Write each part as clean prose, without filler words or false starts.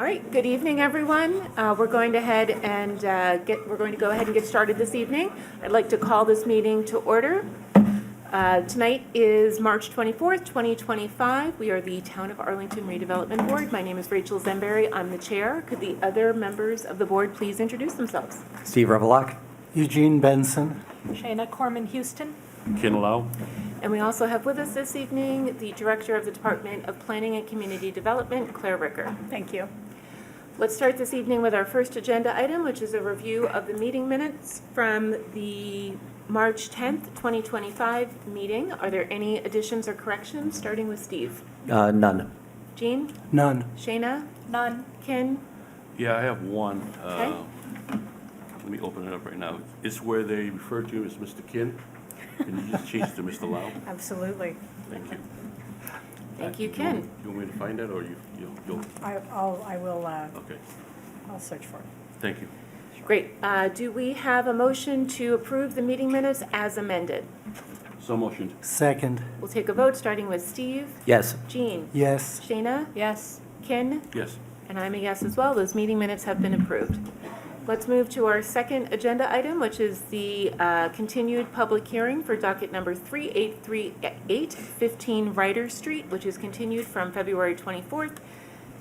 right, good evening, everyone. We're going to go ahead and get started this evening. I'd like to call this meeting to order. Tonight is March 24th, 2025. We are the Town of Arlington Redevelopment Board. My name is Rachel Zemberry. I'm the chair. Could the other members of the board please introduce themselves? Steve Revelock. Eugene Benson. Shayna Corman-Houston. Ken Lau. And we also have with us this evening the Director of the Department of Planning and Community Development, Claire Ricker. Thank you. Let's start this evening with our first agenda item, which is a review of the meeting minutes from the March 10th, 2025 meeting. Are there any additions or corrections, starting with Steve? None. Jean? None. Shayna? None. Ken? Yeah, I have one. Okay. Let me open it up right now. It's where they refer to as Mr. Kin. Can you just change it to Mr. Lau? Absolutely. Thank you. Thank you, Ken. You want me to find that, or you'll? I will, Okay. I'll search for it. Thank you. Great. Do we have a motion to approve the meeting minutes as amended? So motioned. Second. We'll take a vote, starting with Steve. Yes. Jean? Yes. Shayna? Yes. Ken? Yes. And I'm a yes as well. Those meeting minutes have been approved. Let's move to our second agenda item, which is the continued public hearing for docket number 3838, 15 Ryder Street, which is continued from February 24th,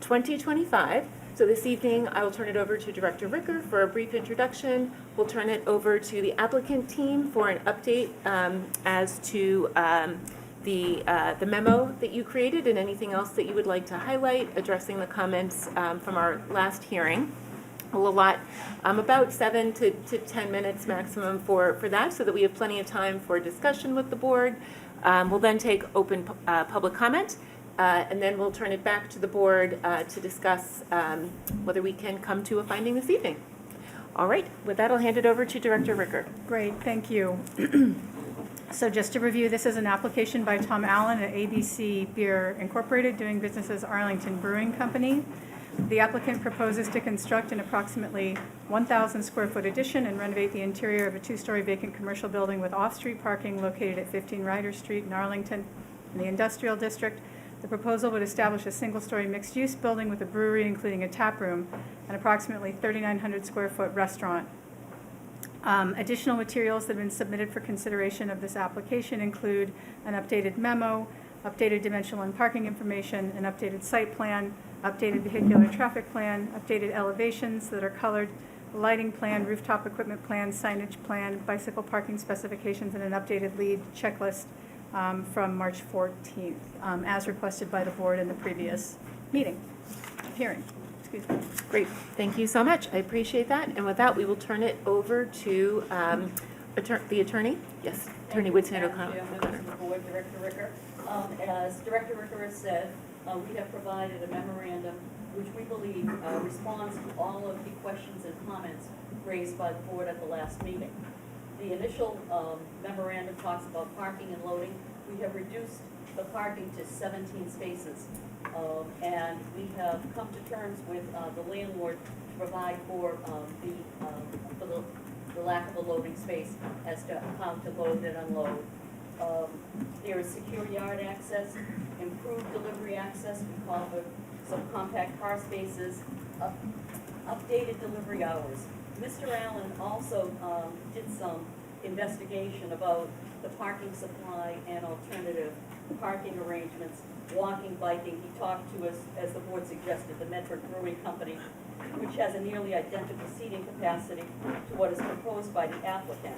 2025. So this evening, I will turn it over to Director Ricker for a brief introduction. We'll turn it over to the applicant team for an update as to the memo that you created and anything else that you would like to highlight, addressing the comments from our last hearing. We'll allot about 7 to 10 minutes maximum for that, so that we have plenty of time for discussion with the board. We'll then take open public comment, and then we'll turn it back to the board to discuss whether we can come to a finding this evening. All right, with that, I'll hand it over to Director Ricker. Great, thank you. So just to review, this is an application by Tom Allen at ABC Beer Incorporated, doing business as Arlington Brewing Company. The applicant proposes to construct an approximately 1,000 square foot addition and renovate the interior of a 2-story vacant commercial building with off-street parking located at 15 Ryder Street in Arlington in the industrial district. The proposal would establish a single-story mixed-use building with a brewery, including a tap room, and approximately 3,900 square foot restaurant. Additional materials that have been submitted for consideration of this application include an updated memo, updated dimensional and parking information, an updated site plan, updated vehicular traffic plan, updated elevations that are colored, lighting plan, rooftop equipment plan, signage plan, bicycle parking specifications, and an updated lead checklist from March 14th, as requested by the board in the previous hearing. Excuse me. Great, thank you so much. I appreciate that. And with that, we will turn it over to the attorney. Yes, Attorney Whitson O'Connor. Members of the board, Director Ricker. As Director Ricker has said, we have provided a memorandum which we believe responds to all of the questions and comments raised by the board at the last meeting. The initial memorandum talks about parking and loading. We have reduced the parking to 17 spaces, and we have come to terms with the landlord to provide for the lack of a loading space as to how to load and unload. There is secure yard access, improved delivery access, we call for some compact car spaces, updated delivery hours. Mr. Allen also did some investigation about the parking supply and alternative parking arrangements, walking, biking. He talked to us, as the board suggested, the Medford Brewing Company, which has a nearly identical seating capacity to what is proposed by the applicant.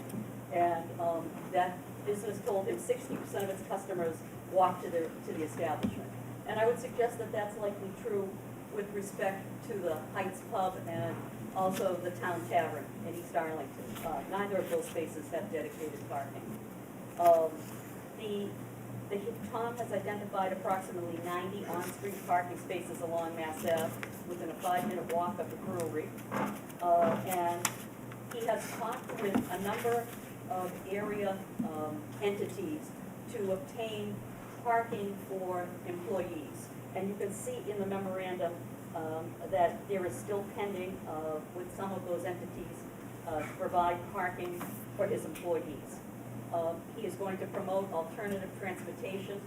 And that business told him 60% of its customers walk to the establishment. And I would suggest that that's likely true with respect to the Heights Pub and also the Town Tavern in East Arlington. Neither of those spaces have dedicated parking. Tom has identified approximately 90 on-street parking spaces along Mass Ave within a 5-minute walk of the brewery. And he has talked with a number of area entities to obtain parking for employees. And you can see in the memorandum that there is still pending with some of those entities to provide parking for his employees. He is going to promote alternative transportation,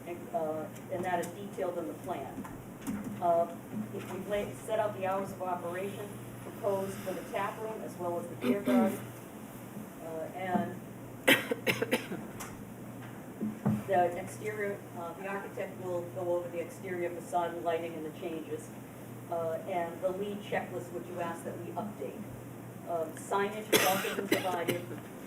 and that is detailed in the plan. set out the hours of operation proposed for the tap room as well as the beer garden. And the exterior, the architect will go over the exterior facade and lighting and the changes. And the lead checklist, which you asked that we update. Signage has also been provided,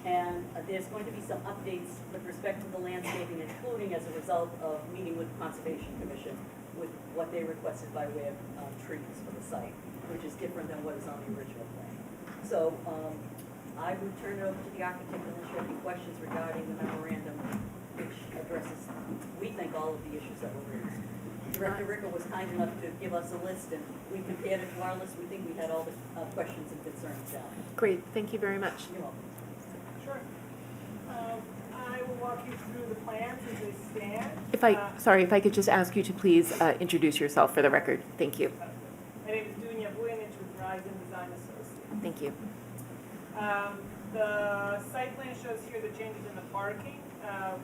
and there's going to be some updates with respect to the landscaping, including as a result of meeting with Conservation Commission with what they requested by way of trees for the site, which is different than what is on the original plan. So I would turn it over to the architect unless you have any questions regarding the memorandum, which addresses, we think, all of the issues that were raised. Director Ricker was kind enough to give us a list, and we compared it to our list. We think we had all the questions and concerns down. Great, thank you very much. You're welcome. Sure. I will walk you through the plans as they stand. Sorry, if I could just ask you to please introduce yourself for the record. Thank you. My name is Dunya Vujanic with Verizon Design Associates. Thank you. The site plan shows here the changes in the parking.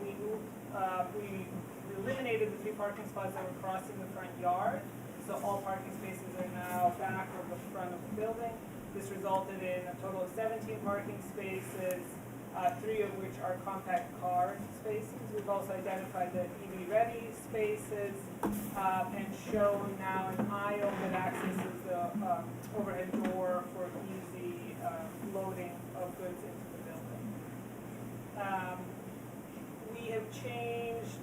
We eliminated the 3 parking spots that were crossing the front yard. So all parking spaces are now back of the front of the building. This resulted in a total of 17 parking spaces, 3 of which are compact car spaces. We've also identified the EV-ready spaces and shown now an aisle that accesses the overhead door for easy loading of goods into the building. We have changed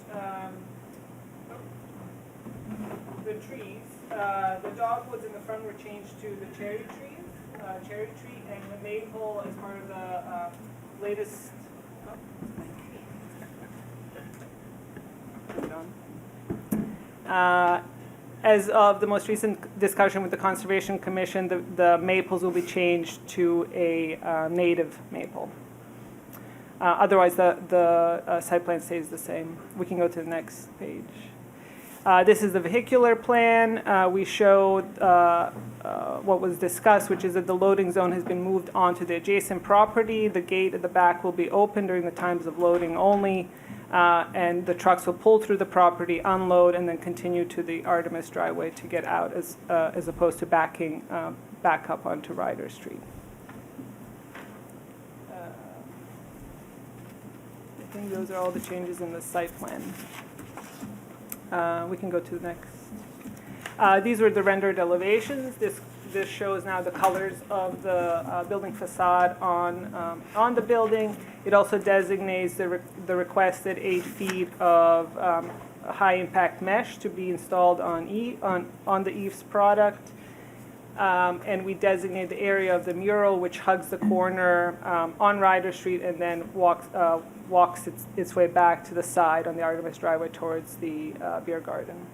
the trees. The dogwoods in the front were changed to the cherry tree, and the maple as part of the latest. As of the most recent discussion with the Conservation Commission, the maples will be changed to a native maple. Otherwise, the site plan stays the same. We can go to the next page. This is the vehicular plan. We showed what was discussed, which is that the loading zone has been moved onto the adjacent property. The gate at the back will be open during the times of loading only, and the trucks will pull through the property, unload, and then continue to the Artemis driveway to get out, as opposed to backing back up onto Ryder Street. I think those are all the changes in the site plan. We can go to the next. These were the rendered elevations. This shows now the colors of the building facade on the building. It also designates the requested 8 feet of high impact mesh to be installed on the eaves product. And we designate the area of the mural which hugs the corner on Ryder Street and then walks its way back to the side on the Artemis driveway towards the beer garden.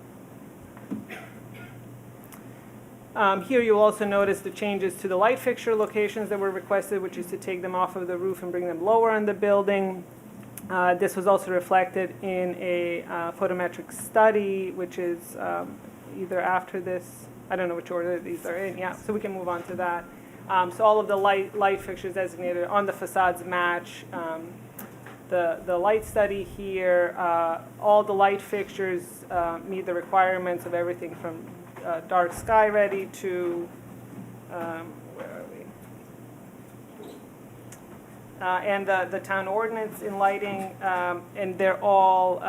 Here you'll also notice the changes to the light fixture locations that were requested, which is to take them off of the roof and bring them lower on the building. This was also reflected in a photometric study, which is either after this. I don't know which order these are in. Yeah, so we can move on to that. So all of the light fixtures designated on the facades match the light study here. All the light fixtures meet the requirements of everything from dark sky ready to, where are we? And the town ordinance in lighting, and they're all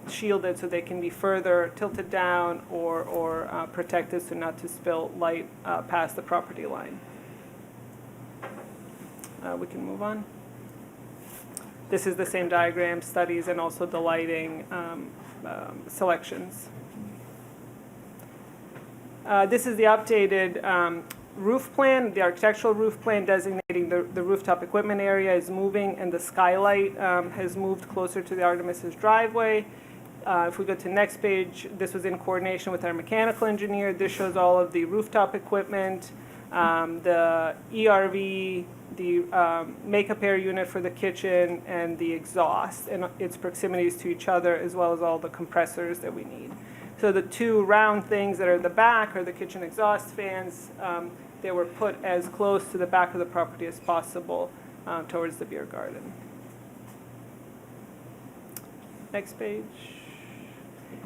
shielded so they can be further tilted down or protected so not to spill light past the property line. We can move on. This is the same diagram, studies, and also the lighting selections. This is the updated roof plan. The architectural roof plan designating the rooftop equipment area is moving, and the skylight has moved closer to the Artemis's driveway. If we go to the next page, this was in coordination with our mechanical engineer. This shows all of the rooftop equipment, the ERV, the makeup air unit for the kitchen, and the exhaust, and its proximities to each other, as well as all the compressors that we need. So the 2 round things that are in the back are the kitchen exhaust fans. They were put as close to the back of the property as possible towards the beer garden. Next page.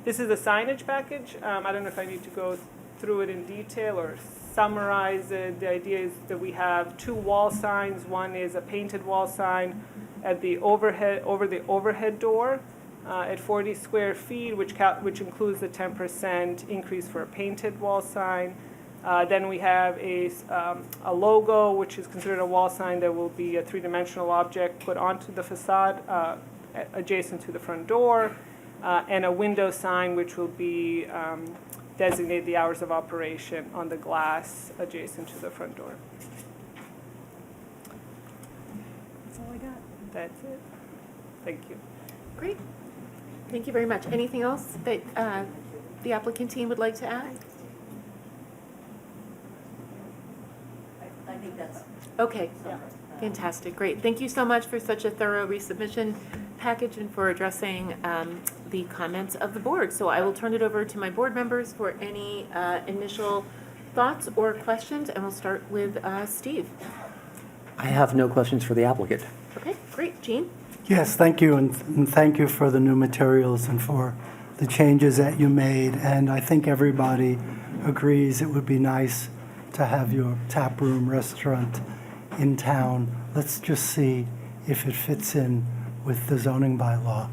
This is the signage package. I don't know if I need to go through it in detail or summarize it. The idea is that we have 2 wall signs. One is a painted wall sign at the over the overhead door at 40 square feet, which includes the 10% increase for a painted wall sign. Then we have a logo, which is considered a wall sign that will be a 3-dimensional object put onto the facade adjacent to the front door, and a window sign, which will be designate the hours of operation on the glass adjacent to the front door. That's all I got. That's it. Thank you. Great. Thank you very much. Anything else that the applicant team would like to add? I think that's. Okay, fantastic, great. Thank you so much for such a thorough resubmission package and for addressing the comments of the board. So I will turn it over to my board members for any initial thoughts or questions, and we'll start with Steve. I have no questions for the applicant. Okay, great. Jean? Yes, thank you, and thank you for the new materials and for the changes that you made. And I think everybody agrees it would be nice to have your tap room restaurant in town. Let's just see if it fits in with the zoning bylaw.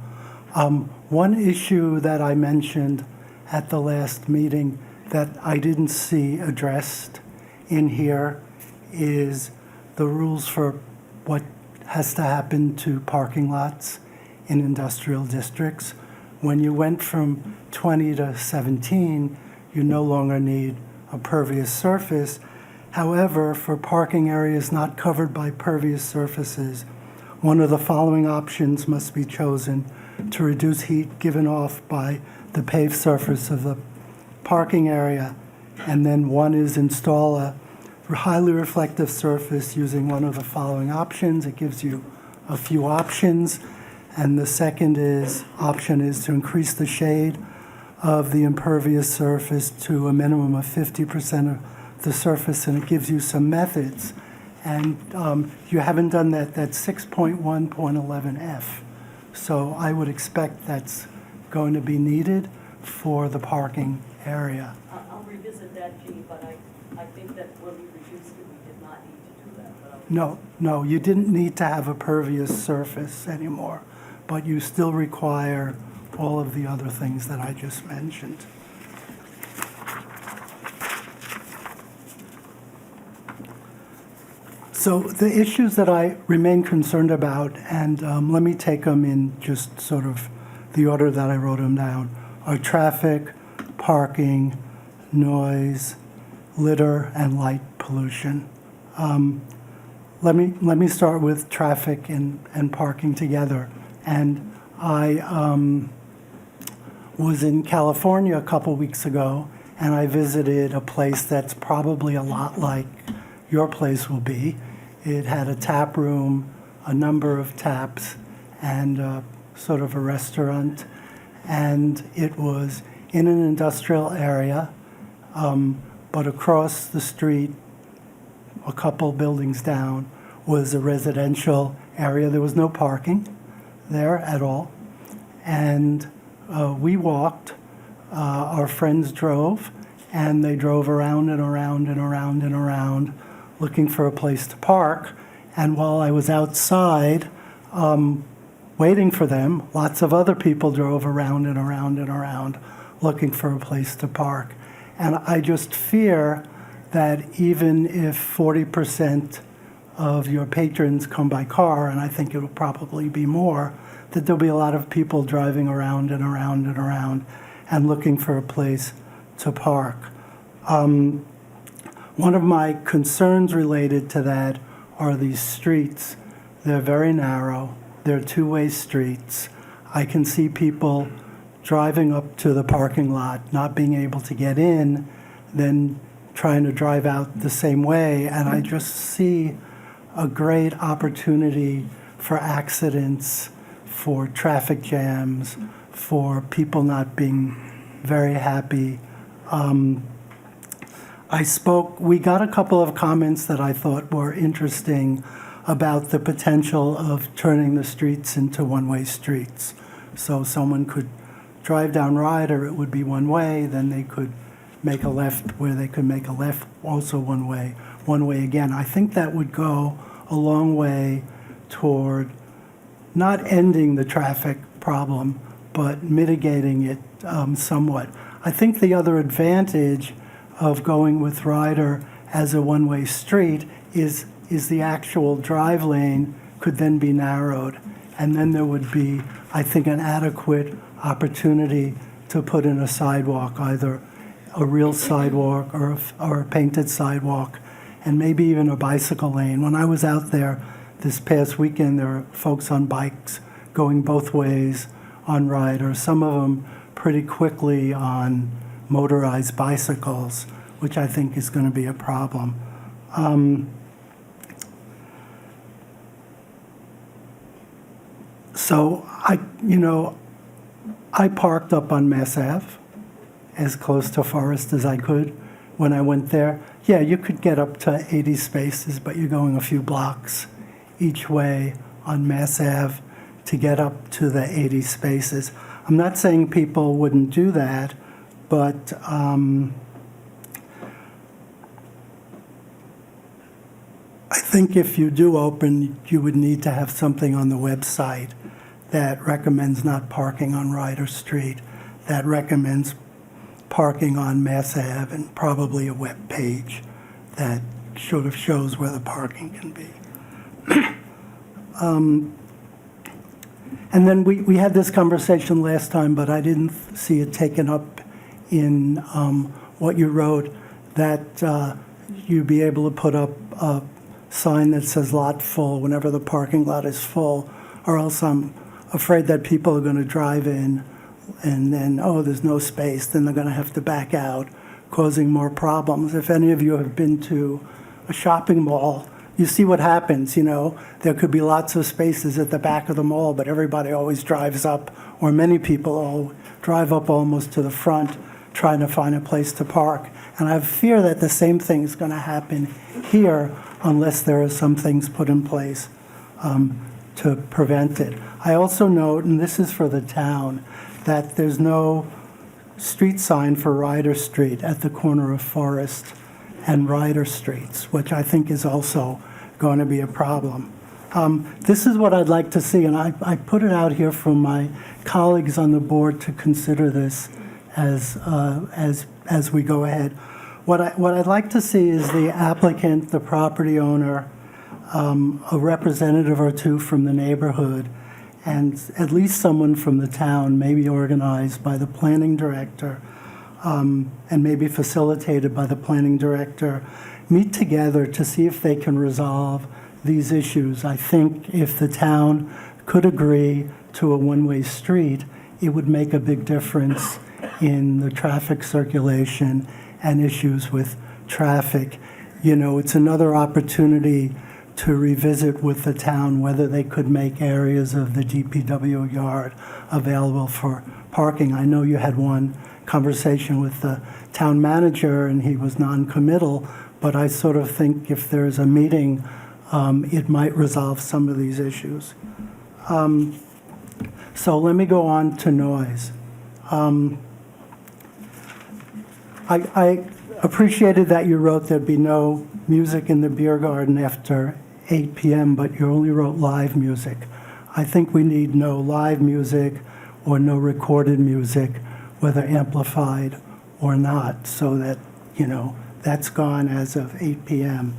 One issue that I mentioned at the last meeting that I didn't see addressed in here is the rules for what has to happen to parking lots in industrial districts. When you went from 20 to 17, you no longer need a pervious surface. However, for parking areas not covered by pervious surfaces, one of the following options must be chosen to reduce heat given off by the paved surface of the parking area. And then one is install a highly reflective surface using one of the following options. It gives you a few options. And the second option is to increase the shade of the impervious surface to a minimum of 50% of the surface, and it gives you some methods. And you haven't done that. That's 6.1.11F. So I would expect that's going to be needed for the parking area. I'll revisit that, Jean, but I think that when we reduced it, we did not need to do that. But No, you didn't need to have a pervious surface anymore, but you still require all of the other things that I just mentioned. So the issues that I remain concerned about, and let me take them in just sort of the order that I wrote them down, are traffic, parking, noise, litter, and light pollution. Let me start with traffic and parking together. And I was in California a couple weeks ago, and I visited a place that's probably a lot like your place will be. It had a tap room, a number of taps, and sort of a restaurant. And it was in an industrial area, but across the street, a couple buildings down, was a residential area. There was no parking there at all. And we walked, our friends drove, and they drove around and around and around and around looking for a place to park. And while I was outside waiting for them, lots of other people drove around and around and around looking for a place to park. And I just fear that even if 40% of your patrons come by car, and I think it will probably be more, that there'll be a lot of people driving around and around and around and looking for a place to park. One of my concerns related to that are these streets. They're very narrow. They're two-way streets. I can see people driving up to the parking lot, not being able to get in, then trying to drive out the same way. And I just see a great opportunity for accidents, for traffic jams, for people not being very happy. We got a couple of comments that I thought were interesting about the potential of turning the streets into one-way streets. So someone could drive down Ryder, it would be one way, then they could make a left where they could make a left also one way again. I think that would go a long way toward not ending the traffic problem, but mitigating it somewhat. I think the other advantage of going with Ryder as a one-way street is the actual drive lane could then be narrowed. And then there would be, I think, an adequate opportunity to put in a sidewalk, either a real sidewalk or a painted sidewalk, and maybe even a bicycle lane. When I was out there this past weekend, there were folks on bikes going both ways on Ryder, some of them pretty quickly on motorized bicycles, which I think is going to be a problem. So I parked up on Mass Ave as close to Forest as I could when I went there. Yeah, you could get up to 80 spaces, but you're going a few blocks each way on Mass Ave to get up to the 80 spaces. I'm not saying people wouldn't do that, but I think if you do open, you would need to have something on the website that recommends not parking on Ryder Street, that recommends parking on Mass Ave, and probably a web page that sort of shows where the parking can be. And then we had this conversation last time, but I didn't see it taken up in what you wrote, that you'd be able to put up a sign that says lot full whenever the parking lot is full, or else I'm afraid that people are going to drive in and then, oh, there's no space, then they're going to have to back out, causing more problems. If any of you have been to a shopping mall, you see what happens, There could be lots of spaces at the back of the mall, but everybody always drives up, or many people all drive up almost to the front trying to find a place to park. And I fear that the same thing is going to happen here unless there are some things put in place to prevent it. I also note, and this is for the town, that there's no street sign for Ryder Street at the corner of Forest and Ryder Streets, which I think is also going to be a problem. This is what I'd like to see, and I put it out here from my colleagues on the board to consider this as we go ahead. What I'd like to see is the applicant, the property owner, a representative or two from the neighborhood, and at least someone from the town, maybe organized by the planning director, and maybe facilitated by the planning director, meet together to see if they can resolve these issues. I think if the town could agree to a one-way street, it would make a big difference in the traffic circulation and issues with traffic. It's another opportunity to revisit with the town whether they could make areas of the DPW yard available for parking. I know you had one conversation with the town manager and he was non-committal, but I sort of think if there's a meeting, it might resolve some of these issues. So let me go on to noise. I appreciated that you wrote there'd be no music in the beer garden after 8 p.m., but you only wrote live music. I think we need no live music or no recorded music, whether amplified or not, so that, that's gone as of 8 p.m.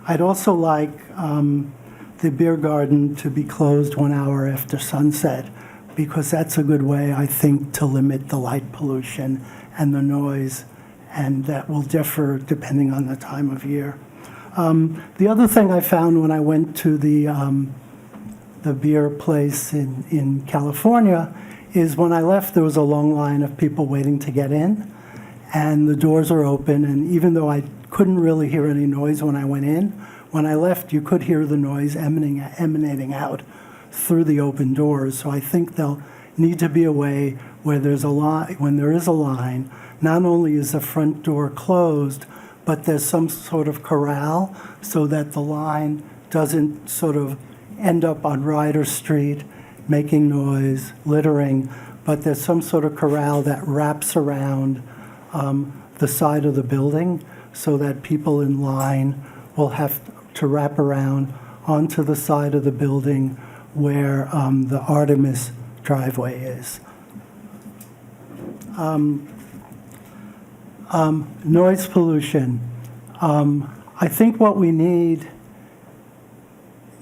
I'd also like the beer garden to be closed 1 hour after sunset, because that's a good way, I think, to limit the light pollution and the noise, and that will differ depending on the time of year. The other thing I found when I went to the beer place in California is when I left, there was a long line of people waiting to get in, and the doors are open, and even though I couldn't really hear any noise when I went in, when I left, you could hear the noise emanating out through the open doors. So I think there'll need to be a way where when there is a line, not only is the front door closed, but there's some sort of corral so that the line doesn't sort of end up on Ryder Street making noise, littering, but there's some sort of corral that wraps around the side of the building so that people in line will have to wrap around onto the side of the building where the Artemis driveway is. Noise pollution. I think what we need,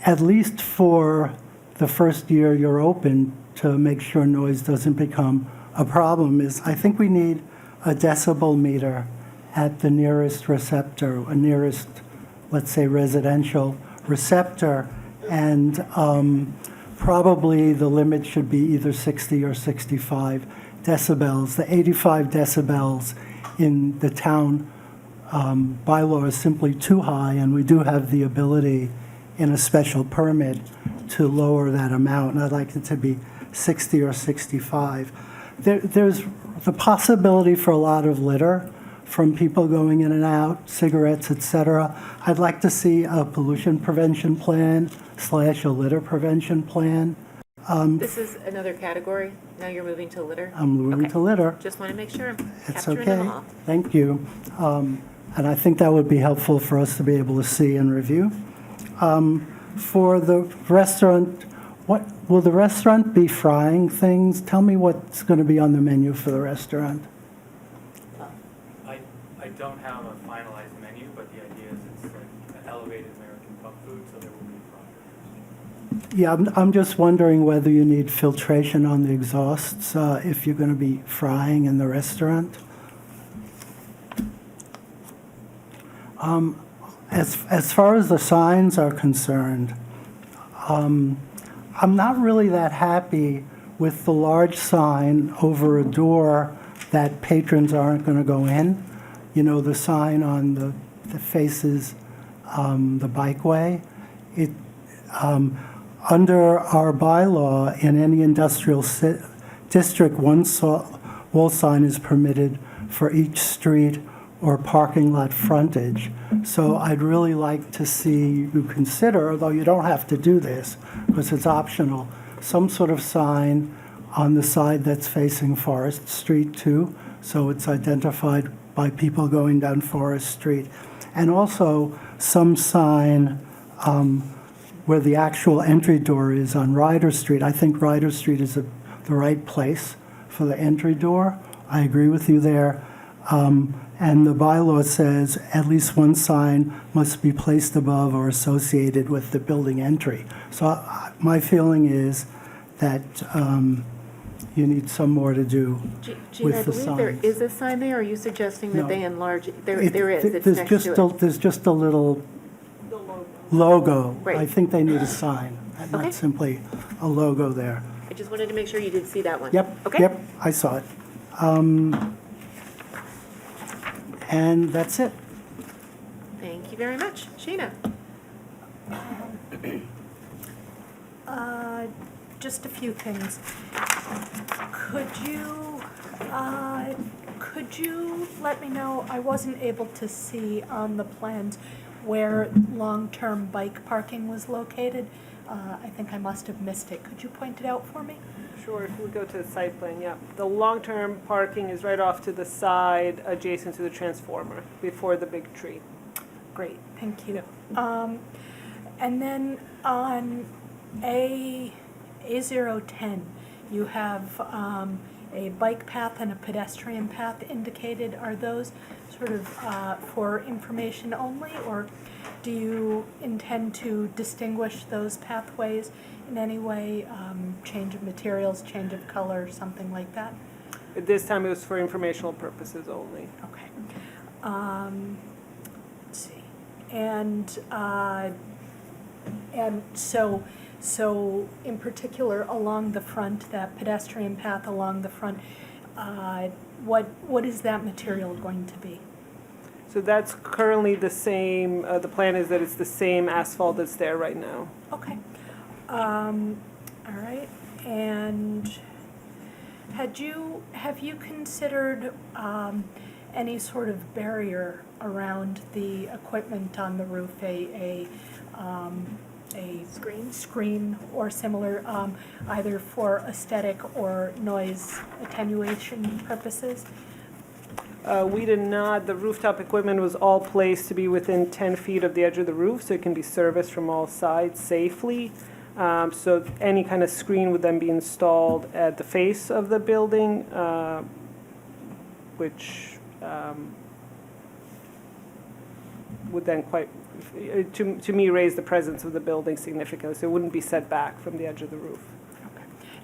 at least for the first year you're open, to make sure noise doesn't become a problem, is I think we need a decibel meter at the nearest receptor, a nearest, let's say, residential receptor, and probably the limit should be either 60 or 65 decibels. The 85 decibels in the town bylaw is simply too high, and we do have the ability in a special permit to lower that amount, and I'd like it to be 60 or 65. There's the possibility for a lot of litter from people going in and out, cigarettes, et cetera. I'd like to see a pollution prevention plan / a litter prevention plan. This is another category. Now you're moving to litter? I'm moving Okay. to litter. Just want to make sure I'm It's capturing them okay. all. Thank you. And I think that would be helpful for us to be able to see and review. For the restaurant, what will the restaurant be frying things? Tell me what's going to be on the menu for the restaurant. I don't have a finalized menu, but the idea is it's like an elevated American pub food, so there will be fryers. Yeah, I'm just wondering whether you need filtration on the exhausts if you're going to be frying in the restaurant. As far as the signs are concerned, I'm not really that happy with the large sign over a door that patrons aren't going to go in. You know, the sign on the faces the bikeway. Under our bylaw, in any industrial district, one wall sign is permitted for each street or parking lot frontage. So I'd really like to see you consider, although you don't have to do this because it's optional, some sort of sign on the side that's facing Forest Street too, so it's identified by people going down Forest Street. And also some sign where the actual entry door is on Ryder Street. I think Ryder Street is the right place for the entry door. I agree with you there. And the bylaw says at least one sign must be placed above or associated with the building entry. So my feeling is that you need some more to do Gene, with I the believe there signs. is a sign there. Are you suggesting that No. they enlarge it? There is. It's There's next just to it. There's just a little logo. Right. I think they need a sign, Okay. not simply a logo there. I just wanted to make sure you did see that one. Yep, Okay. yep, I saw it. And that's it. Thank you very much. Sheena? Just a few things. Could you let me know, I wasn't able to see on the plans where long-term bike parking was located. I think I must have missed it. Could you point it out for me? Sure, if we go to the site plan, yeah. The long-term parking is right off to the side adjacent to the transformer before the big tree. Great, thank you. And then on A010, you have a bike path and a pedestrian path indicated. Are those sort of for information only, or do you intend to distinguish those pathways in any way, change of materials, change of color, something like that? At this time, it was for informational purposes only. Okay. Let's see. And so in particular, along the front, that pedestrian path along the front, what is that material going to be? So that's currently the same, the plan is that it's the same asphalt that's there right now. Okay. All right. And have you considered any sort of barrier around the equipment on the roof, a screen or similar, either for aesthetic or noise attenuation purposes? We did not. The rooftop equipment was all placed to be within 10 feet of the edge of the roof, so it can be serviced from all sides safely. So any kind of screen would then be installed at the face of the building, which would then to me, raise the presence of the building significantly. So it wouldn't be set back from the edge of the roof.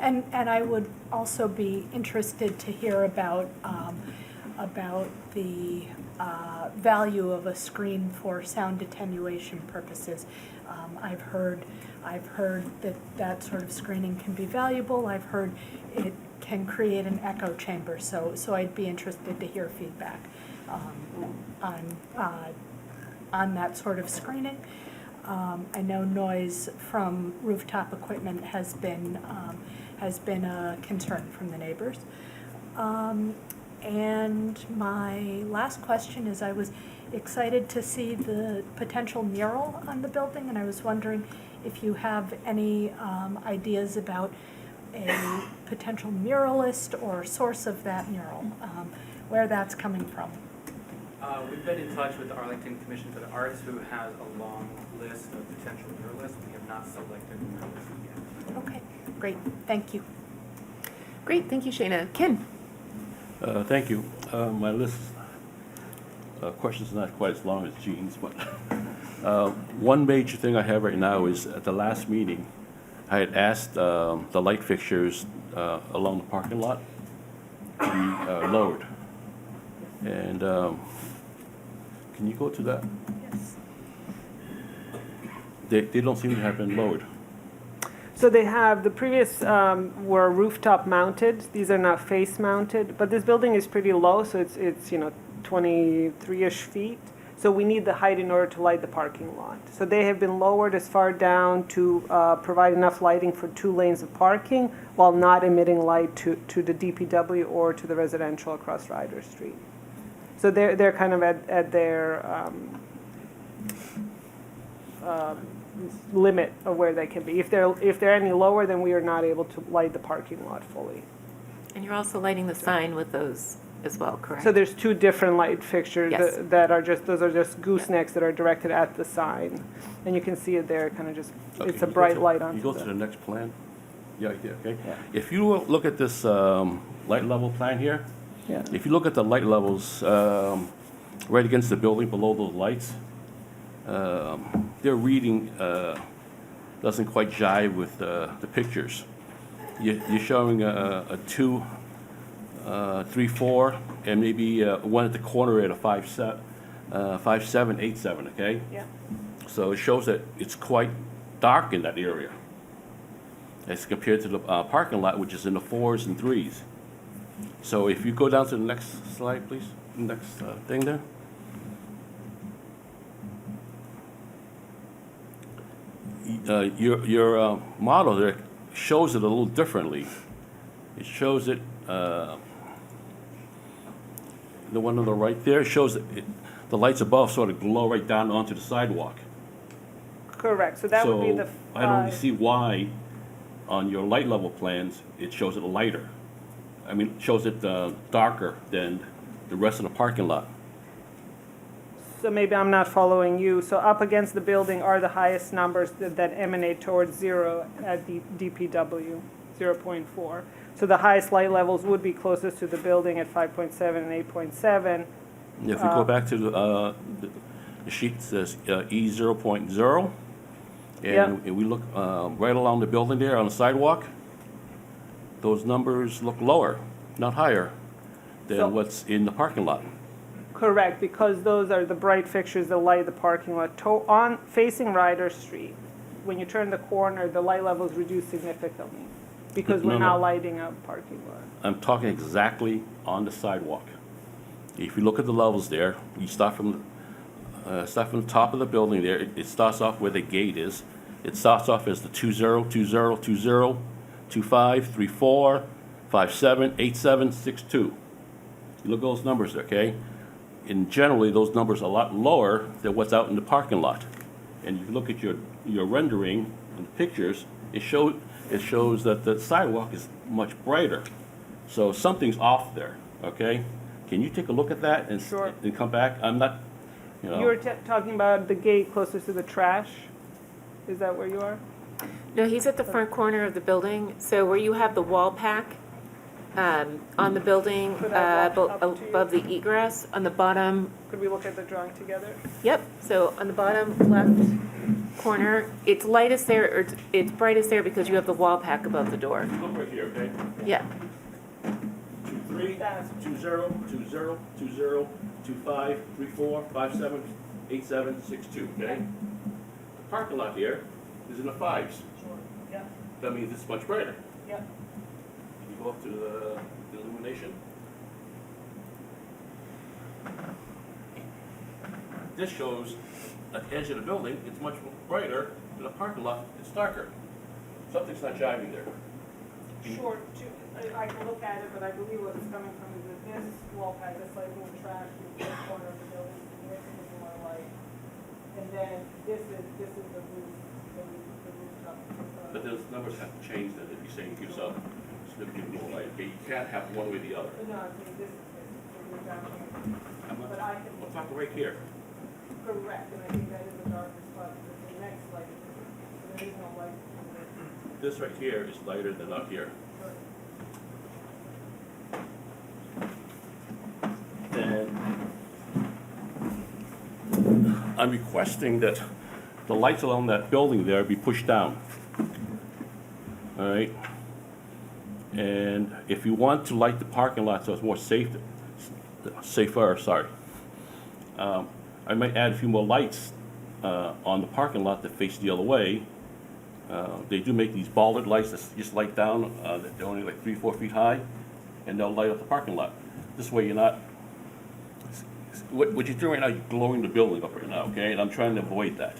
And I would also be interested to hear about the value of a screen for sound attenuation purposes. I've heard that sort of screening can be valuable. I've heard it can create an echo chamber. So I'd be interested to hear feedback on that sort of screening. I know noise from rooftop equipment has been a concern from the neighbors. And my last question is, I was excited to see the potential mural on the building, and I was wondering if you have any ideas about a potential muralist or source of that mural, where that's coming from. We've been in touch with the Arlington Commission for the Arts, who has a long list of potential muralists. We have not selected a muralist yet. Okay, great, thank you. Great, thank you, Shayna. Ken? Thank you. My list of questions is not quite as long as Jean's, but one major thing I have right now is at the last meeting, I had asked the light fixtures along the parking lot to be lowered. And can you go to that? Yes. They don't seem to have been lowered. So they have, the previous were rooftop mounted. These are not face mounted, but this building is pretty low, so it's 23-ish feet. So we need the height in order to light the parking lot. So they have been lowered as far down to provide enough lighting for 2 lanes of parking while not emitting light to the DPW or to the residential across Ryder Street. So they're kind of at their limit of where they can be. If they're any lower, then we are not able to light the parking lot fully. And you're also lighting the sign with those as well, correct? So there's 2 different light fixtures Yes. that are just goosenecks that are directed at the sign, and you can see it there. Kind of just it's a bright light on. You go to the next plan. Yeah, okay. Yeah. If you look at this light level plan here, Yeah. if you look at the light levels right against the building below those lights, their reading doesn't quite jive with the pictures. You're showing a 2, 3, 4, and maybe one at the corner at a 5, 7, 8, 7. Okay. Yeah. So it shows that it's quite dark in that area, as compared to the parking lot, which is in the 4s and 3s. So if you go down to the next slide, please, next thing there. Your model there shows it a little differently. It shows it, the one on the right there shows that the lights above sort of glow right down onto the sidewalk. Correct. So that would be the. I don't see why on your light level plans it shows it lighter. I mean, it shows it darker than the rest of the parking lot. So maybe I'm not following you. So up against the building are the highest numbers that emanate towards 0 at the DPW, 0.4. So the highest light levels would be closest to the building at 5.7 and 8.7. If we go back to the sheet says E 0.0, and we look right along the building there on the sidewalk, those numbers look lower, not higher, than what's in the parking lot. Correct, because those are the bright fixtures that light the parking lot. On facing Ryder Street, when you turn the corner, the light levels reduce significantly because we're not lighting up parking lot. I'm talking exactly on the sidewalk. If you look at the levels there, you start from the top of the building there. It starts off where the gate is. It starts off as the 20, 20, 20, 25, 34, 57, 87, 62. You look at those numbers, okay? And generally, those numbers are a lot lower than what's out in the parking lot. And if you look at your rendering and the pictures, it shows that the sidewalk is much brighter. So something's off there, okay? Can you take a look at that and, Sure. and come back? I'm not, you know. You were talking about the gate closest to the trash? Is that where you are? No, he's at the front corner of the building, so where you have the wall pack on the building Could I walk up to you? above the egress, on the bottom, Could we look at the drawing together? yep, so on the bottom left corner, it's lightest there, or it's brightest there because you have the wall pack above the door. Look right here, okay? Yeah, 23, 20, 20, 20, 25, 34, 57, 87, 62, okay? The parking lot here is in the 5s. Sure. Yeah, That means it's much brighter. yeah. Can you go up to the illumination? This shows at the edge of the building, it's much brighter, than the parking lot, it's darker. Something's not jiving there. Sure, I can look at it, but I believe what it's coming from is that this wall pack, this like little trash in this corner of the building, and this is more light. And then this is the roof, the rooftop. But those numbers have to change then if you're saying give yourself significant more light. Okay, you can't have one way or the other. No, I mean, this is the rooftop. I'm not- But I can, I'm talking right here. correct, and I think that is a darker spot, because the next light, so there is no light. This right here is lighter than up here. And I'm requesting that the lights along that building there be pushed down. All right? And if you want to light the parking lot so it's more safer, sorry, I might add a few more lights on the parking lot that face the other way. They do make these bollard lights that just light down, they're only like 3, 4 feet high, and they'll light up the parking lot. This way you're not, what you're doing right now, you're glowing the building up right now, okay? And I'm trying to avoid that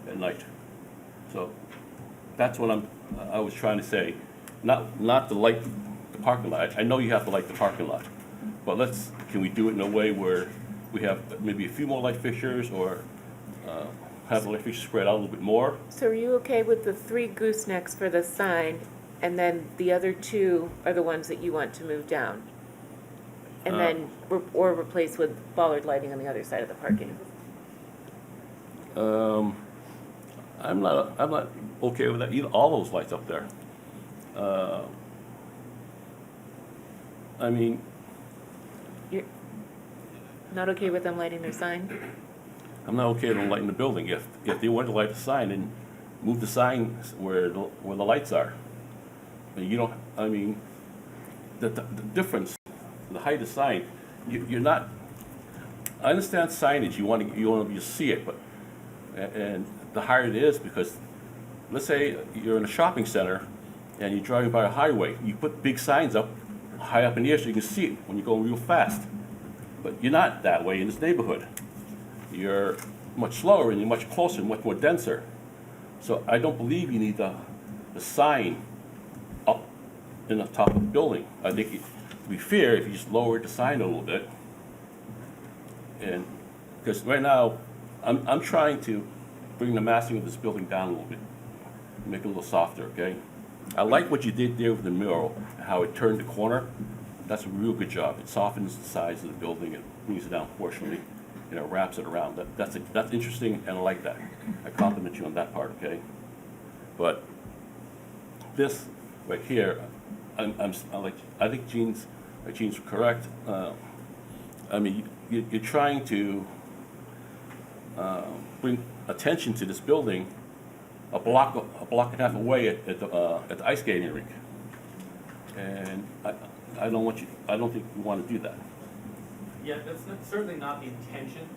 at night. So that's what I was trying to say. Not to light the parking lot. I know you have to light the parking lot, but can we do it in a way where we have maybe a few more light fixtures, or have the light fixtures spread out a little bit more? so are you okay with the 3 goosenecks for the sign, and then the other 2 are the ones that you want to move down? And then, or replace with bollard lighting on the other side of the parking? I'm not okay with that, either, all those lights up there. I mean, You're not okay with them lighting their sign? I'm not okay with them lighting the building. If they want to light the sign, then move the sign where the lights are. And you don't, I mean, the difference, the height of the sign, you're not, I understand signage, you want to be able to see it, but, and the higher it is, because let's say you're in a shopping center and you're driving by a highway, you put big signs up, high up in the air so you can see it when you're going real fast. But you're not that way in this neighborhood. You're much slower and you're much closer, much more denser. So I don't believe you need the sign up in the top of the building. I think to be fair, if you just lower the sign a little bit, and because right now I'm trying to bring the massing of this building down a little bit, make it a little softer. Okay, I like what you did there with the mural, how it turned the corner. That's a real good job. It softens the size of the building, it brings it down proportionally, you know, wraps it around. That's interesting, and I like that. I compliment you on that part, okay? But this right here, I think Gene's correct. I mean, you're trying to bring attention to this building a block and a half away at the ice skating rink, and I don't think you want to do that. Yeah, that's certainly not the intention.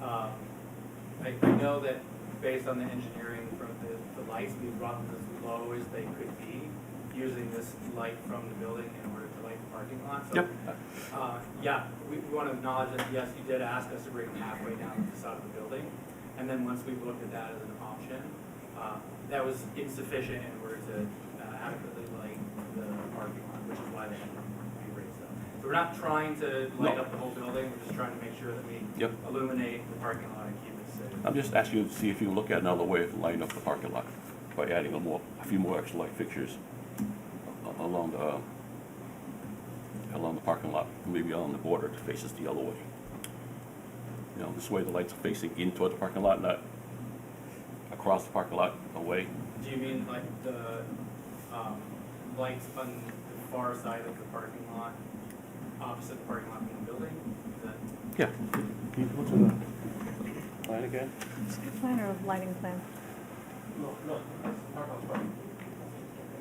I know that based on the engineering from the lights, we brought them as low as they could be, using this light from the building in order to light the parking lot. So, Yep. yeah, we want to acknowledge that, yes, you did ask us to bring them halfway down the facade of the building. And then once we looked at that as an option, that was insufficient in order to adequately light the parking lot, which is why they had to be raised up. So we're not trying to light up the whole building, we're just trying to make sure that we Yep. illuminate the parking lot and keep it safe. I'm just asking you to see if you can look at another way of lighting up the parking lot by adding a few more extra light fixtures along along the parking lot, maybe on the border that faces the other way. You know, this way the lights are facing in toward the parking lot, not across the parking lot away. Do you mean like the lights on the far side of the parking lot, opposite the parking lot from the building? Is that? Yeah. Can you go to the line again? Plan or lighting plan? No, that's the parking lot's fine.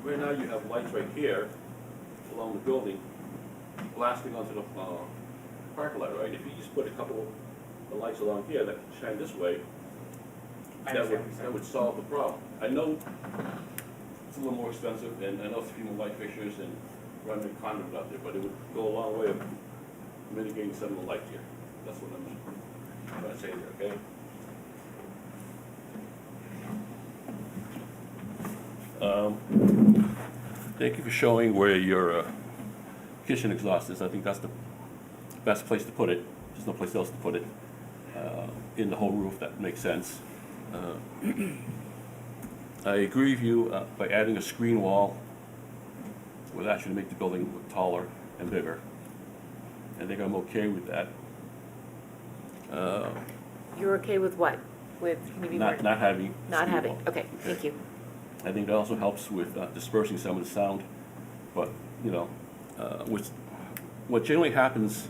Right now you have lights right here along the building blasting onto the parking lot, right? If you just put a couple of lights along here that shine this way, I that understand what you're saying. would solve the problem. I know it's a little more expensive, and I know it's a few more light fixtures and running conduit out there, but it would go a long way of mitigating some of the light here. That's what I'm trying to say there, okay? Thank you for showing where your kitchen exhaust is. I think that's the best place to put it. There's no place else to put it. In the whole roof, that makes sense. I agree with you by adding a screen wall would actually make the building look taller and bigger. I think I'm okay with that. You're okay with what? With, can you be more? Not having. Not screen having, wall. okay, thank you. I think that also helps with dispersing some of the sound. But, you know, what generally happens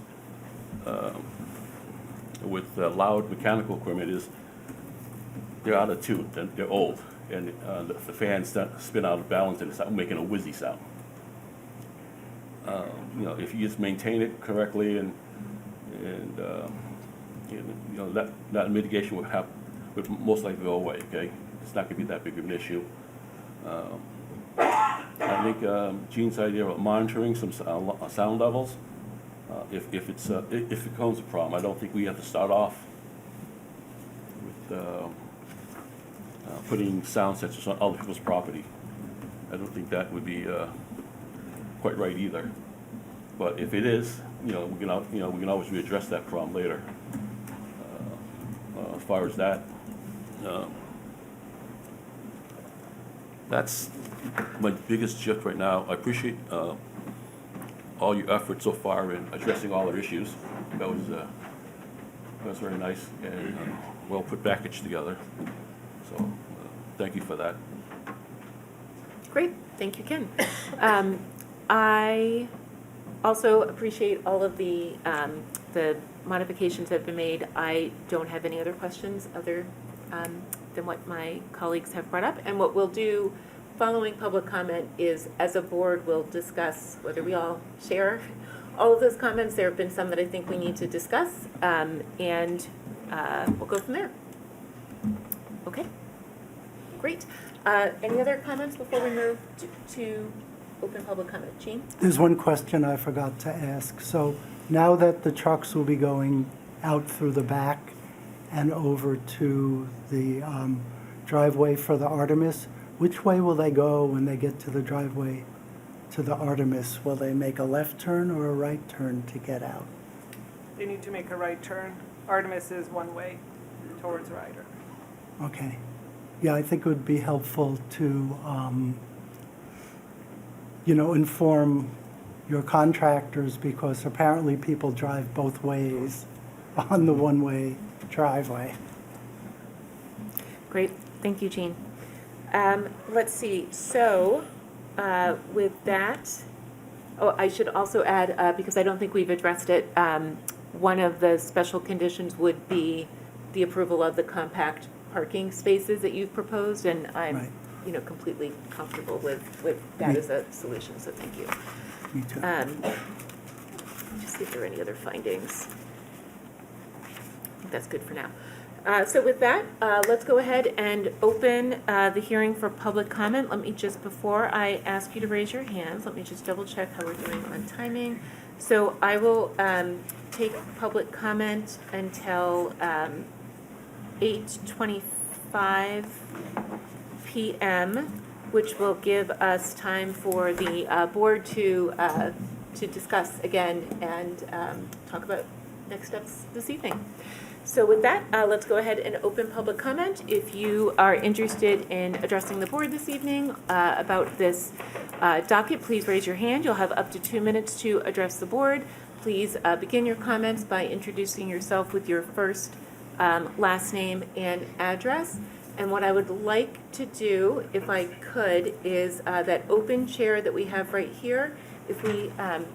with loud mechanical equipment is they're out of tune, they're old, and the fans spin out of balance and it's making a whizzy sound. You know, if you just maintain it correctly and you know, that mitigation would most likely go away, okay? It's not gonna be that big of an issue. I think Gene's idea about monitoring some sound levels, if it becomes a problem, I don't think we have to start off with putting sound sensors on other people's property. I don't think that would be quite right either. But if it is, we can always readdress that problem later. As far as that, that's my biggest shift right now. I appreciate all your efforts so far in addressing all our issues. That was very nice and well put package together. So thank you for that. Great, thank you, Ken. I also appreciate all of the modifications that have been made. I don't have any other questions other than what my colleagues have brought up. And what we'll do following public comment is, as a board, we'll discuss whether we all share all of those comments. There have been some that I think we need to discuss, and we'll go from there. Okay, great. Any other comments before we move to open public comment? Jean? There's one question I forgot to ask. So now that the trucks will be going out through the back and over to the driveway for the Artemis, which way will they go when they get to the driveway to the Artemis? Will they make a left turn or a right turn to get out? They need to make a right turn. Artemis is one way towards Ryder. Okay. Yeah, I think it would be helpful to, inform your contractors, because apparently people drive both ways on the one-way driveway. Great, thank you, Jean. Let's see, so with that, I should also add, because I don't think we've addressed it, one of the special conditions would be the approval of the compact parking spaces that you've proposed, and I'm, Right. Completely comfortable with that as a solution, so thank you. Me too. Just see if there are any other findings. I think that's good for now. So with that, let's go ahead and open the hearing for public comment. Let me just, before I ask you to raise your hands, let me just double check how we're doing on timing. So I will take public comment until 8:25 p.m., which will give us time for the board to discuss again and talk about next steps this evening. So with that, let's go ahead and open public comment. If you are interested in addressing the board this evening about this docket, please raise your hand. You'll have up to 2 minutes to address the board. Please begin your comments by introducing yourself with your first, last name, and address. And what I would like to do, if I could, is that open chair that we have right here. If we,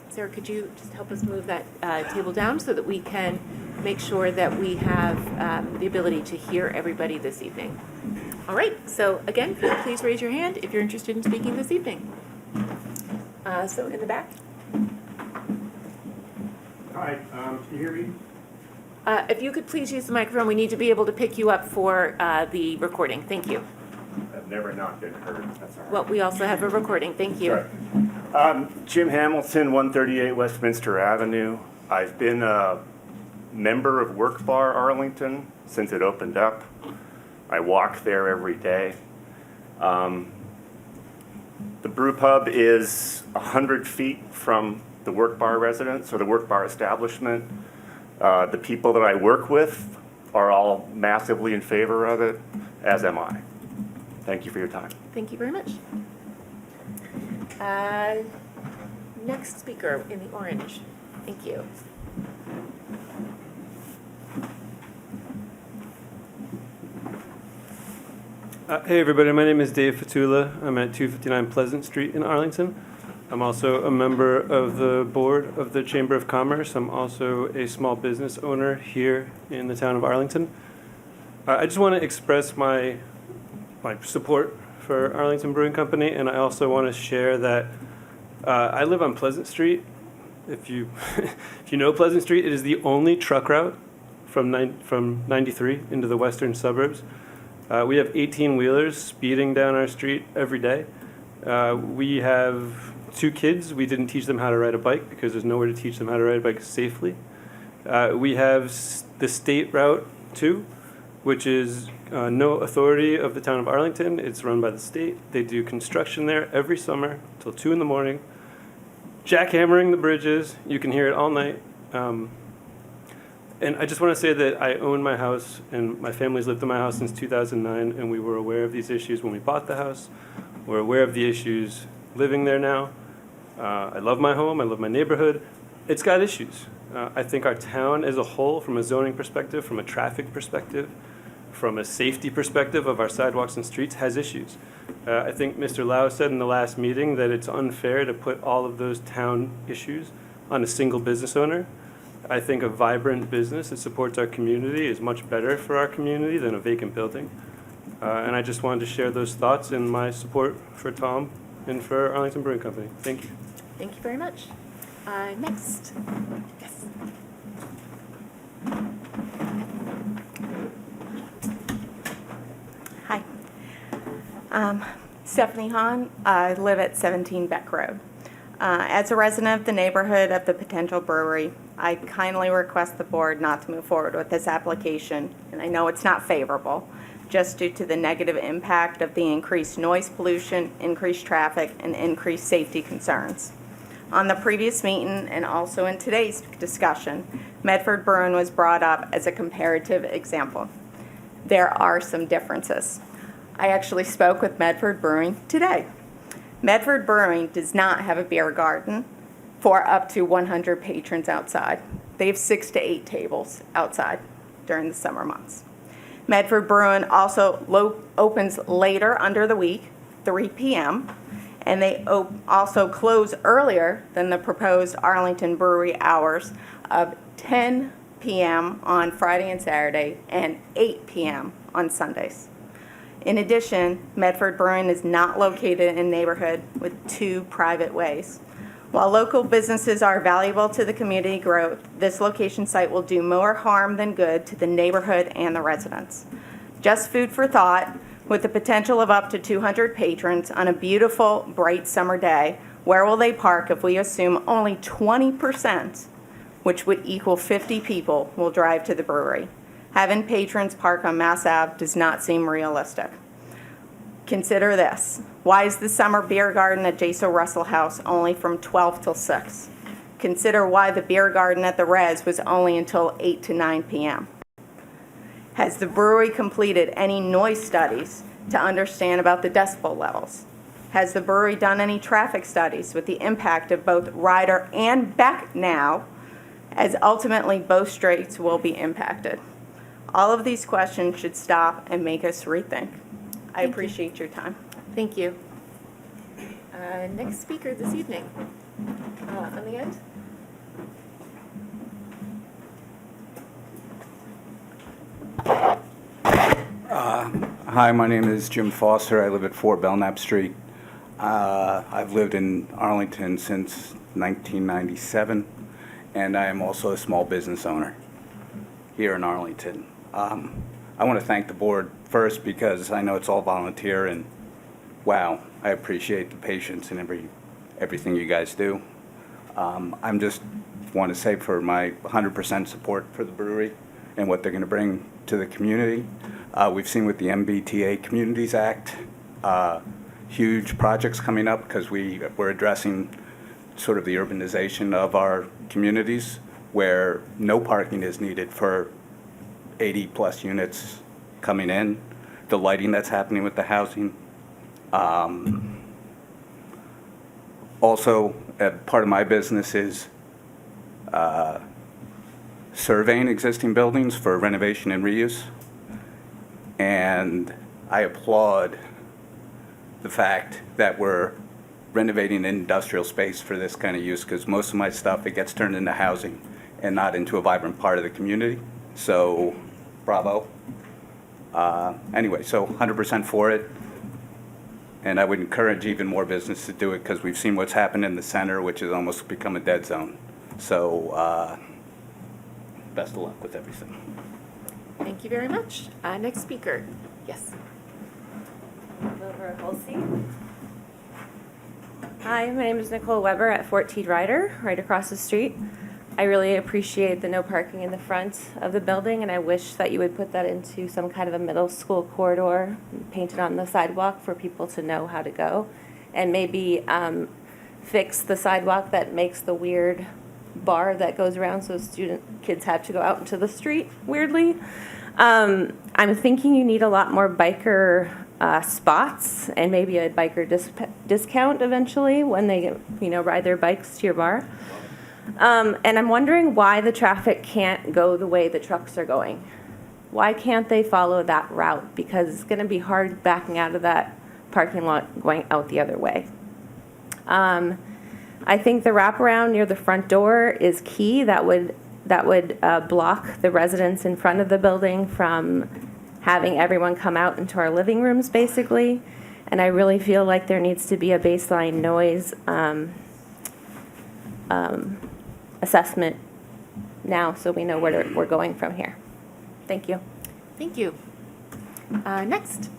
Sarah, could you just help us move that table down so that we can make sure that we have the ability to hear everybody this evening? All right, so again, please raise your hand if you're interested in speaking this evening. So in the back. Hi, can you hear me? If you could please use the microphone, we need to be able to pick you up for the recording. Thank you. I've never not been heard, that's all right. Well, we also have a recording. Thank you. Right. Jim Hamilton, 138 Westminster Avenue. I've been a member of Work Bar Arlington since it opened up. I walk there every day. The brew pub is 100 feet from the Work Bar residence or the Work Bar establishment. The people that I work with are all massively in favor of it, as am I. Thank you for your time. Thank you very much. Next speaker in the orange. Thank you. Hey everybody, my name is Dave Fatula. I'm at 259 Pleasant Street in Arlington. I'm also a member of the board of the Chamber of Commerce. I'm also a small business owner here in the town of Arlington. I just want to express my support for Arlington Brewing Company, and I also want to share that I live on Pleasant Street. If you if you know Pleasant Street, it is the only truck route from 93 into the western suburbs. We have 18-wheelers speeding down our street every day. We have 2 kids. We didn't teach them how to ride a bike because there's nowhere to teach them how to ride a bike safely. We have the state route 2, which is no authority of the town of Arlington. It's run by the state. They do construction there every summer till 2 in the morning, jackhammering the bridges. You can hear it all night. And I just want to say that I own my house, and my family's lived in my house since 2009, and we were aware of these issues when we bought the house. We're aware of the issues living there now. I love my home. I love my neighborhood. It's got issues. I think our town as a whole, from a zoning perspective, from a traffic perspective, from a safety perspective of our sidewalks and streets, has issues. I think Mr. Lau said in the last meeting that it's unfair to put all of those town issues on a single business owner. I think a vibrant business that supports our community is much better for our community than a vacant building. And I just wanted to share those thoughts and my support for Tom and for Arlington Brewing Company. Thank you. Thank you very much. Next. Yes. Hi. Stephanie Hahn. I live at 17 Beck Road. As a resident of the neighborhood of the potential brewery, I kindly request the board not to move forward with this application, and I know it's not favorable, just due to the negative impact of the increased noise pollution, increased traffic, and increased safety concerns. On the previous meeting and also in today's discussion, Medford Brewing was brought up as a comparative example. There are some differences. I actually spoke with Medford Brewing today. Medford Brewing does not have a beer garden for up to 100 patrons outside. They have 6 to 8 tables outside during the summer months. Medford Brewing also opens later under the week, 3 p.m., and they also close earlier than the proposed Arlington Brewery hours of 10 p.m. on Friday and Saturday and 8 p.m. on Sundays. In addition, Medford Brewing is not located in a neighborhood with 2 private ways. While local businesses are valuable to the community growth, this location site will do more harm than good to the neighborhood and the residents. Just food for thought, with the potential of up to 200 patrons on a beautiful, bright summer day, where will they park if we assume only 20%, which would equal 50 people, will drive to the brewery? Having patrons park on Mass Ave does not seem realistic. Consider this. Why is the summer beer garden at Jaso Russell House only from 12 till 6? Consider why the beer garden at the Res was only until 8 to 9 p.m. Has the brewery completed any noise studies to understand about the decibel levels? Has the brewery done any traffic studies with the impact of both Ryder and Beck now, as ultimately both streets will be impacted? All of these questions should stop and make us rethink. I appreciate your time. Thank you. Next speaker this evening. On the end. Hi, my name is Jim Foster. I live at 4 Belknap Street. I've lived in Arlington since 1997, and I am also a small business owner here in Arlington. I want to thank the board first because I know it's all volunteer, and wow, I appreciate the patience and everything you guys do. I'm just want to say for my 100% support for the brewery and what they're going to bring to the community. We've seen with the MBTA Communities Act, huge projects coming up because we're addressing sort of the urbanization of our communities where no parking is needed for 80 plus units coming in, the lighting that's happening with the housing. Also, part of my business is surveying existing buildings for renovation and reuse. And I applaud the fact that we're renovating industrial space for this kind of use because most of my stuff, it gets turned into housing and not into a vibrant part of the community. So, bravo. Anyway, so 100% for it. And I would encourage even more business to do it because we've seen what's happened in the center, which has almost become a dead zone. So, best of luck with everything. Thank you very much. Next speaker. Yes. Over at Holsey. Hi, my name is Nicole Weber at 14 Ryder, right across the street. I really appreciate the no parking in the front of the building, and I wish that you would put that into some kind of a middle school corridor, painted on the sidewalk for people to know how to go, and maybe fix the sidewalk that makes the weird bar that goes around so kids have to go out into the street weirdly. I'm thinking you need a lot more biker spots and maybe a biker discount eventually when they ride their bikes to your bar. And I'm wondering why the traffic can't go the way the trucks are going. Why can't they follow that route? Because it's going to be hard backing out of that parking lot going out the other way. I think the wraparound near the front door is key. That would block the residents in front of the building from having everyone come out into our living rooms, basically. And I really feel like there needs to be a baseline noise assessment now so we know where we're going from here. Thank you. Thank you. Next.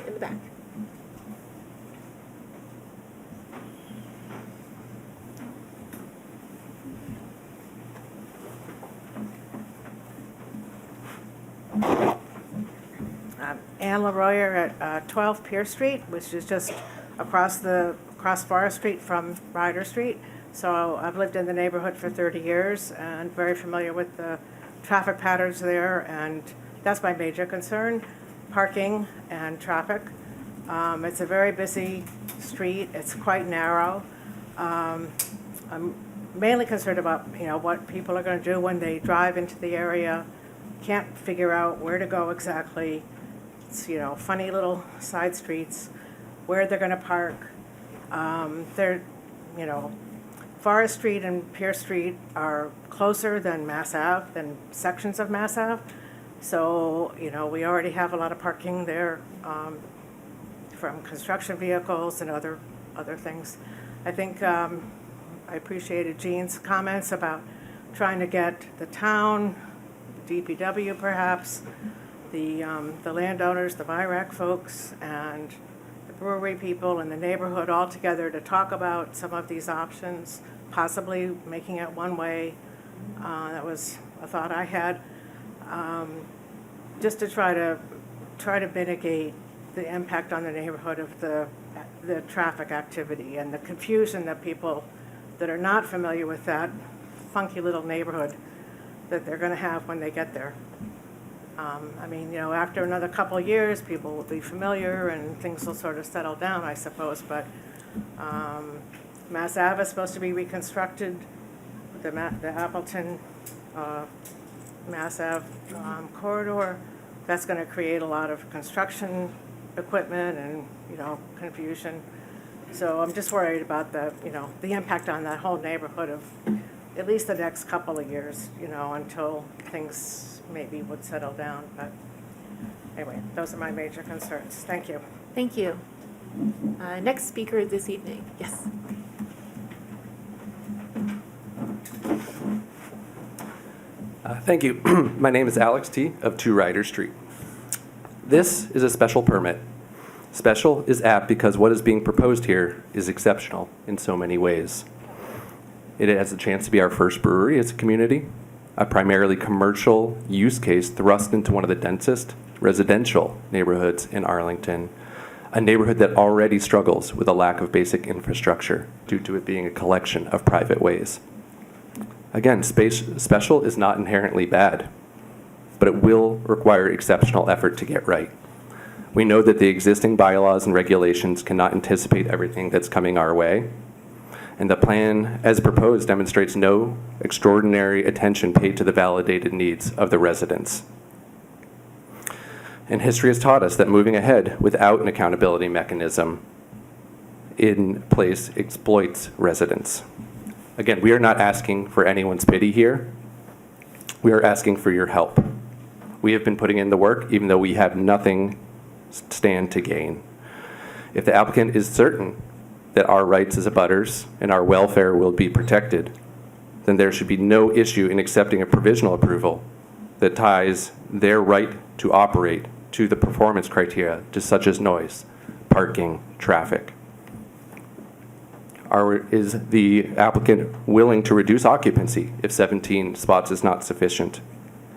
In the back. Ann LaRoyer at 12 Pierce Street, which is just across Forest Street from Ryder Street. So I've lived in the neighborhood for 30 years and very familiar with the traffic patterns there, and that's my major concern, parking and traffic. It's a very busy street. It's quite narrow. I'm mainly concerned about what people are going to do when they drive into the area, can't figure out where to go exactly. It's funny little side streets, where they're going to park. Forest Street and Pierce Street are closer than Mass Ave, than sections of Mass Ave. So, we already have a lot of parking there from construction vehicles and other things. I think I appreciated Jean's comments about trying to get the town, DPW perhaps, the landowners, the VIRAC folks, and the brewery people and the neighborhood all together to talk about some of these options, possibly making it one way. That was a thought I had, just to try to mitigate the impact on the neighborhood of the traffic activity and the confusion that people that are not familiar with that funky little neighborhood that they're going to have when they get there. I mean, you know, after another couple of years, people will be familiar and things will sort of settle down, I suppose, but Mass Ave is supposed to be reconstructed, the Appleton Mass Ave corridor. That's going to create a lot of construction equipment and, you know, confusion. So I'm just worried about the, you know, the impact on that whole neighborhood of at least the next couple of years, you know, until things maybe would settle down. But anyway, those are my major concerns. Thank you. Thank you. Next speaker this evening. Yes. Thank you. My name is Alex T. of 2 Ryder Street. This is a special permit. Special is apt because what is being proposed here is exceptional in so many ways. It has a chance to be our first brewery as a community, a primarily commercial use case thrust into one of the densest residential neighborhoods in Arlington, a neighborhood that already struggles with a lack of basic infrastructure due to it being a collection of private ways. Again, special is not inherently bad, but it will require exceptional effort to get right. We know that the existing bylaws and regulations cannot anticipate everything that's coming our way, and the plan as proposed demonstrates no extraordinary attention paid to the validated needs of the residents. And history has taught us that moving ahead without an accountability mechanism in place exploits residents. Again, we are not asking for anyone's pity here. We are asking for your help. We have been putting in the work, even though we have nothing stand to gain. If the applicant is certain that our rights as abutters and our welfare will be protected, then there should be no issue in accepting a provisional approval that ties their right to operate to the performance criteria, just such as noise, parking, traffic. Is the applicant willing to reduce occupancy if 17 spots is not sufficient?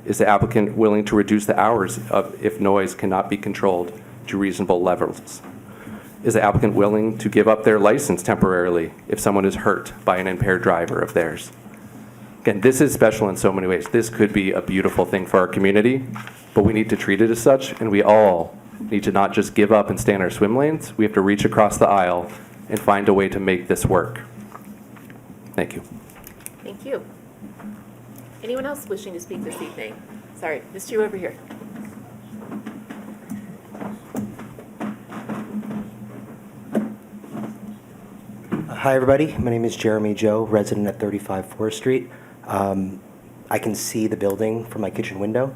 Is the applicant willing to reduce the hours if noise cannot be controlled to reasonable levels? Is the applicant willing to give up their license temporarily if someone is hurt by an impaired driver of theirs? Again, this is special in so many ways. This could be a beautiful thing for our community, but we need to treat it as such, and we all need to not just give up and stay in our swim lanes. We have to reach across the aisle and find a way to make this work. Thank you. Thank you. Anyone else wishing to speak this evening? Sorry, missed you over here. Hi, everybody. My name is Jeremy Joe, resident at 35 Forest Street. I can see the building from my kitchen window.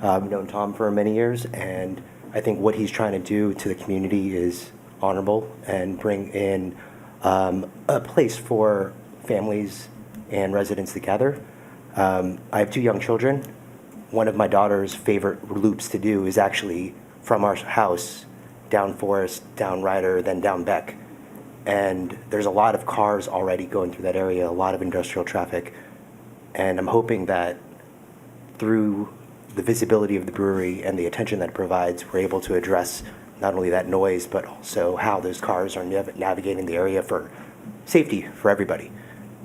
I've known Tom for many years, and I think what he's trying to do to the community is honorable and bring in a place for families and residents together. I have 2 young children. One of my daughter's favorite loops to do is actually from our house down Forest, down Ryder, then down Beck. And there's a lot of cars already going through that area, a lot of industrial traffic. And I'm hoping that through the visibility of the brewery and the attention that it provides, we're able to address not only that noise, but also how those cars are navigating the area for safety for everybody.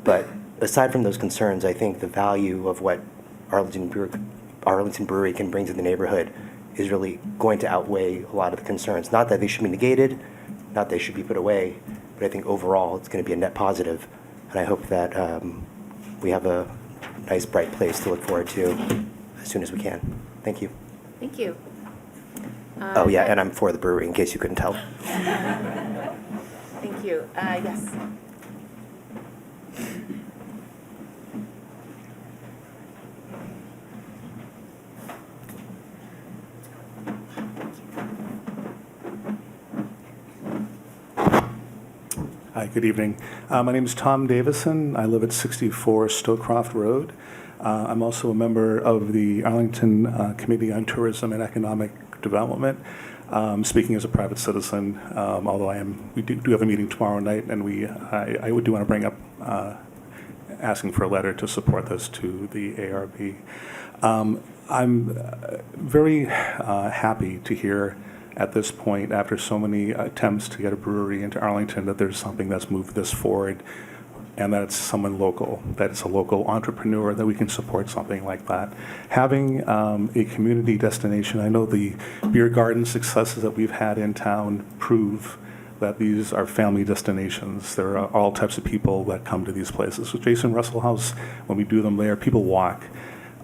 But aside from those concerns, I think the value of what Arlington Brewery can bring to the neighborhood is really going to outweigh a lot of the concerns. Not that they should be negated, not they should be put away, but I think overall it's going to be a net positive. And I hope that we have a nice, bright place to look forward to as soon as we can. Thank you. Thank you. Oh, yeah, and I'm for the brewery, in case you couldn't tell. Thank you. Yes. Hi, good evening. My name is Tom Davison. I live at 64 Stowcroft Road. I'm also a member of the Arlington Committee on Tourism and Economic Development, speaking as a private citizen, although we do have a meeting tomorrow night, and I do want to bring up asking for a letter to support this to the ARB. I'm very happy to hear at this point, after so many attempts to get a brewery into Arlington, that there's something that's moved this forward and that it's someone local, that it's a local entrepreneur, that we can support something like that. Having a community destination, I know the beer garden successes that we've had in town prove that these are family destinations. There are all types of people that come to these places. So Jason Russell House, when we do them there, people walk.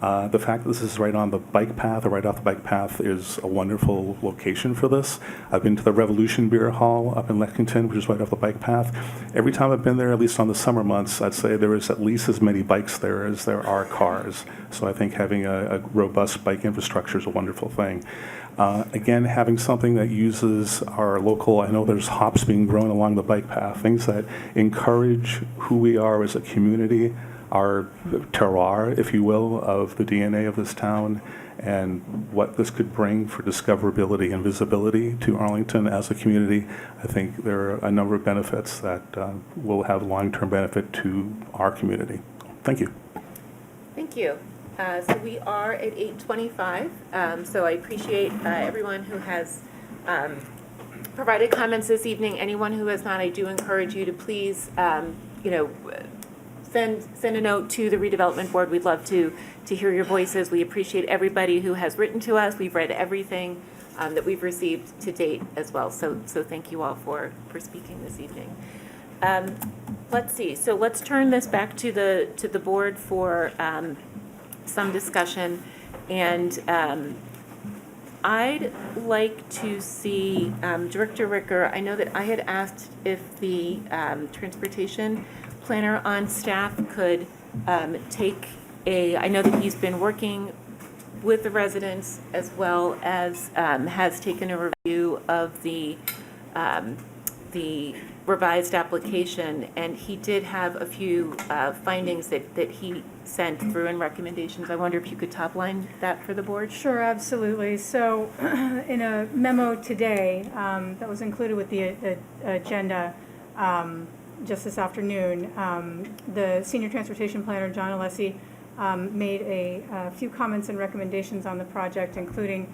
The fact that this is right on the bike path or right off the bike path is a wonderful location for this. I've been to the Revolution Beer Hall up in Lexington, which is right off the bike path. Every time I've been there, at least on the summer months, I'd say there is at least as many bikes there as there are cars. So I think having a robust bike infrastructure is a wonderful thing. Again, having something that uses our local, I know there's hops being grown along the bike path, things that encourage who we are as a community, our terroir, if you will, of the DNA of this town, and what this could bring for discoverability and visibility to Arlington as a community. I think there are a number of benefits that will have long-term benefit to our community. Thank you. Thank you. So we are at 8:25, so I appreciate everyone who has provided comments this evening. Anyone who has not, I do encourage you to please, send a note to the Redevelopment Board. We'd love to hear your voices. We appreciate everybody who has written to us. We've read everything that we've received to date as well. So thank you all for speaking this evening. Let's see. So let's turn this back to the board for some discussion. And I'd like to see Director Ricker. I know that I had asked if the transportation planner on staff could take I know that he's been working with the residents as well as has taken a review of the revised application, and he did have a few findings that he sent through and recommendations. I wonder if you could top line that for the board? Sure, absolutely. So in a memo today that was included with the agenda just this afternoon, the Senior Transportation Planner, John Alessi, made a few comments and recommendations on the project, including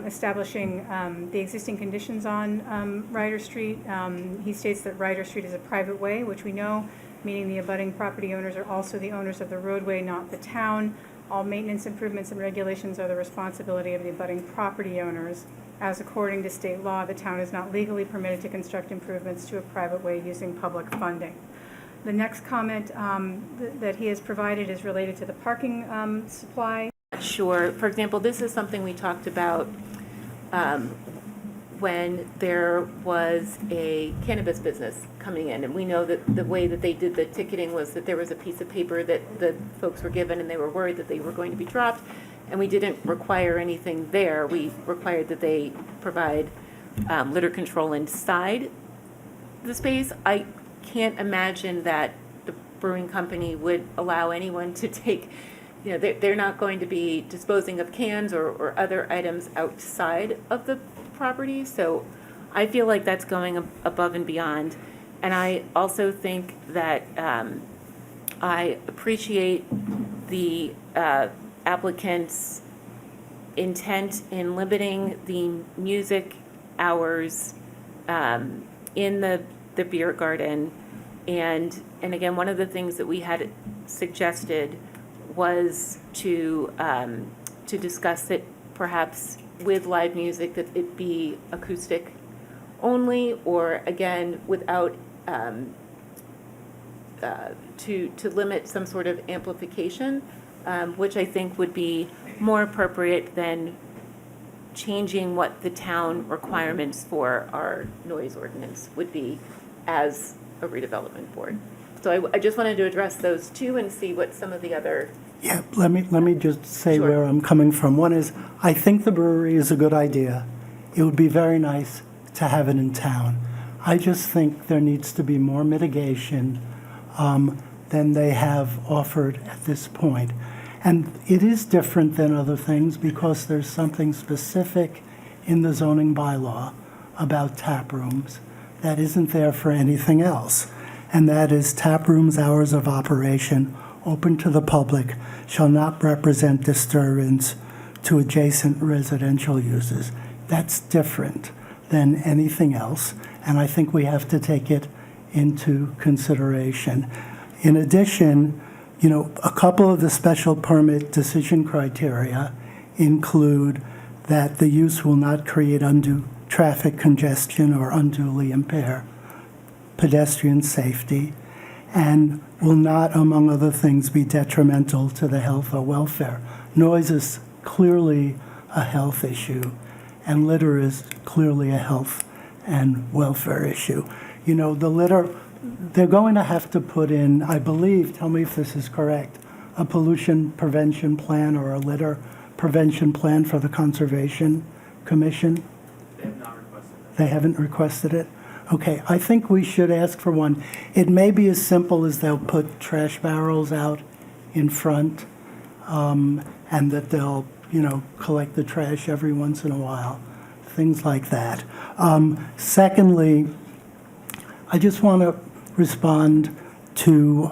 establishing the existing conditions on Ryder Street. He states that Ryder Street is a private way, which we know, meaning the abutting property owners are also the owners of the roadway, not the town. All maintenance improvements and regulations are the responsibility of the abutting property owners. As according to state law, the town is not legally permitted to construct improvements to a private way using public funding. The next comment that he has provided is related to the parking supply. Sure. For example, this is something we talked about when there was a cannabis business coming in, and we know that the way that they did the ticketing was that there was a piece of paper that the folks were given, and they were worried that they were going to be dropped, and we didn't require anything there. We required that they provide litter control inside the space. I can't imagine that the brewing company would allow anyone to take, they're not going to be disposing of cans or other items outside of the property. So I feel like that's going above and beyond. And I also think that I appreciate the applicant's intent in limiting the music hours in the beer garden. And again, one of the things that we had suggested was to discuss it perhaps with live music, that it be acoustic only, or again, without, to limit some sort of amplification, which I think would be more appropriate than changing what the town requirements for our noise ordinance would be as a redevelopment board. So I just wanted to address those two and see what some of the other. Yeah, let me just say where I'm coming from. One is, I think the brewery is a good idea. It would be very nice to have it in town. I just think there needs to be more mitigation than they have offered at this point. And it is different than other things because there's something specific in the zoning bylaw about tap rooms that isn't there for anything else. And that is tap rooms' hours of operation open to the public shall not represent disturbance to adjacent residential uses. That's different than anything else, and I think we have to take it into consideration. In addition, a couple of the special permit decision criteria include that the use will not create undue traffic congestion or unduly impair pedestrian safety, and will not, among other things, be detrimental to the health or welfare. Noise is clearly a health issue, and litter is clearly a health and welfare issue. The litter, they're going to have to put in, I believe, tell me if this is correct, a pollution prevention plan or a litter prevention plan for the Conservation Commission? They have not requested that. They haven't requested it? Okay, I think we should ask for one. It may be as simple as they'll put trash barrels out in front, and that they'll, collect the trash every once in a while, things like that. Secondly, I just want to respond to,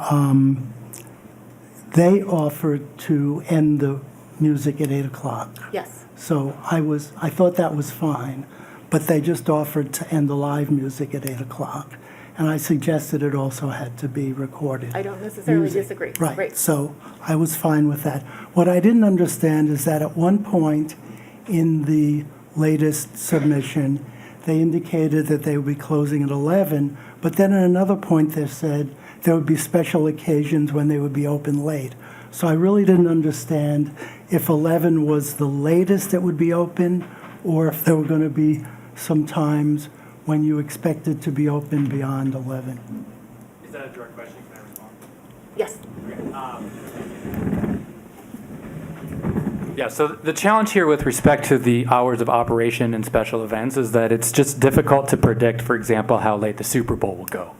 they offered to end the music at 8 o'clock. Yes. So I thought that was fine, but they just offered to end the live music at 8 o'clock. And I suggested it also had to be recorded. I don't necessarily music. disagree. Right, so I was fine with that. What I didn't understand is that at one point in the latest submission, they indicated that they would be closing at 11, but then at another point they said there would be special occasions when they would be open late. So I really didn't understand if 11 was the latest it would be open, or if there were going to be some times when you expected to be open beyond 11. Is that a direct question? Can I respond? Yes. Yeah, so the challenge here with respect to the hours of operation and special events is that it's just difficult to predict, for example, how late the Super Bowl will go.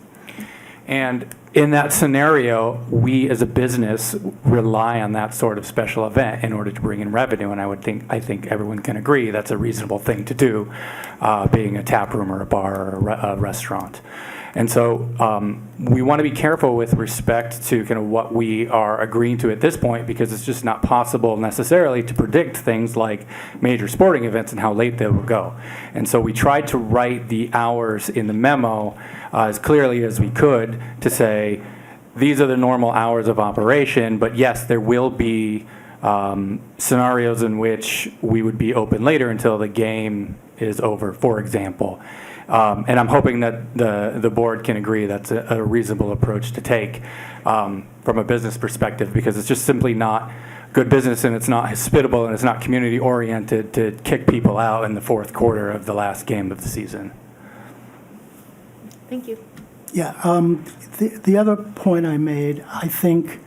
And in that scenario, we as a business rely on that sort of special event in order to bring in revenue, and I think everyone can agree that's a reasonable thing to do, being a tap room or a bar or a restaurant. And so we want to be careful with respect to kind of what we are agreeing to at this point, because it's just not possible necessarily to predict things like major sporting events and how late they will go. And so we tried to write the hours in the memo as clearly as we could to say, these are the normal hours of operation, but yes, there will be scenarios in which we would be open later until the game is over, for example. And I'm hoping that the board can agree that's a reasonable approach to take from a business perspective, because it's just simply not good business, and it's not hospitable, and it's not community-oriented to kick people out in the fourth quarter of the last game of the season. Thank you. Yeah, the other point I made, I think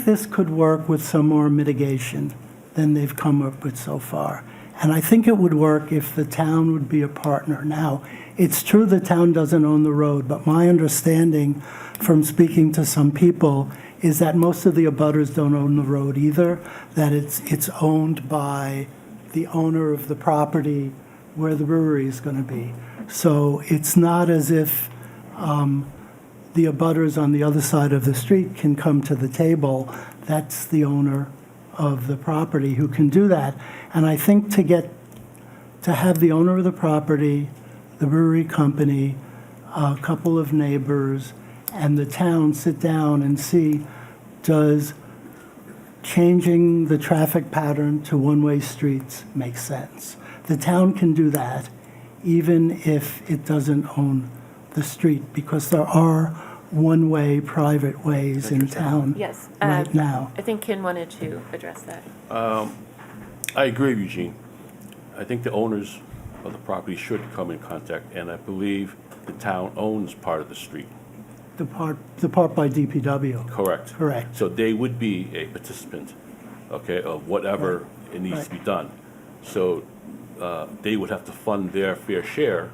this could work with some more mitigation than they've come up with so far. And I think it would work if the town would be a partner. Now, it's true the town doesn't own the road, but my understanding from speaking to some people is that most of the abutters don't own the road either, that it's owned by the owner of the property where the brewery is going to be. So it's not as if the abutters on the other side of the street can come to the table. That's the owner of the property who can do that. And I think to have the owner of the property, the brewery company, a couple of neighbors, and the town sit down and see, does changing the traffic pattern to one-way streets make sense? The town can do that even if it doesn't own the street, because there are one-way private ways in town Yes. right now. I think Ken wanted to address that. I agree, Eugene. I think the owners of the property should come in contact, and I believe the town owns part of the street. The part by DPW. Correct. Correct. So they would be a participant, okay, of whatever it needs to be done. So they would have to fund their fair share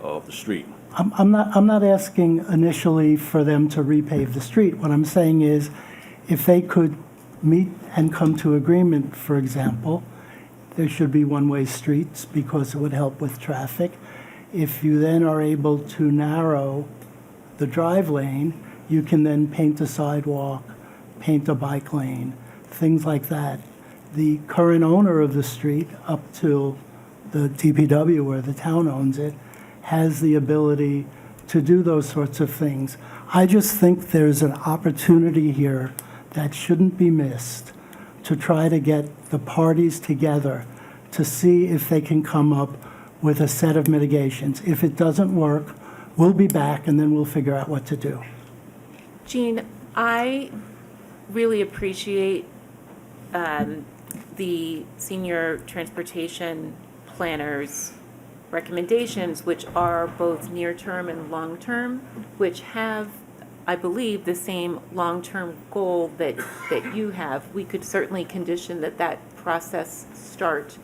of the street. I'm not asking initially for them to repave the street. What I'm saying is, if they could meet and come to agreement, for example, there should be one-way streets because it would help with traffic. If you then are able to narrow the drive lane, you can then paint a sidewalk, paint a bike lane, things like that. The current owner of the street, up to the DPW where the town owns it, has the ability to do those sorts of things. I just think there's an opportunity here that shouldn't be missed to try to get the parties together to see if they can come up with a set of mitigations. If it doesn't work, we'll be back and then we'll figure out what to do. Jean, I really appreciate the senior transportation planners' recommendations, which are both near-term and long-term, which have, I believe, the same long-term goal that you have. We could certainly condition that process start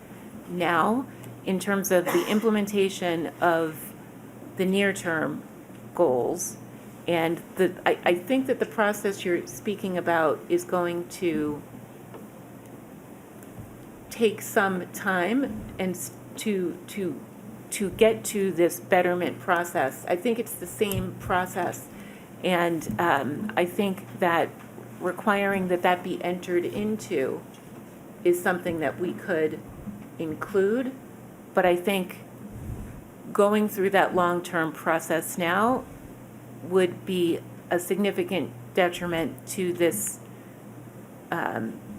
now in terms of the implementation of the near-term goals. And I think that the process you're speaking about is going to take some time and to get to this betterment process. I think it's the same process. And I think that requiring that be entered into is something that we could include. But I think going through that long-term process now would be a significant detriment to this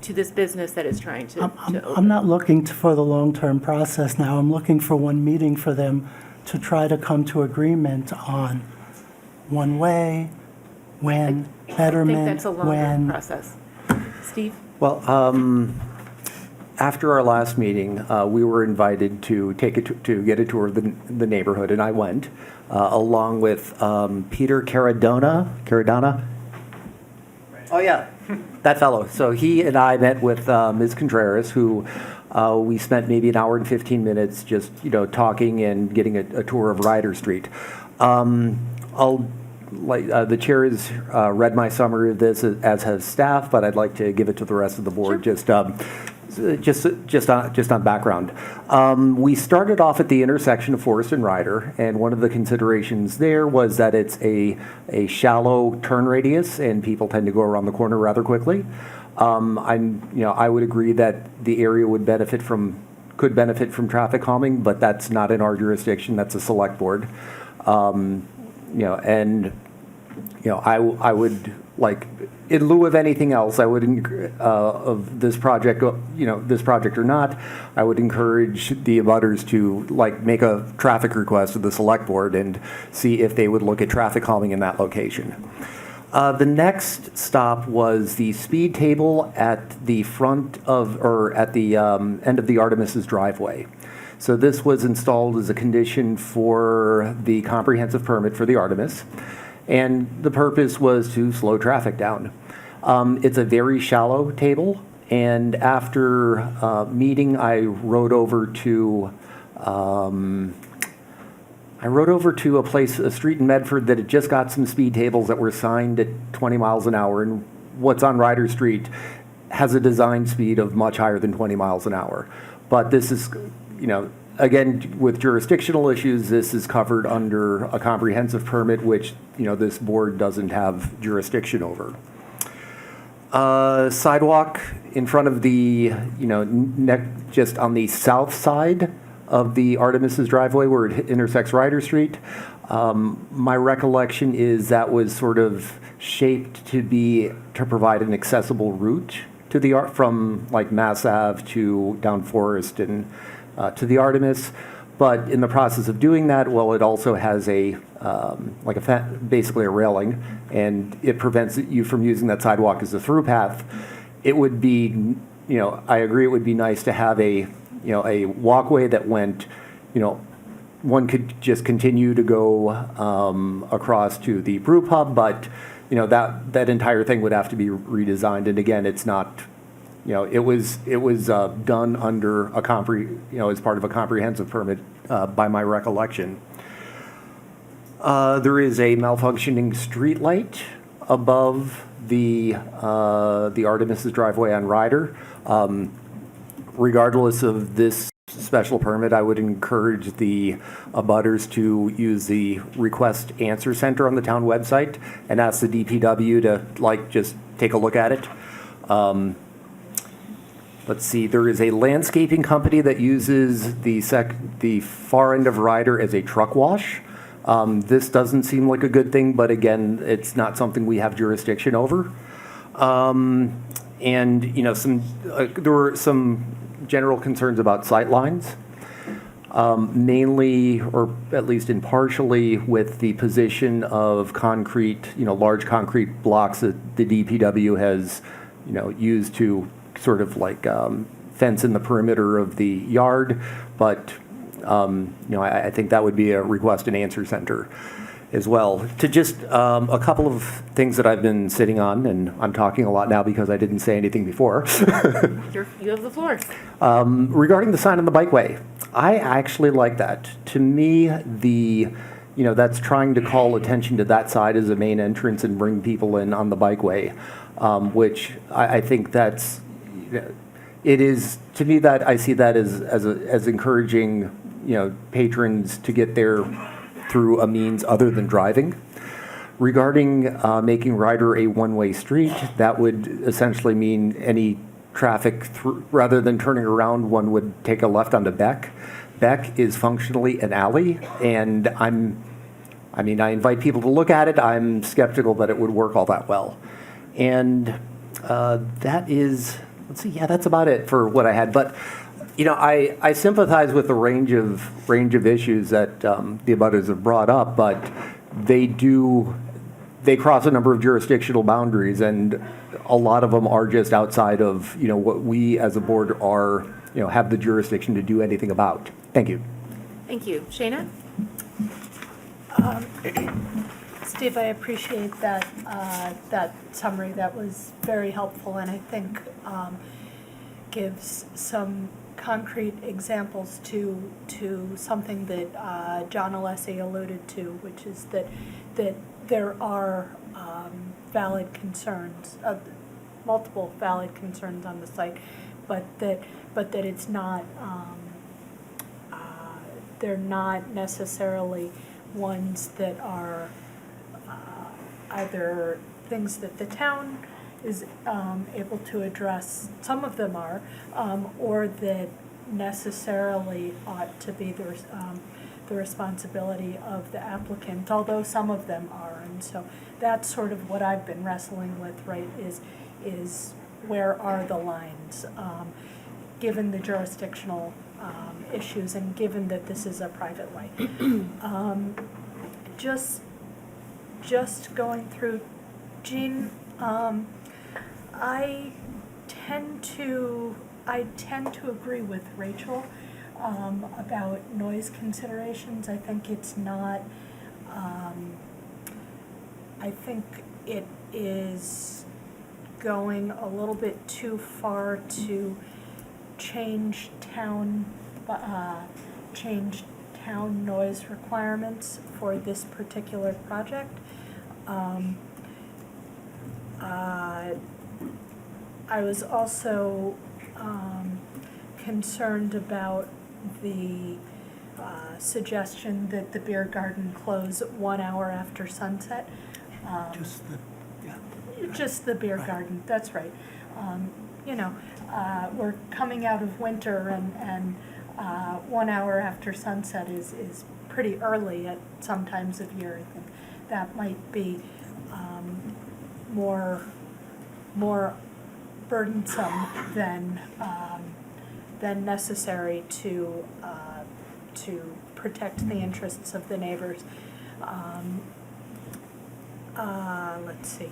business that is trying to open. I'm not looking for the long-term process now. I'm looking for one meeting for them to try to come to agreement on one way, when, betterment, I think that's a longer when. process. Steve? Well, after our last meeting, we were invited to to get a tour of the neighborhood, and I went, along with Peter Caradona. Oh yeah, that fellow. So he and I met with Ms. Contreras, who we spent maybe an hour and 15 minutes just talking and getting a tour of Ryder Street. The chair has read my summary of this, as has staff, but I'd like to give it to the rest of the board. Sure. Just on background. We started off at the intersection of Forest and Ryder, and one of the considerations there was that it's a shallow turn radius, and people tend to go around the corner rather quickly. I would agree that the area could benefit from traffic calming, but that's not in our jurisdiction. That's a select board. I would like, in lieu of anything else, I would of this project, this project or not, I would encourage the abutters to make a traffic request to the select board and see if they would look at traffic calming in that location. The next stop was the speed table at the front of, or at the end of the Artemis's driveway. So this was installed as a condition for the comprehensive permit for the Artemis, and the purpose was to slow traffic down. It's a very shallow table, and after meeting, I rode over to a street in Medford that had just got some speed tables that were signed at 20 miles an hour, and what's on Ryder Street has a design speed of much higher than 20 miles an hour. But this is, again, with jurisdictional issues, this is covered under a comprehensive permit, which, this board doesn't have jurisdiction over. Sidewalk in front of the, just on the south side of the Artemis's driveway where it intersects Ryder Street. My recollection is that was sort of shaped to provide an accessible route to from Mass Ave to down Forest and to the Artemis. But in the process of doing that, it also has basically a railing, and it prevents you from using that sidewalk as a through path. It would be, I agree, it would be nice to have a walkway that went, one could just continue to go across to the brew pub, but that entire thing would have to be redesigned. And again, it's not, it was done under a as part of a comprehensive permit by my recollection. There is a malfunctioning street light above the Artemis's driveway on Ryder. Regardless of this special permit, I would encourage the abutters to use the request answer center on the town website and ask the DPW to just take a look at it. Let's see, there is a landscaping company that uses the far end of Ryder as a truck wash. This doesn't seem like a good thing, but again, it's not something we have jurisdiction over. And, you know, there were some general concerns about sightlines, mainly, or at least impartially, with the position of concrete, you know, large concrete blocks that the DPW has, you know, used to sort of like fence in the perimeter of the yard. But, you know, I think that would be a request and answer center as well. To just a couple of things that I've been sitting on, and I'm talking a lot now because I didn't say anything before. You have the floor. Regarding the sign on the bikeway, I actually like that. To me, you know, that's trying to call attention to that side as a main entrance and bring people in on the bikeway, which I think that's, it is, to me, that I see that as encouraging, you know, patrons to get there through a means other than driving. Regarding making Ryder a one-way street, that would essentially mean any traffic, rather than turning around, one would take a left onto Beck. Beck is functionally an alley, and I invite people to look at it. I'm skeptical that it would work all that well. And that is, let's see, yeah, that's about it for what I had. But you know, I sympathize with the range of issues that the abutters have brought up, but they cross a number of jurisdictional boundaries, and a lot of them are just outside of, you know, what we as a board are, you know, have the jurisdiction to do anything about. Thank you. Thank you. Shayna? Steve, I appreciate that that summary. That was very helpful, and I think gives some concrete examples to something that John Alessi alluded to, which is that there are valid concerns, multiple valid concerns on the site, but that it's not, they're not necessarily ones that are either things that the town is able to address. Some of them are, or that necessarily ought to be the responsibility of the applicant, although some of them are. And so that's sort of what I've been wrestling with, right, is where are the lines, given the jurisdictional issues and given that this is a private way. Just going through, Jean, I tend to agree with Rachel about noise considerations. I think it's not, I think it is going a little bit too far to change town noise requirements for this particular project. I was also concerned about the suggestion that the beer garden close 1 hour after sunset. Just the beer garden, that's right. You know, we're coming out of winter, and 1 hour after sunset is pretty early at some times of year. I think that might be more burdensome than necessary to protect the interests of the neighbors. Let's see.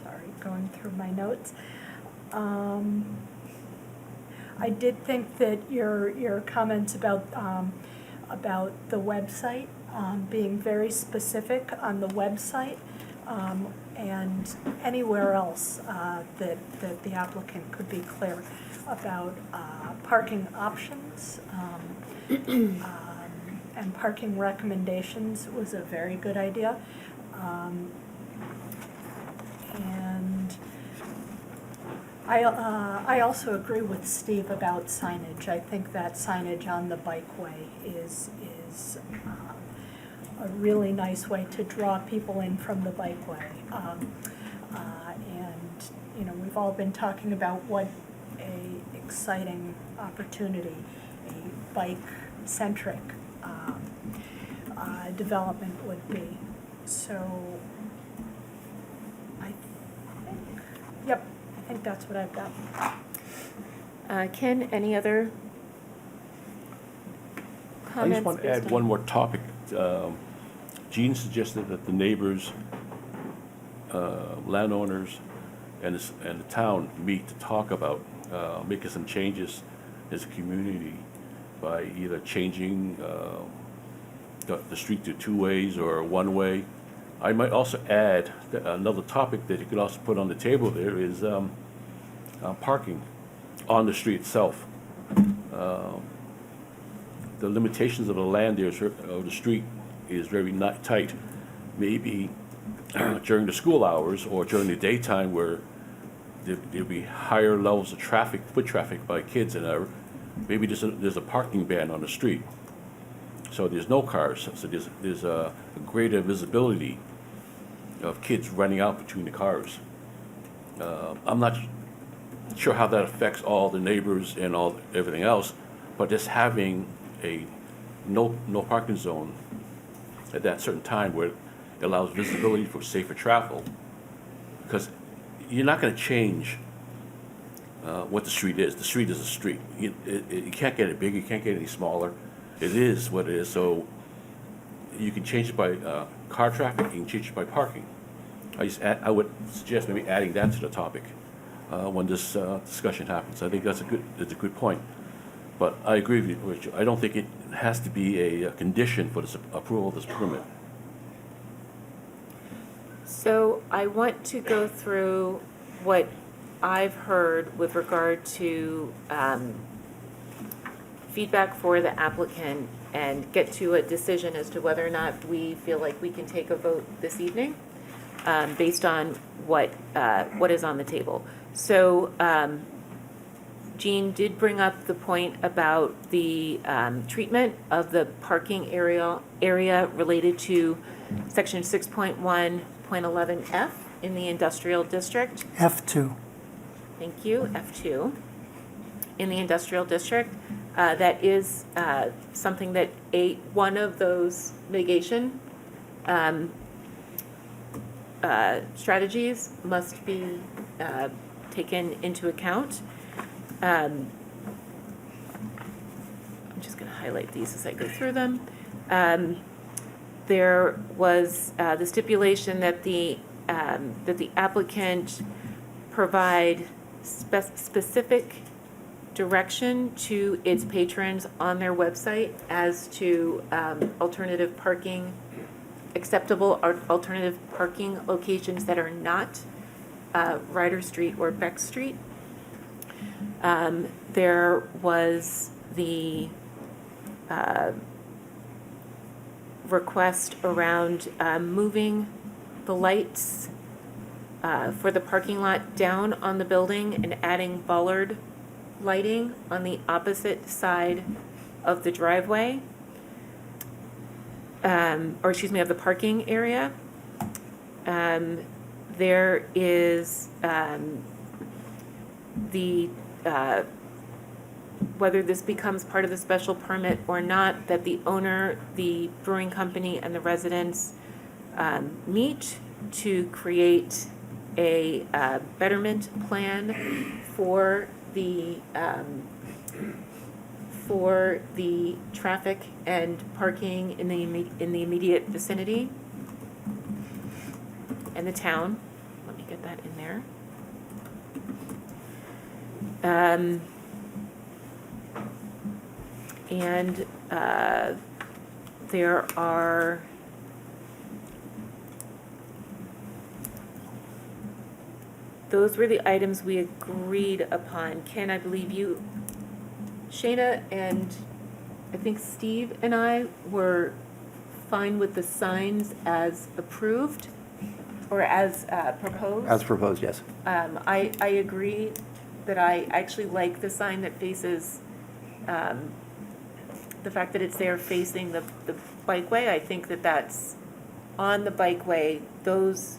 Sorry, going through my notes. I did think that your comments about the website, being very specific on the website, and anywhere else that the applicant could be clear about parking options and parking recommendations was a very good idea. And I also agree with Steve about signage. I think that signage on the bikeway is a really nice way to draw people in from the bikeway. And you know, we've all been talking about what a exciting opportunity a bike-centric development would be. So I think that's what I've got. Ken, any other I comments? just want to based add on- one more topic. Gene suggested that the neighbors, landowners, and the town meet to talk about making some changes as a community by either changing the street to two ways or one way. I might also add that another topic that you could also put on the table there is parking on the street itself. The limitations of the land there, of the street, is very not tight. Maybe during the school hours or during the daytime where there'll be higher levels of traffic, foot traffic by kids, and maybe there's a parking ban on the street. So there's no cars, so there's a greater visibility of kids running out between the cars. I'm not sure how that affects all the neighbors and everything else, but just having a no parking zone at that certain time where it allows visibility for safer travel, because you're not going to change what the street is. The street is a street. You can't get it bigger, you can't get it any smaller. It is what it is. So you can change it by car traffic, you can change it by parking. I would suggest maybe adding that to the topic when this discussion happens. I think it's a good point. But I agree with you. I don't think it has to be a condition for the approval of this permit. So I want to go through what I've heard with regard to feedback for the applicant and get to a decision as to whether or not we feel like we can take a vote this evening based on what is on the table. So Jean did bring up the point about the treatment of the parking area related to section 6.1.11F in the industrial district. F2. Thank you, F2. In the industrial district, that is something that one of those mitigation strategies must be taken into account. I'm just going to highlight these as I go through them. There was the stipulation that the applicant provide specific direction to its patrons on their website as to acceptable alternative parking locations that are not Ryder Street or Beck Street. There was the request around moving the lights for the parking lot down on the building and adding bollard lighting on the opposite side of the driveway, of the parking area. There is whether this becomes part of the special permit or not, that the owner, the brewing company, and the residents meet to create a betterment plan for the traffic and parking in the immediate vicinity and the town. Let me get that in there. There are those were the items we agreed upon. Ken, I believe you, Shayna, and I think Steve and I were fine with the signs as approved or as proposed. As proposed, yes. I agree that I actually like the sign that faces, the fact that it's there facing the bikeway. I think that that's on the bikeway. Those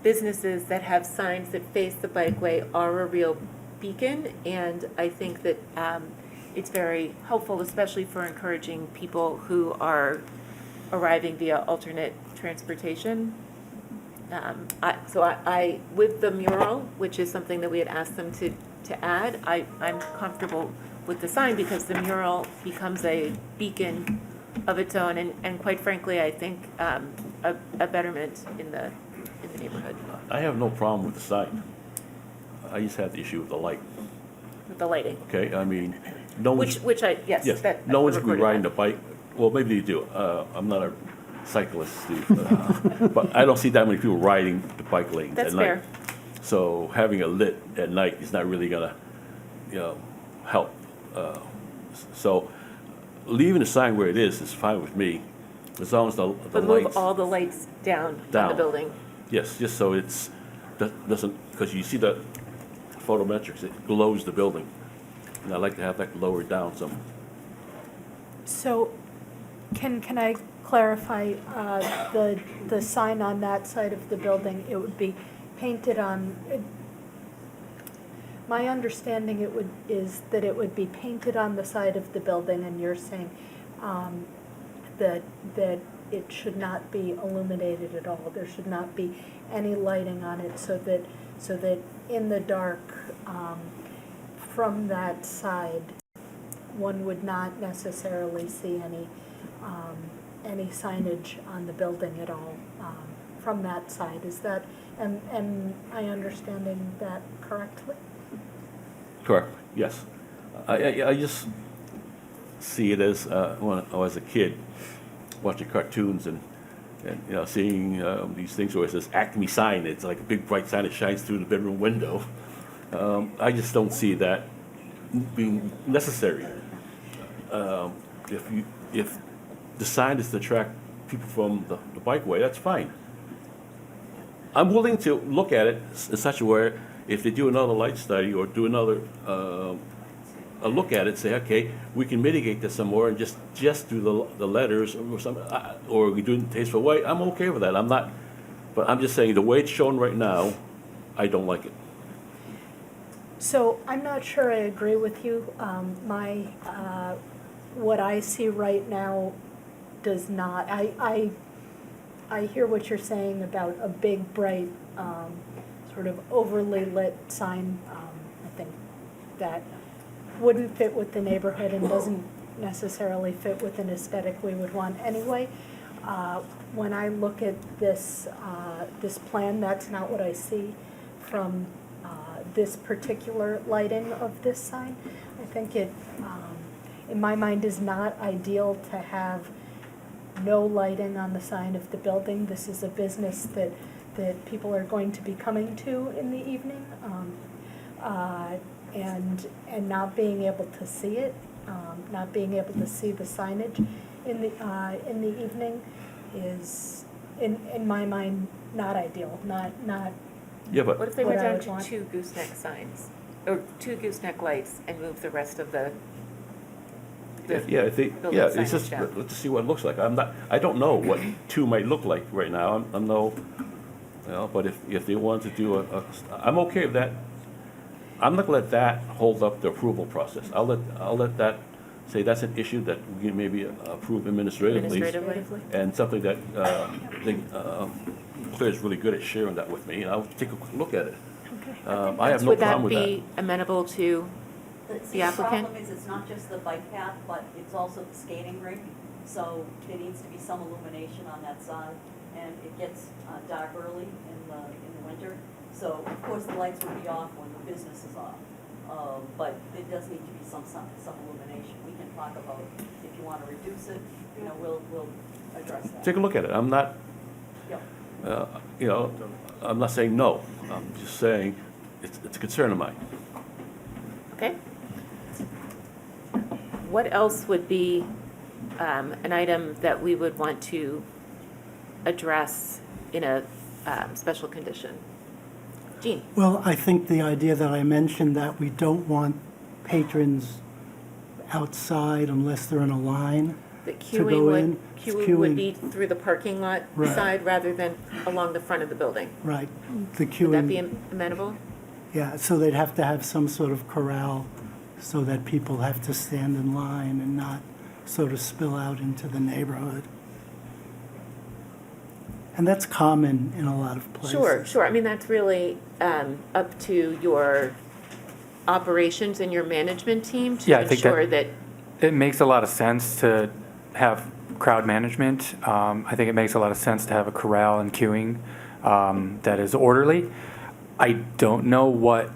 businesses that have signs that face the bikeway are a real beacon, and I think that it's very helpful, especially for encouraging people who are arriving via alternate transportation. I, with the mural, which is something that we had asked them to add, I'm comfortable with the sign because the mural becomes a beacon of its own, and quite frankly, I think a betterment in the neighborhood. I have no problem with the sign. I just have the issue with the light. With the lighting. Okay, I mean, no one's. Which yes, Yes, that. no one's gonna be recorded riding that. the bike. Well, maybe they do. I'm not a cyclist, Steve, but I don't see that many people riding the bike lanes That's at night. fair. So having it lit at night is not really gonna, help. So leaving the sign where it is fine with me, as long as the But lights. move all the lights down on the Down. building. Yes, just so doesn't, because you see the photometrics, it glows the building. And I like to have that lowered down some. So, can I clarify, the sign on that side of the building, it would be painted on, my understanding is that it would be painted on the side of the building, and you're saying, that it should not be illuminated at all. There should not be any lighting on it, so that in the dark, from that side, one would not necessarily see any signage on the building at all from that side. Is that, am I understanding that correctly? Correct, yes. I just see it as, when I was a kid, watching cartoons and seeing these things where it says ACMi sign, it's like a big bright sign that shines through the bedroom window. I just don't see that being necessary. If the sign is to attract people from the bikeway, that's fine. I'm willing to look at it in such a way, if they do another light study or do another a look at it, say, okay, we can mitigate this some more and just do the letters or something, or we do it in tasteful way. I'm okay with that. I'm not, but I'm just saying the way it's shown right now, I don't like it. So I'm not sure I agree with you. What I see right now does not. I hear what you're saying about a big, bright, sort of overly lit sign. I think that wouldn't fit with the neighborhood and doesn't necessarily fit with an aesthetic we would want anyway. When I look at this plan, that's not what I see from this particular lighting of this sign. I think it, in my mind, is not ideal to have no lighting on the sign of the building. This is a business that people are going to be coming to in the evening, and not being able to see it, not being able to see the signage in the evening is, in my mind, not ideal, not. Yeah, but What if they went What I down would to want. 2 gooseneck signs, or 2 gooseneck lights, and moved the rest of the Yeah, building it's signage just, down? let's see what it looks like. I don't know what 2 might look like right now. I'm no, but if they want to do I'm okay with that. I'm not gonna let that hold up the approval process. I'll let that say that's an issue that we can maybe approve administratively. And something that, I think, Claire's really good at sharing that with me, and I'll take a quick look at it. I have no problem with Would that that. be amenable to the applicant? problem is it's not just the bike path, but it's also the skating rink. So there needs to be some illumination on that side, and it gets dark early in the winter. So of course the lights will be off when the business is off, but there does need to be some illumination. We can talk about if you want to reduce it. We'll address that. Take a look at it. I'm not, Yep. I'm not saying no. I'm just saying it's a concern of mine. Okay. What else would be an item that we would want to address in a special condition? Jean? Well, I think the idea that I mentioned, that we don't want patrons outside unless they're in a line That to go in. queuing would be through the parking lot Right. side rather than along the front of the building? Right, the Would that be queuing, amenable? yeah, so they'd have to have some sort of corral so that people have to stand in line and not sort of spill out into the neighborhood. And that's common in a lot of places. Sure. I mean, that's really up to your operations and your management team to Yeah, I think ensure that. It makes a lot of sense to have crowd management. I think it makes a lot of sense to have a corral and queuing that is orderly. I don't know what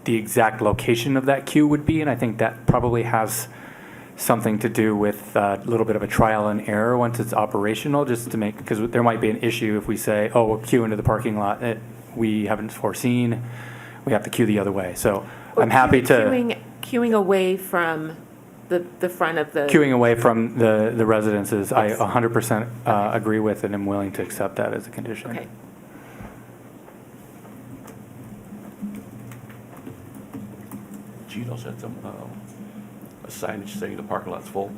the exact location of that queue would be, and I think that probably has something to do with a little bit of a trial and error once it's operational, just to make, because there might be an issue if we say, oh, we'll queue into the parking lot that we haven't foreseen, we have to queue the other way. So I'm happy to... Queuing away from the front of the... Queuing away from the residences, yes. I 100% agree with and am willing to accept that as a condition. Okay. Gino said some, a signage saying the parking lot's full.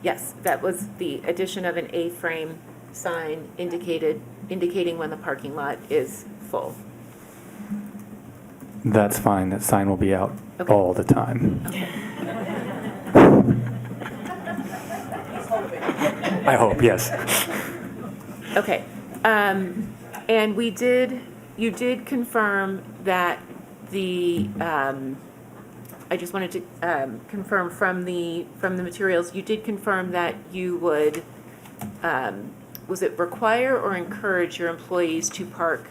Yes, that was the addition of an A-frame sign indicating when the parking lot is full. That's fine. That sign will be out all the time. Okay. I hope, yes. Okay. And you did confirm that I just wanted to confirm from the materials, you did confirm that you would, was it require or encourage your employees to park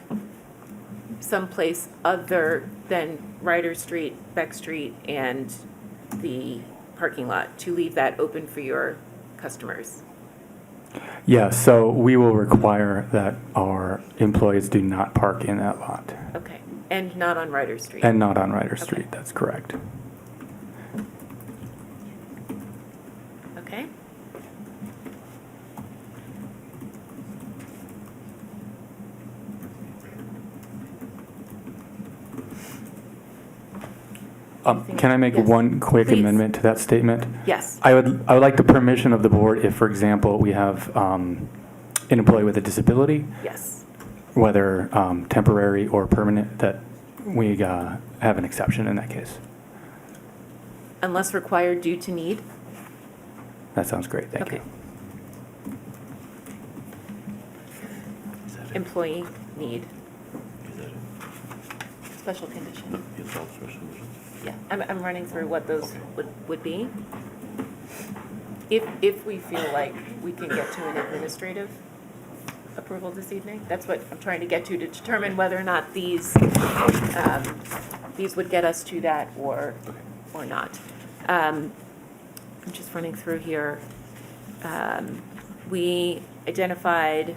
someplace other than Ryder Street, Beck Street, and the parking lot, to leave that open for your customers? Yeah, so we will require that our employees do not park in that lot. Okay, and not on Ryder Street? And not on Ryder Street, that's correct. Okay. Can I make Yes. one quick Please. amendment to that statement? Yes. I would like the permission of the board if, for example, we have an employee with a disability, Yes. whether temporary or permanent, that we have an exception in that case. Unless required due to need? That sounds great, thank you. Employee need. Special condition. It's all special conditions. Yeah, I'm running through what those would be. If we feel like we can get to an administrative approval this evening, that's what I'm trying to get to determine whether or not these would get us to that or not. I'm just running through here. We identified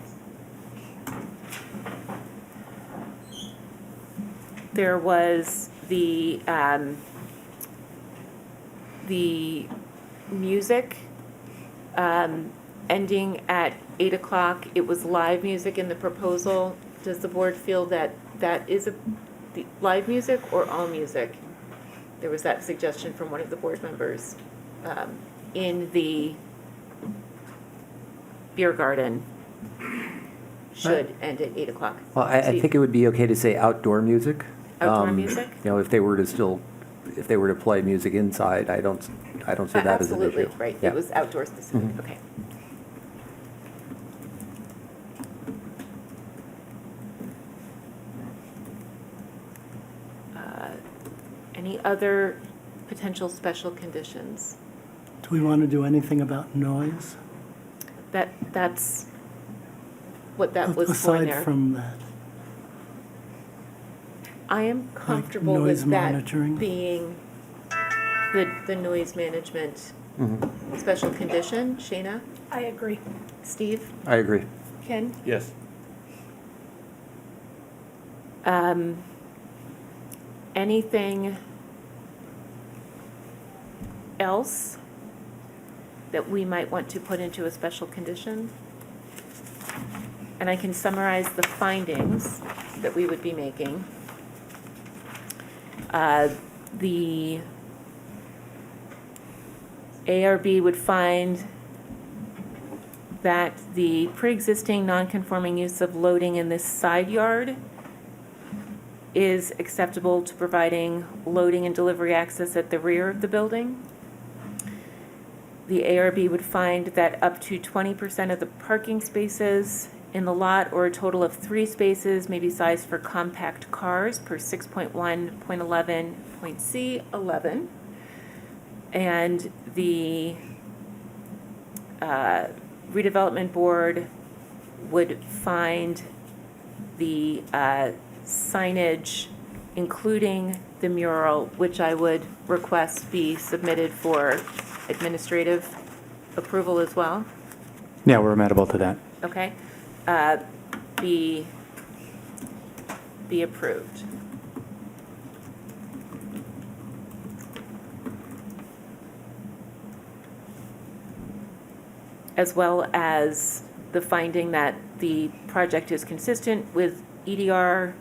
there was the music ending at 8 o'clock. It was live music in the proposal. Does the board feel that that is the live music or all music? There was that suggestion from one of the board members in the beer garden should end at 8 o'clock. Well, I think it would be okay to say outdoor music. Outdoor music? You know, if they were to play music inside, I don't see that as an issue. Absolutely, right. Yeah. It was outdoor specific, Mhm. okay. Any other potential conditions? Do we want to do anything about noise? That's what that was for there. Aside from that, I am comfortable noise with that monitoring? being the noise management Mhm. special condition. Shayna? I agree. Steve? I agree. Ken? Yes. Anything else that we might want to put into a special condition? And I can summarize the findings that we would be making. The ARB would find that the pre-existing non-conforming use of loading in this side yard is acceptable to providing loading and delivery access at the rear of the building. The ARB would find that up to 20% of the parking spaces in the lot, or a total of 3 spaces, may be sized for compact cars per 6.1.11.C11. And the redevelopment board would find the signage, including the mural, which I would request be submitted for administrative approval as well. Yeah, we're amenable to that. Okay, be approved. As well as the finding that the project is consistent with EDR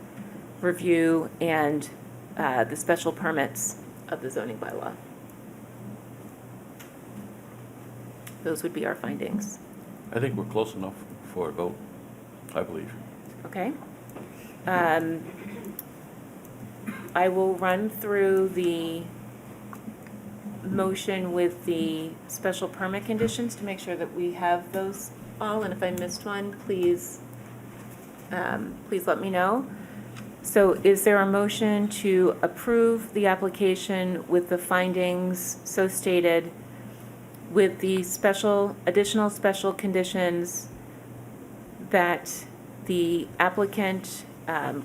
review and the special permits of the zoning bylaw. Those would be our findings. I think we're close enough for a vote, I believe. Okay. I will run through the motion with the special permit conditions to make sure that we have those all, and if I missed one, please let me know. So is there a motion to approve the application with the findings so stated, with the additional special conditions that the applicant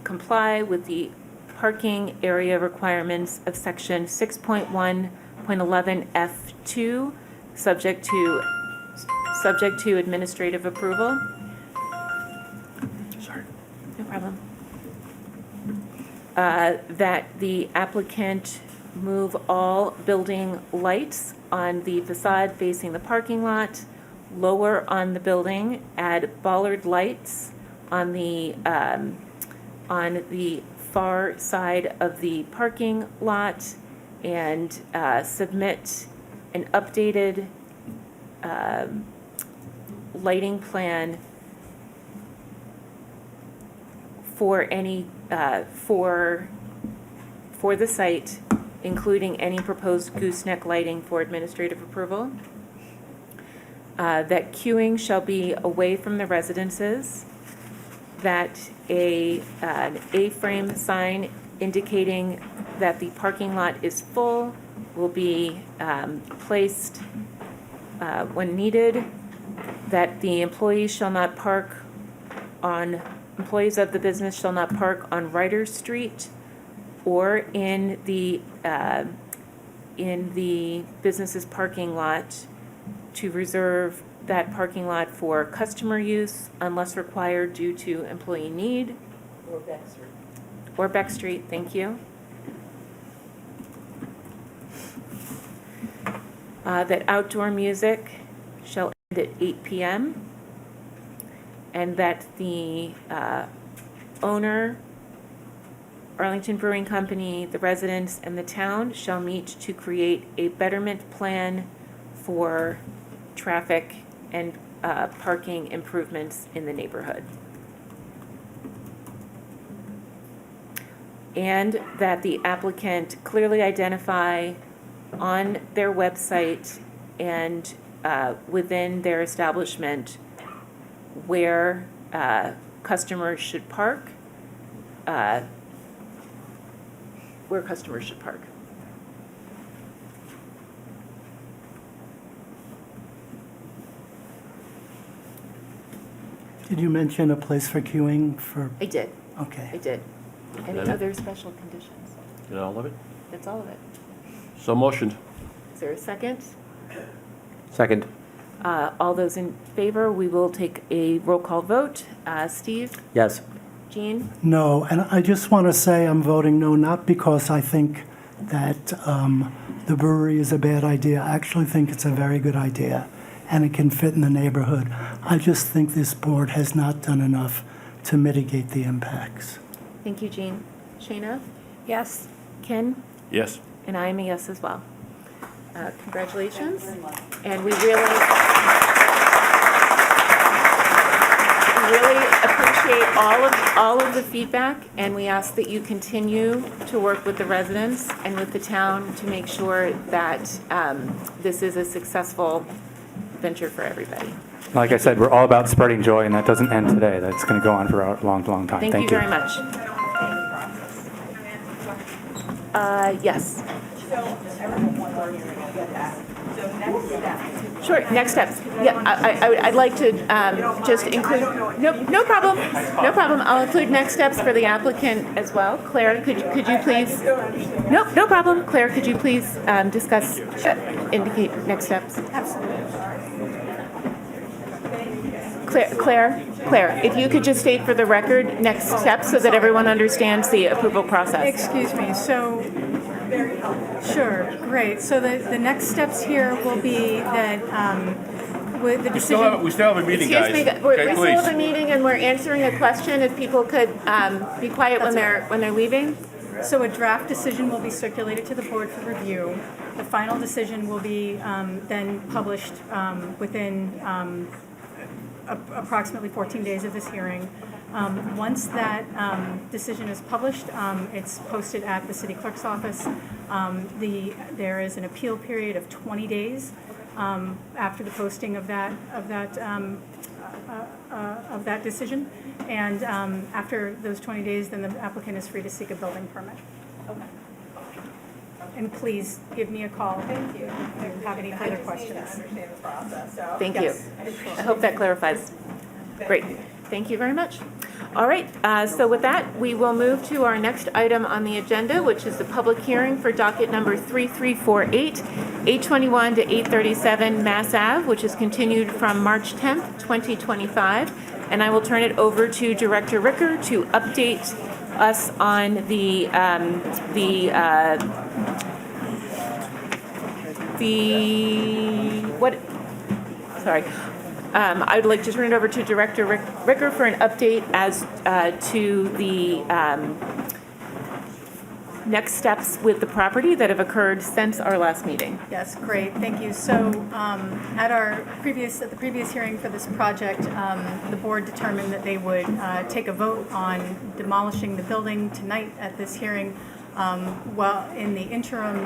comply with the parking area requirements of section 6.1.11F2, subject to administrative approval? Sorry. No problem. That the applicant move all building lights on the facade facing the parking lot, lower on the building, add bollard lights on the far side of the parking lot, and submit an updated lighting plan for any for the site, including any proposed gooseneck lighting for administrative approval. That queuing shall be away from the residences. That an A-frame sign indicating that the parking lot is full will be placed when needed. That the employees of the business shall not park on Ryder Street or in the business's parking lot, to reserve that parking lot for customer use unless required due to employee need. Or Beck Street. Or Beck Street, thank you. That outdoor music shall end at 8 p.m. and that the owner, Arlington Brewing Company, the residents, and the town shall meet to create a betterment plan for traffic and parking improvements in the neighborhood. And that the applicant clearly identify on their website and within their establishment where customers should park. Did you mention a place for queuing for? I did. Okay. I did. Any Got it? other special conditions? Get all of it? That's all of it. So motioned. Is there a second? Second. All those in favor, we will take a roll call vote. Steve? Yes. Jean? No, and I just want to say I'm voting no, not because I think that the brewery is a bad idea. I actually think it's a very good idea, and it can fit in the neighborhood. I just think this board has not done enough to mitigate the impacts. Thank you, Jean. Shayna? Yes. Ken? Yes. And I am a yes as well. Congratulations. Thank you very much. And we really appreciate all of the feedback, and we ask that you continue to work with the residents and with the town to make sure that this is a successful venture for everybody. Like I said, we're all about spreading joy, and that doesn't end today. That's going to go on for a long, long time. Thank you very much. Yes. Sure, next steps. Yeah, I'd like to just include, no problem, no problem. I'll include next steps for the applicant as well. Claire, could you please, no problem. Claire, could you please discuss, indicate next steps? Claire, if you could just state for the record next steps so that everyone understands the approval process. Excuse me, so, sure, great. So the next steps here will be that with the decision. We still have a meeting, guys. Excuse me, we still have a meeting and we're answering a question. If people could be quiet when they're leaving. So a draft decision will be circulated to the board for review. The final decision will be then published within approximately 14 days of this hearing. Once that decision is published, it's posted at the city clerk's office. There is an appeal period of 20 days after the posting of that decision, and after those 20 days, then the applicant is free to seek a building permit. Okay. And please give me a call. Thank you. If you have any further questions. Thank you. I hope that clarifies. Great. Thank you very much. All right, so with that, we will move to our next item on the agenda, which is the public hearing for docket number 3348, 821 to 837 Mass Ave, which is continued from March 10th, 2025. And I will turn it over to Director Ricker to update us on I'd like to turn it over to Director Ricker for an update as to the next steps with the property that have occurred since our last meeting. Yes, great, thank you. So at the previous hearing for this project, the board determined that they would take a vote on demolishing the building tonight at this hearing. While in the interim,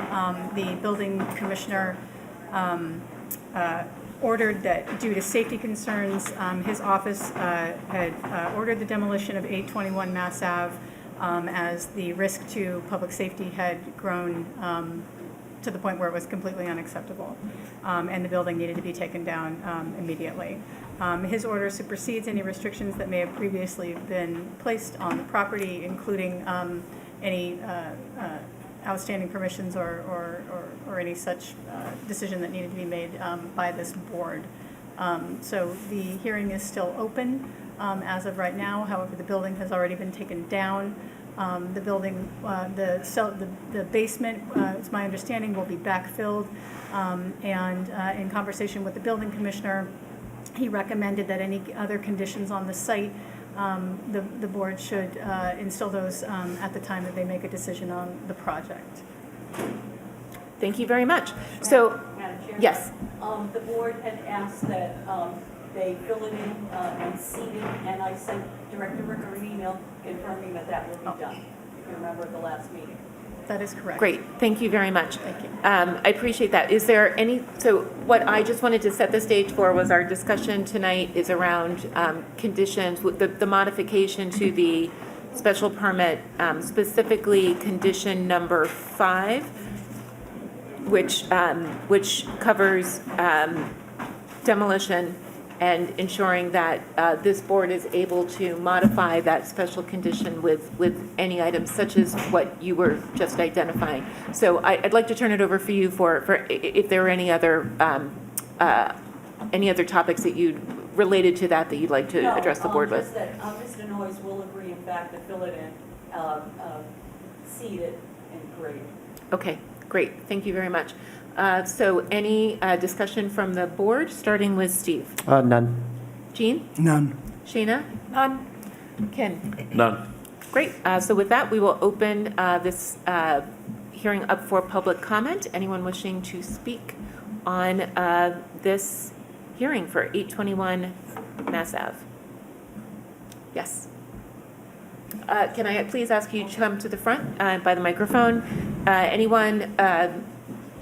the building commissioner ordered that due to safety concerns, his office had ordered the demolition of 821 Mass Ave as the risk to public safety had grown to the point where it was completely unacceptable, and the building needed to be taken down immediately. His order supersedes any restrictions that may have previously been placed on the property, including any outstanding permissions or any such decision that needed to be made by this board. So the hearing is still open as of right now. However, the building has already been taken down. The building, the basement, it's my understanding, will be backfilled. And in conversation with the building commissioner, he recommended that any other conditions on the site, the board should instill those at the time that they make a decision on the project. Thank you very much. So, Madam Chair? yes. The board had asked that they fill it in and seed it, and I sent Director Ricker an email confirming that that will be done, if you remember at the last meeting. That is correct. Great, thank you very much. Thank you. I appreciate that. Is there any, so what I just wanted to set the stage for was our discussion tonight is around conditions, the modification to the special permit, specifically condition number 5, which covers demolition and ensuring that this board is able to modify that special condition with any items such as what you were just identifying. So I'd like to turn it over for you for if there are any other topics that you related to that you'd like to address the board with. Just that Mr. Noyes will agree, in fact, to fill it in, seed it, and grade it. Okay, great. Thank you very much. So any discussion from the board, starting with Steve? None. Jean? None. Sheena? None. Ken? None. Great. So with that, we will open this hearing up for public comment. Anyone wishing to speak on this hearing for 821 Mass Ave? Yes. Can I please ask you to come to the front by the microphone? Anyone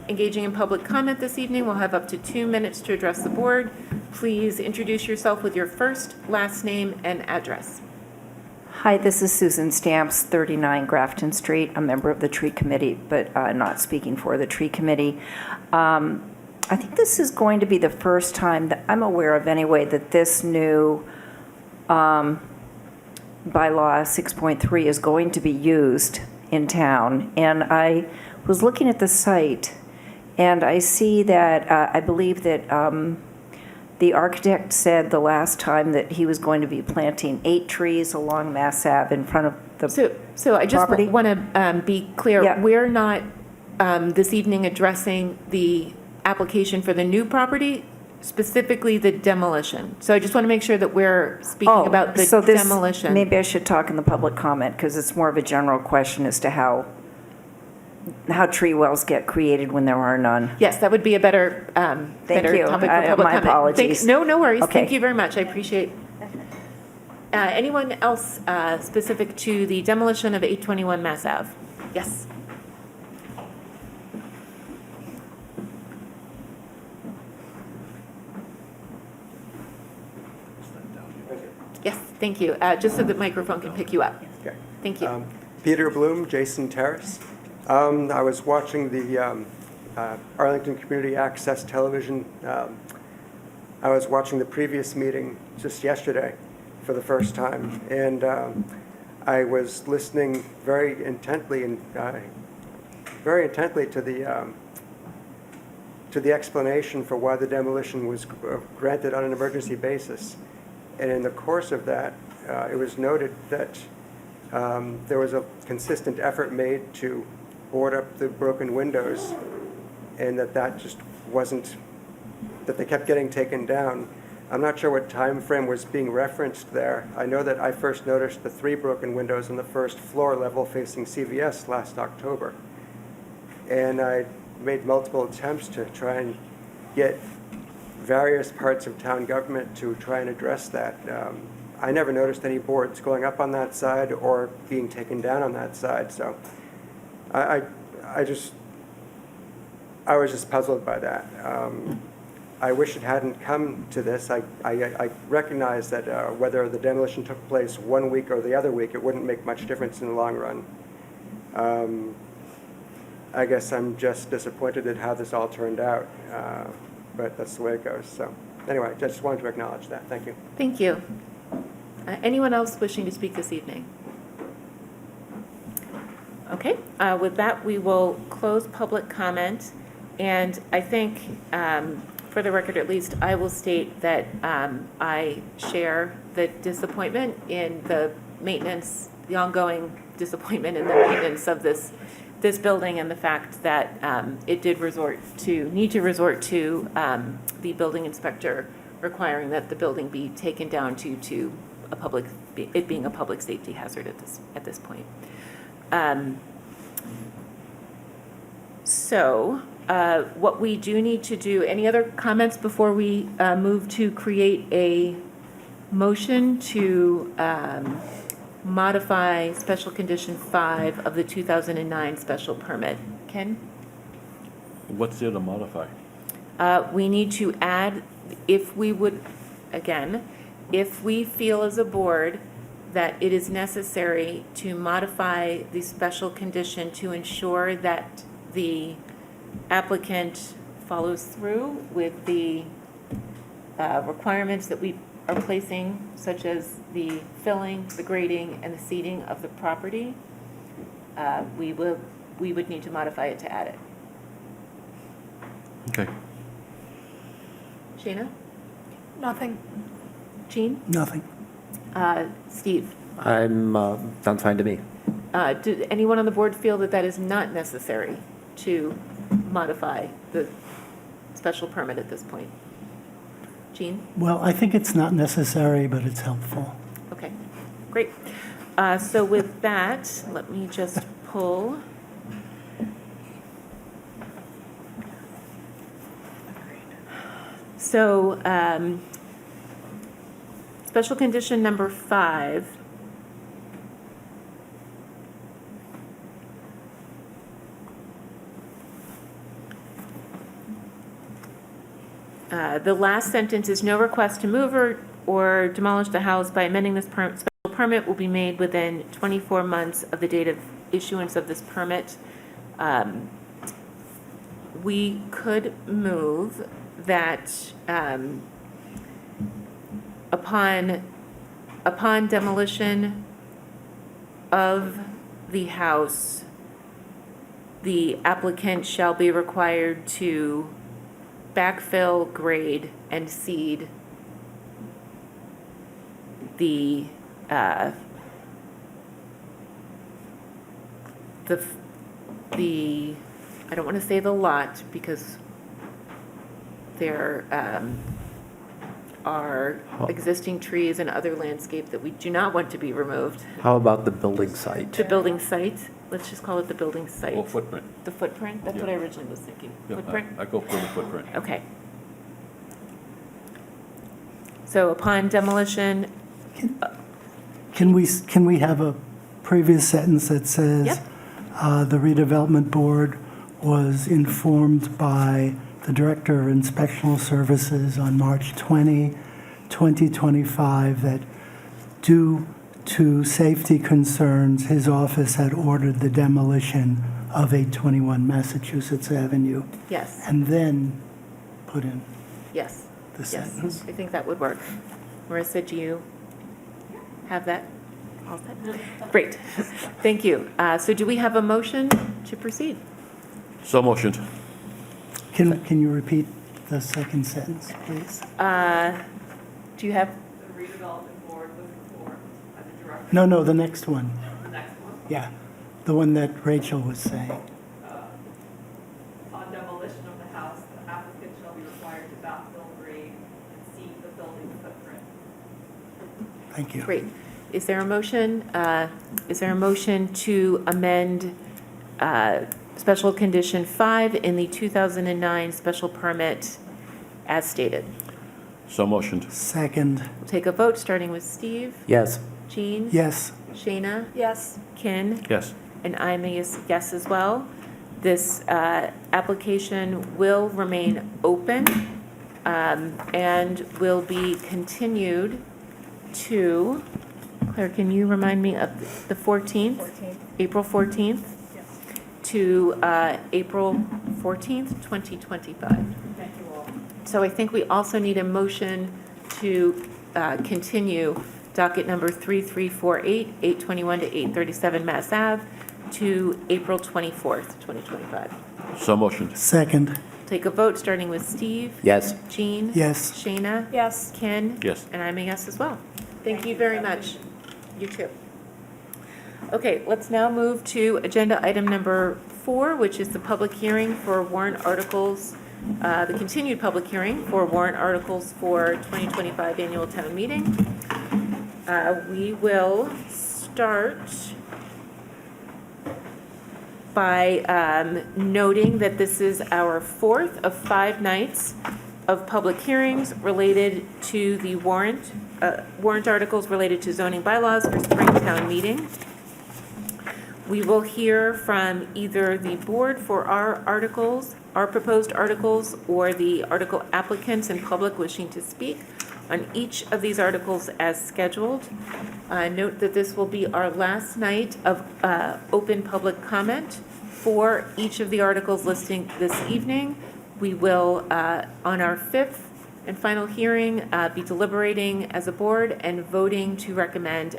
engaging in public comment this evening will have up to 2 minutes to address the board. Please introduce yourself with your first, last name, and address. Hi, this is Susan Stamps, 39 Grafton Street, a member of the tree committee, but not speaking for the tree committee. I think this is going to be the first time that I'm aware of anyway that this new bylaw 6.3 is going to be used in town. And I was looking at the site and I see that I believe that the architect said the last time that he was going to be planting 8 trees along Mass Ave in front of the So I just property. want to be clear. Yeah. We're not this evening addressing the application for the new property, specifically the demolition. So I just want to make sure that we're speaking about the so this, demolition. Maybe I should talk in the public comment because it's more of a general question as to how tree wells get created when there are none. Yes, that would be a better, better you. topic for public My comment. apologies. No worries. Okay. Thank you very much. I appreciate. Anyone else specific to the demolition of 821 Mass Ave? Yes. Yes, thank you. Just so the microphone can pick you up. Okay. Thank you. Peter Bloom, Jason Terrace. I was watching the Arlington Community Access Television. I was watching the previous meeting just yesterday for the first time, and I was listening very intently to the explanation for why the demolition was granted on an emergency basis. And in the course of that, it was noted that there was a consistent effort made to board up the broken windows, and that just wasn't, that they kept getting taken down. I'm not sure what time frame was being referenced there. I know that I first noticed the 3 broken windows on the first floor level facing CVS last October. And I made multiple attempts to try and get various parts of town government to try and address that. I never noticed any boards going up on that side or being taken down on that side, so I was just puzzled by that. I wish it hadn't come to this. I recognize that whether the demolition took place one week or the other week, it wouldn't make much difference in the long run. I guess I'm just disappointed at how this all turned out, but that's the way it goes. So anyway, I just wanted to acknowledge that. Thank you. Thank you. Anyone else wishing to speak this evening? Okay, with that, we will close public comment. And I think, for the record at least, I will state that I share the disappointment in the maintenance, the ongoing disappointment in the maintenance of this building, and the fact that it did need to resort to the building inspector requiring that the building be taken down due to it being a public safety hazard at this point. So what we do need to do, any other comments before we move to create a motion to modify Special Condition 5 of the 2009 special permit? Ken? What's there to modify? We need to add, if we feel as a board that it is necessary to modify the special condition to ensure that the applicant follows through with the requirements that we are placing, such as the filling, the grading, and the seeding of the property, we would need to modify it to add it. Okay. Shana? Nothing. Jean? Nothing. Steve? Sounds fine to me. Did anyone on the board feel that that is not necessary to modify the special permit at this point? Jean? Well, I think it's not necessary, but it's helpful. Okay, great. So with that, let me just pull. So Special condition number 5. The last sentence is no request to move or demolish the house by amending this special permit will be made within 24 months of the date of issuance of this permit. We could move that upon demolition of the house, the applicant shall be required to backfill, grade, and seed the I don't want to say the lot because there are existing trees and other landscape that we do not want to be removed. How about the building site? The building site, let's just call it the building site. Or footprint. The footprint, that's what I originally was thinking. Yeah, Footprint? I go for the footprint. Okay. So upon demolition, Can we have a previous sentence that says, Yep. The redevelopment board was informed by the Director of Inspectional Services on March 20, 2025, that due to safety concerns, his office had ordered the demolition of 821 Massachusetts Avenue, yes, and then put in yes, the yes. sentence? I think that would work. Marissa, do you have that? All set? Great, thank you. So do we have a motion to proceed? So motioned. Can you repeat the second sentence, please? Do you have? The redevelopment board was informed by the director. No, the next one. The next one, Yeah, the one that Rachel was saying. upon demolition of the house, the applicant shall be required to backfill, grade, and seed the building footprint. Thank you. Great. Is there a motion? Is there a motion to amend special condition 5 in the 2009 special permit as stated? So motioned. Second, We'll take a vote, starting with Steve. Yes. Jean? yes. Shayna? Yes. Ken? Yes. And I'm a yes as well. This application will remain open and will be continued to, Claire, can you remind me of the 14th? 14th. April 14th Yes. to April 14th, 2025. Thank you all. So I think we also need a motion to continue docket number 3348, 821 to 837 Mass Ave to April 24th, 2025. So motioned. Second, Take a vote, starting with Steve. Yes. Jean. yes. Shayna. Yes. Ken. Yes. And I'm a yes as well. Thank you very much. You too. Okay, let's now move to agenda item number 4, which is the public hearing for warrant articles, the continued public hearing for warrant articles for 2025 annual town meeting. We will start by noting that this is our 4th of 5 nights of public hearings related to the warrant articles related to zoning bylaws for spring town meeting. We will hear from either the board for our articles, our proposed articles, or the article applicants and public wishing to speak on each of these articles as scheduled. Note that this will be our last night of open public comment for each of the articles listing this evening. We will, on our 5th and final hearing, be deliberating as a board and voting to recommend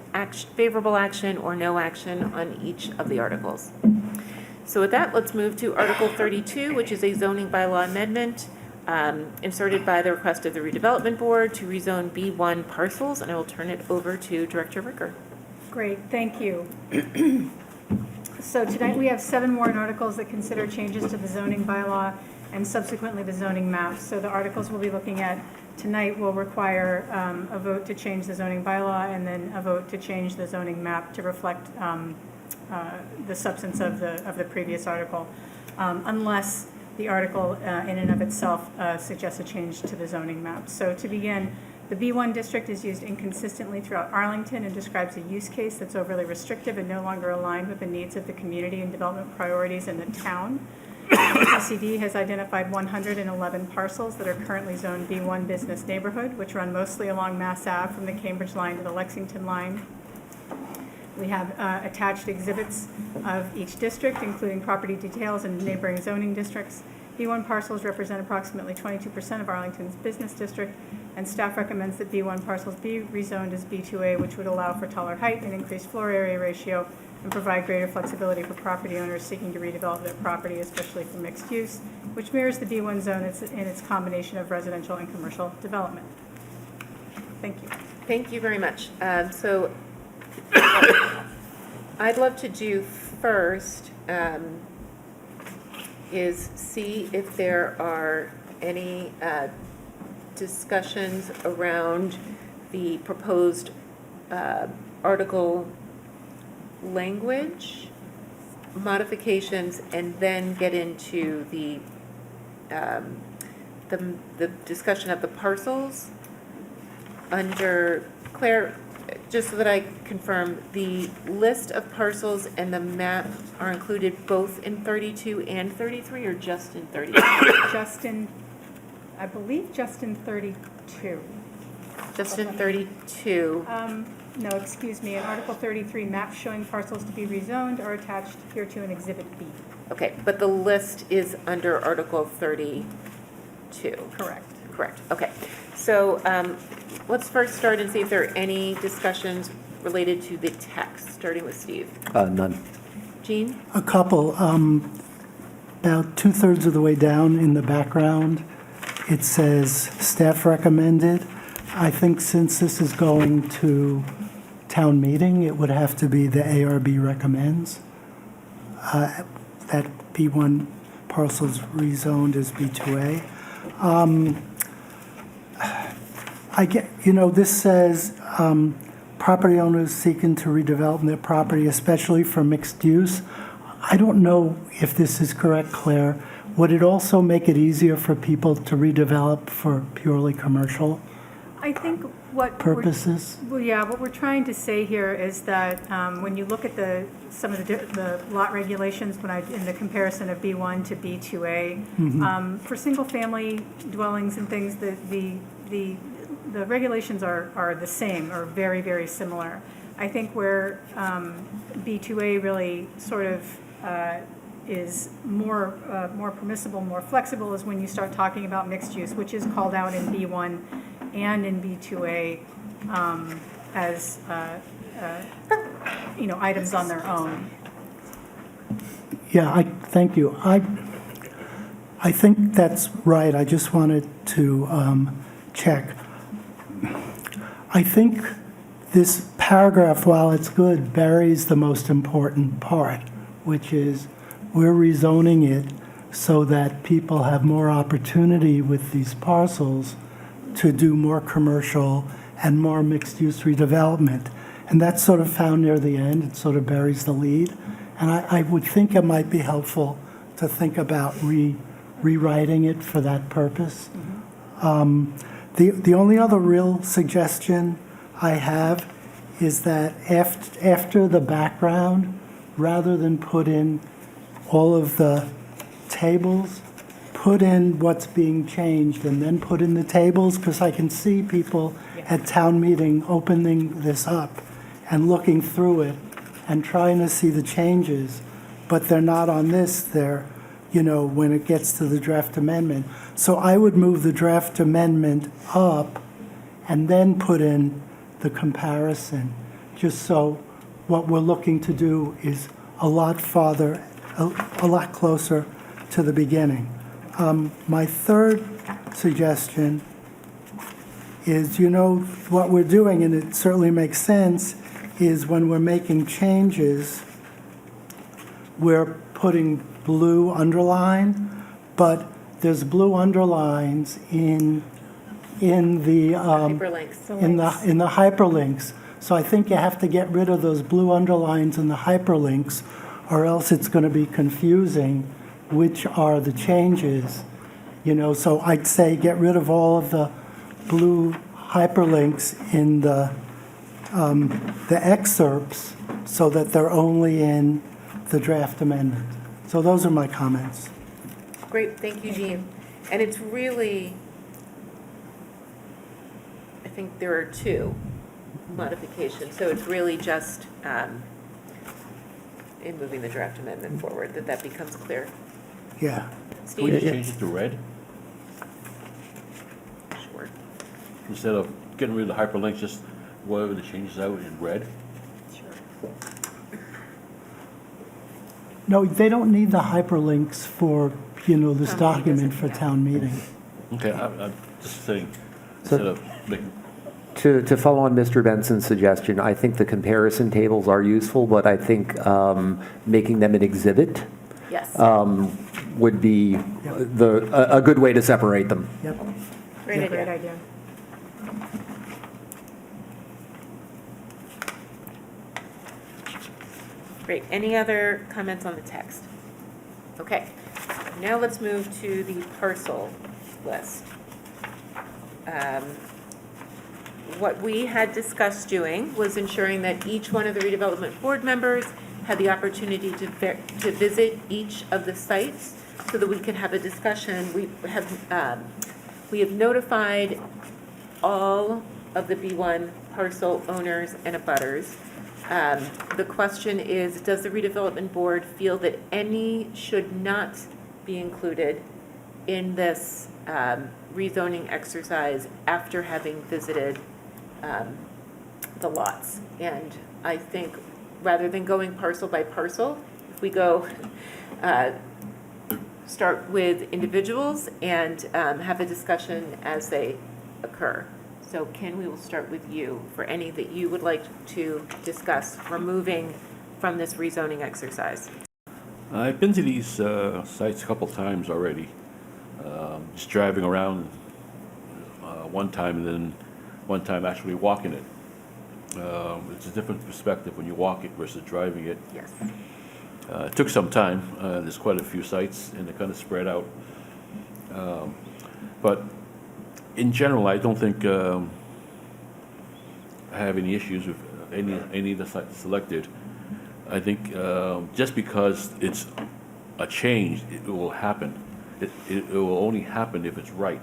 favorable action or no action on each of the articles. So with that, let's move to Article 32, which is a zoning bylaw amendment inserted by the request of the Redevelopment Board to rezone B1 parcels, and I will turn it over to Director Ricker. Great, thank you. So tonight we have 7 warrant articles that consider changes to the zoning bylaw and subsequently the zoning map. So the articles we'll be looking at tonight will require a vote to change the zoning bylaw and then a vote to change the zoning map to reflect the substance of the previous article, unless the article in and of itself suggests a change to the zoning map. So to begin, The B1 district is used inconsistently throughout Arlington and describes a use case that's overly restrictive and no longer aligned with the needs of the community and development priorities in the town. PCD has identified 111 parcels that are currently zoned B1 business neighborhood, which run mostly along Mass Ave from the Cambridge line to the Lexington line. We have attached exhibits of each district, including property details and neighboring zoning districts. B1 parcels represent approximately 22% of Arlington's business district, and staff recommends that B1 parcels be rezoned as B2A, which would allow for taller height and increased floor area ratio and provide greater flexibility for property owners seeking to redevelop their property, especially for mixed use, which mirrors the B1 zone in its combination of residential and commercial development. Thank you. Thank you very much. So I'd love to do first is see if there are any discussions around the proposed article language modifications, and then get into the discussion of the parcels under Claire. Just so that I confirm, the list of parcels and the map are included both in 32 and 33, or just in 32? I believe just in 32. Just in 32. No, excuse me. In Article 33, maps showing parcels to be rezoned are attached here to an Exhibit B. Okay, but the list is under Article 32. Correct. Correct, okay. So let's first start and see if there are any discussions related to the text, starting with Steve. None. Jean? A couple. About 2/3 of the way down in the background, it says staff recommended. I think since this is going to town meeting, it would have to be the ARB recommends. That B1 parcels rezoned as B2A. This says property owners seeking to redevelop their property, especially for mixed use. I don't know if this is correct, Claire. Would it also make it easier for people to redevelop for purely commercial I think what purposes? What we're trying to say here is that when you look at some of the lot regulations, in the comparison of B1 to B2A, for single-family dwellings and things, the regulations are the same or very, very similar. I think where B2A really sort of is more permissible, more flexible, is when you start talking about mixed use, which is called out in B1 and in B2A as items on their own. Yeah, thank you. I think that's right. I just wanted to check. I think this paragraph, while it's good, buries the most important part, which is we're rezoning it so that people have more opportunity with these parcels to do more commercial and more mixed-use redevelopment. And that's sort of found near the end. It sort of buries the lead. And I would think it might be helpful to think about rewriting it for that purpose. The only other real suggestion I have is that after the background, rather than put in all of the tables, put in what's being changed and then put in the tables, because I can see people at town meeting opening this up and looking through it and trying to see the changes, but they're not on this, they're, when it gets to the draft amendment. So I would move the draft amendment up and then put in the comparison, just so what we're looking to do is a lot farther, a lot closer to the beginning. My third suggestion is, what we're doing, and it certainly makes sense, is when we're making changes, we're putting blue underline, but there's blue underlines in the Hyperlinks. in the hyperlinks. So I think you have to get rid of those blue underlines in the hyperlinks, or else it's going to be confusing which are the changes. So I'd say get rid of all of the blue hyperlinks in the excerpts so that they're only in the draft amendment. So those are my comments. Great, thank you, Jean. And it's really, I think there are two modifications, so it's really just in moving the draft amendment forward that becomes clear. Yeah. Can we just Steve? change it to red? Sure. Instead of getting rid of the hyperlinks, just whatever the changes out in red? Sure. No, they don't need the hyperlinks for, this document for town meeting. Okay, I'm just saying, So- instead of making, To follow on Mr. Benson's suggestion, I think the comparison tables are useful, but I think making them an exhibit Yes. would be a good way to separate them. Yep. Great idea. Great idea. Great. Any other comments on the text? Okay. Now let's move to the parcel list. What we had discussed doing was ensuring that each one of the redevelopment board members had the opportunity to visit each of the sites so that we could have a discussion. We have notified all of the B1 parcel owners and abutters. The question is, does the redevelopment board feel that any should not be included in this rezoning exercise after having visited the lots? And I think rather than going parcel by parcel, if we go start with individuals and have a discussion as they occur. So Ken, we will start with you for any that you would like to discuss removing from this rezoning exercise. I've been to these sites a couple times already. Just driving around one time and then one time actually walking it. It's a different perspective when you walk it versus driving it. Yes. It took some time. There's quite a few sites and they're kind of spread out. But in general, I don't think I have any issues with any of the sites selected. I think just because it's a change, it will happen. It will only happen if it's right.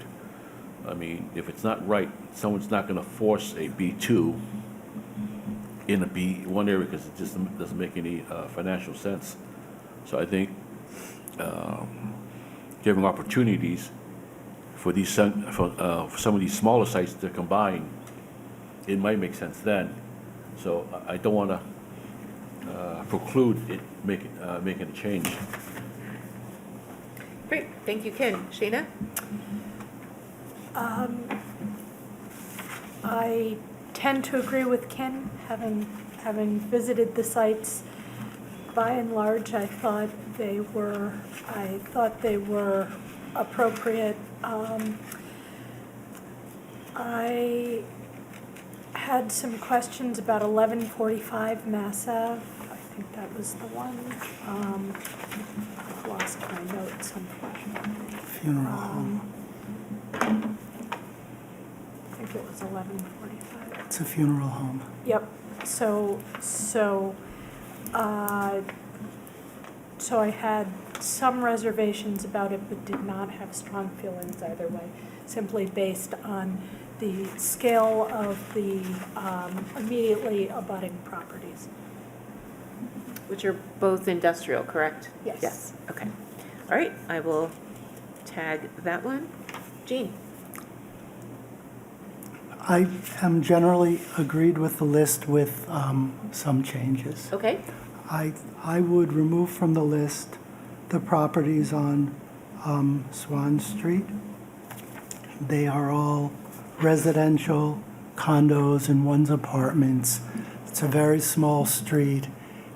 I mean, if it's not right, someone's not going to force a B2 in a B1 area because it just doesn't make any financial sense. So I think giving opportunities for these for some of these smaller sites to combine, it might make sense then. So I don't want to preclude it making a change. Great, thank you, Ken. Shayna? I tend to agree with Ken, having visited the sites. By and large, I thought they were appropriate. I had some questions about 1145 Mass Ave. I think that was the one. I've lost my notes, unfortunately. Funeral home. I think it was 1145. It's a funeral home. Yep. So I had some reservations about it, but did not have strong feelings either way, simply based on the scale of the immediately abutting properties. Which are both industrial, correct? Yes. Yes, okay. All right, I will tag that one. Jean? I am generally agreed with the list with some changes. Okay. I would remove from the list the properties on Swan Street. They are all residential condos and one's apartments. It's a very small street.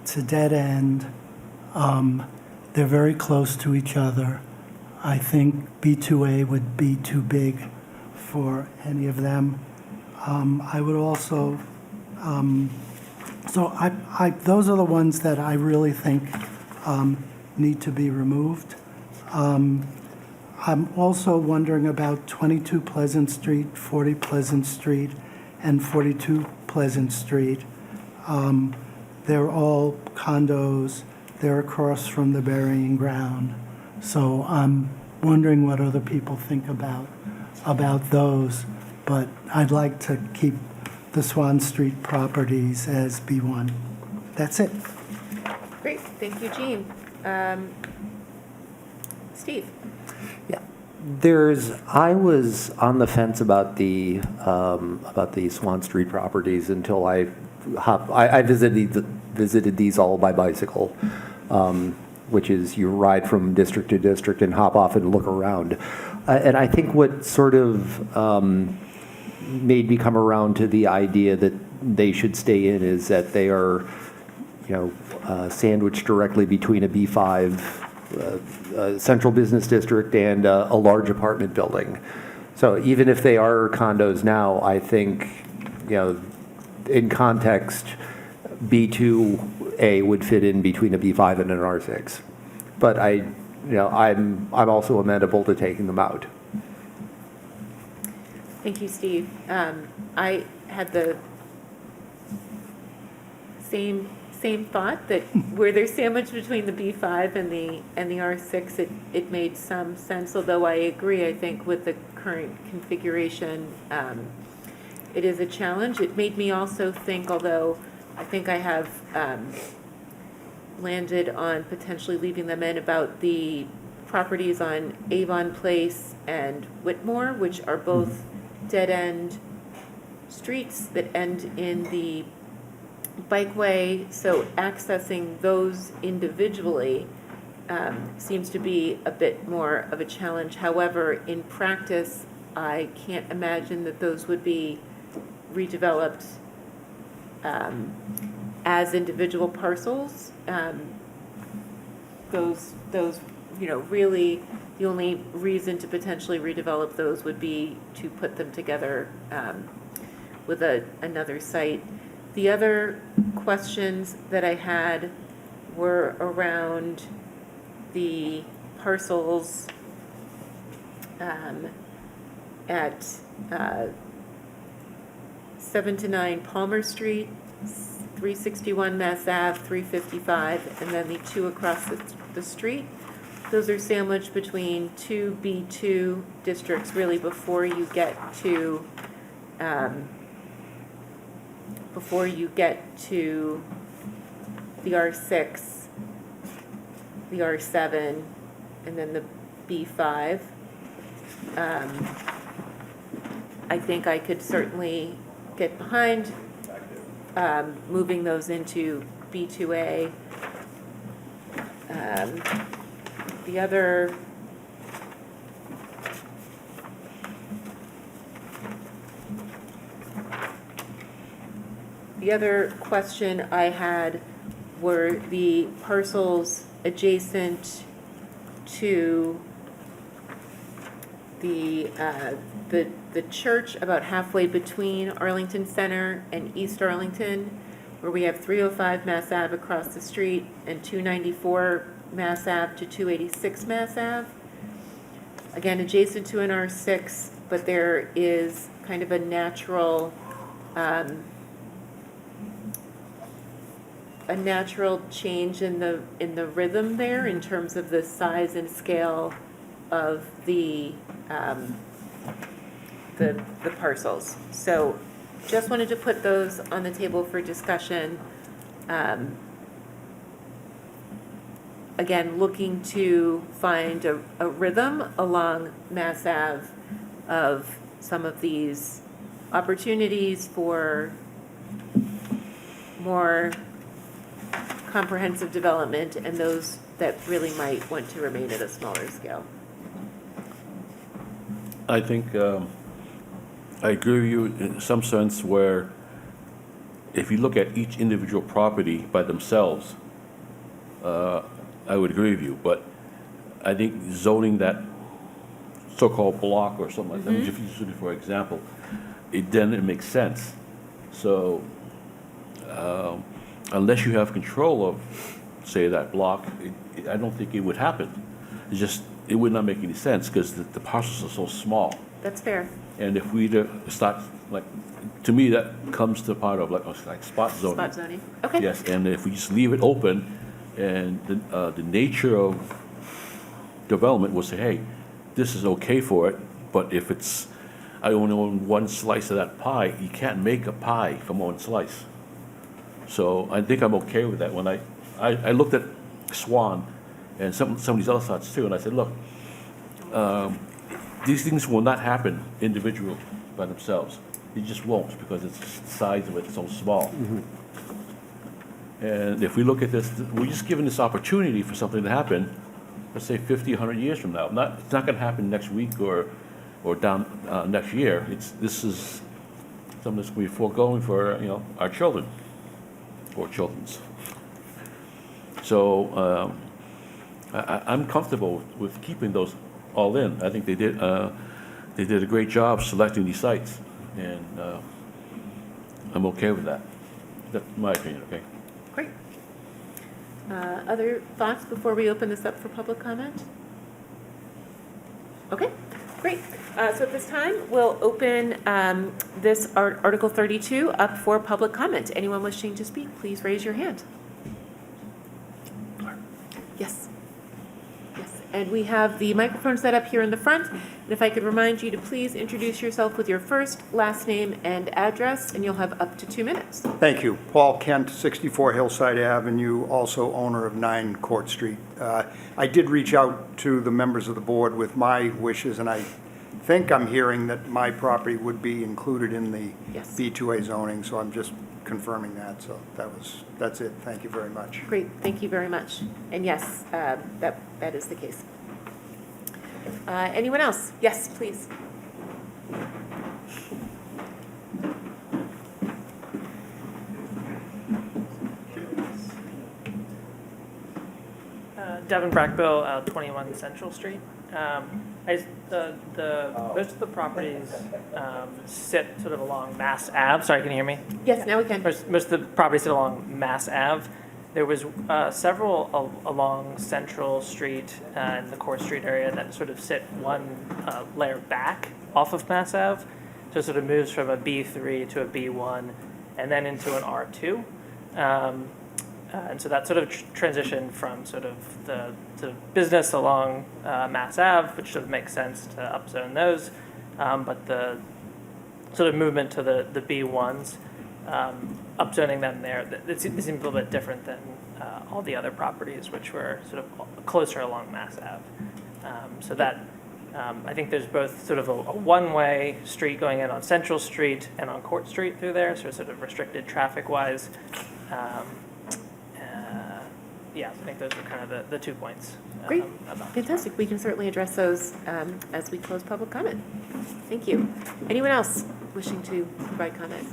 It's a dead end. They're very close to each other. I think B2A would be too big for any of them. I would also, so those are the ones that I really think need to be removed. I'm also wondering about 22 Pleasant Street, 40 Pleasant Street, and 42 Pleasant Street. They're all condos. They're across from the burying ground. So I'm wondering what other people think about those. But I'd like to keep the Swan Street properties as B1. That's it. Great, thank you, Jean. Steve? I was on the fence about the Swan Street properties until I visited these all by bicycle, which is you ride from district to district and hop off and look around. And I think what sort of made me come around to the idea that they should stay in is that they are, sandwiched directly between a B5 central business district and a large apartment building. So even if they are condos now, I think, in context, B2A would fit in between a B5 and an R6. But I'm also amenable to taking them out. Thank you, Steve. I had the same thought that where they're sandwiched between the B5 and the R6, it made some sense. Although I agree, I think with the current configuration, it is a challenge. It made me also think, although I think I have landed on potentially leaving them in, about the properties on Avon Place and Whitmore, which are both dead-end streets that end in the bikeway, so accessing those individually seems to be a bit more of a challenge. However, in practice, I can't imagine that those would be redeveloped as individual parcels. Those really the only reason to potentially redevelop those would be to put them together with another site. The other questions that I had were around the parcels at 7 to 9 Palmer Street, 361 Mass Ave, 355, and then the two across the street. Those are sandwiched between two B2 districts, really before you get to the R6, the R7, and then the B5. I think I could certainly get behind moving those into B2A. The other question I had were the parcels adjacent to the church, about halfway between Arlington Center and East Arlington, where we have 305 Mass Ave across the street and 294 Mass Ave to 286 Mass Ave. Again, adjacent to an R6, but there is kind of a natural change in the rhythm there in terms of the size and scale of the parcels. So just wanted to put those on the table for discussion. Again, looking to find a rhythm along Mass Ave of some of these opportunities for more comprehensive development and those that really might want to remain at a smaller scale. I think I agree with you in some sense where if you look at each individual property by themselves, I would agree with you, but I think zoning that so-called block or something like that, if you use it for example, it makes sense. So unless you have control of, say, that block, I don't think it would happen. It's just it would not make any sense because the parcels are so small. That's fair. And if we start, like, to me, that comes to part of like spot zoning. Spot zoning, okay. Yes, and if we just leave it open, and the nature of development will say, hey, this is okay for it, but if I only own one slice of that pie, you can't make a pie from one slice. So I think I'm okay with that. When I looked at Swan and some of these other sites too, and I said, look, these things will not happen individual by themselves. They just won't, because it's just the size of it so small. And if we look at this, we're just given this opportunity for something to happen, let's say 50, 100 years from now. It's not gonna happen next week or down next year. This is something that's gonna be foregoing for, our children, or children's. So I'm comfortable with keeping those all in. I think they did a great job selecting these sites, and I'm okay with that. That's my opinion, okay? Great. Other thoughts before we open this up for public comment? Okay, great. So at this time, we'll open this Article 32 up for public comment. Anyone wishing to speak, please raise your hand. Yes. Yes, and we have the microphone set up here in the front. And if I could remind you to please introduce yourself with your first, last name, and address, and you'll have up to 2 minutes. Thank you. Paul Kent, 64 Hillside Avenue, also owner of 9 Court Street. I did reach out to the members of the board with my wishes, and I think I'm hearing that my property would be included in the B2A zoning, so I'm just confirming that. So that's it. Thank you very much. Great, thank you very much. And yes, that is the case. Anyone else? Yes, please. Devin Brackbill, 21 Central Street. Most of the properties sit sort of along Mass Ave. Sorry, can you hear me? Yes, now we can. Most of the properties sit along Mass Ave. There was several along Central Street and the Court Street area that sort of sit one layer back off of Mass Ave. So it sort of moves from a B3 to a B1 and then into an R2. And so that sort of transition from sort of the business along Mass Ave, which sort of makes sense to upzone those, but the sort of movement to the B1s, upzoning them there, it seems a little bit different than all the other properties, which were sort of closer along Mass Ave. So that, I think there's both sort of a one-way street going in on Central Street and on Court Street through there, so sort of restricted traffic-wise. Yeah, I think those are kind of the 2 points. Great, fantastic. We can certainly address those as we close public comment. Thank you. Anyone else wishing to provide comment?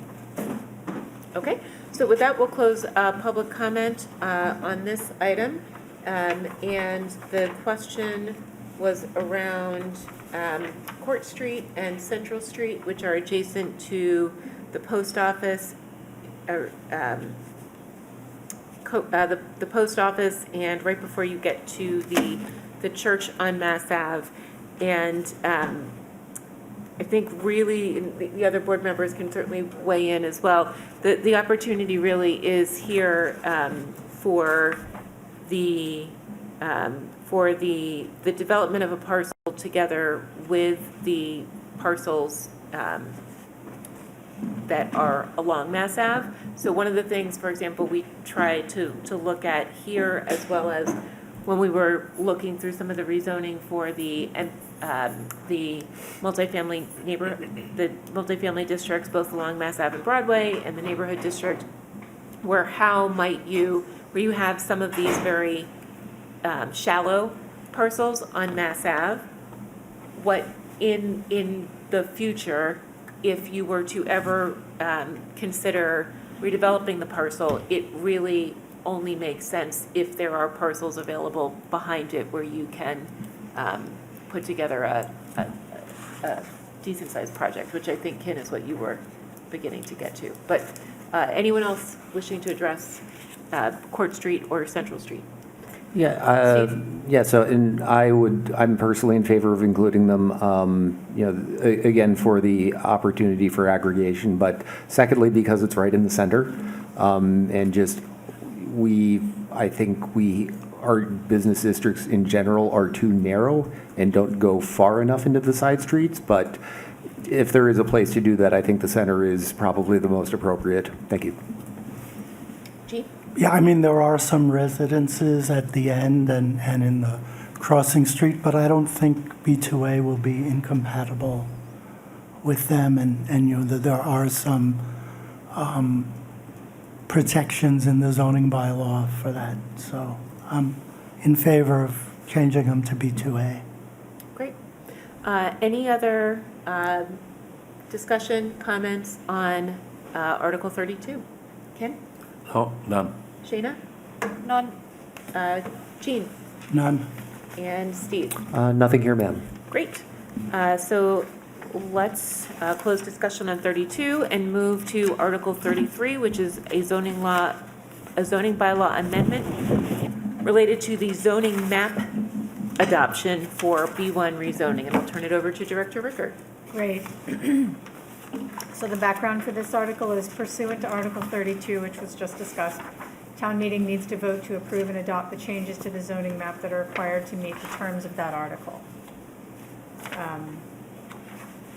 Okay, so with that, we'll close public comment on this item. And the question was around Court Street and Central Street, which are adjacent to the post office, the post office, and right before you get to the church on Mass Ave. And I think really, the other board members can certainly weigh in as well, the opportunity really is here for the development of a parcel together with the parcels that are along Mass Ave. So one of the things, for example, we tried to look at here, as well as when we were looking through some of the rezoning for the multifamily districts, both along Mass Ave and Broadway, and the neighborhood district, where you have some of these very shallow parcels on Mass Ave, what in the future, if you were to ever consider redeveloping the parcel, it really only makes sense if there are parcels available behind it where you can put together a decent-sized project, which I think, Ken, is what you were beginning to get to. But anyone else wishing to address Court Street or Central Street? So, and I'm personally in favor of including them, again, for the opportunity for aggregation, but secondly, because it's right in the center, and just, I think our business districts in general are too narrow and don't go far enough into the side streets, but if there is a place to do that, I think the center is probably the most appropriate. Thank you. Jean? Yeah, I mean, there are some residences at the end and in the crossing street, but I don't think B2A will be incompatible with them. And that there are some protections in the zoning bylaw for that. So I'm in favor of changing them to B2A. Great. Any other discussion, comments on Article 32? Ken? No, none. Shayna? None. Jean? None. And Steve? Nothing here, ma'am. Great. So let's close discussion on 32 and move to Article 33, which is a zoning bylaw amendment related to the zoning map adoption for B1 rezoning. And I'll turn it over to Director Ricker. Great. So the background for this article is pursuant to Article 32, which was just discussed. Town meeting needs to vote to approve and adopt the changes to the zoning map that are required to meet the terms of that article.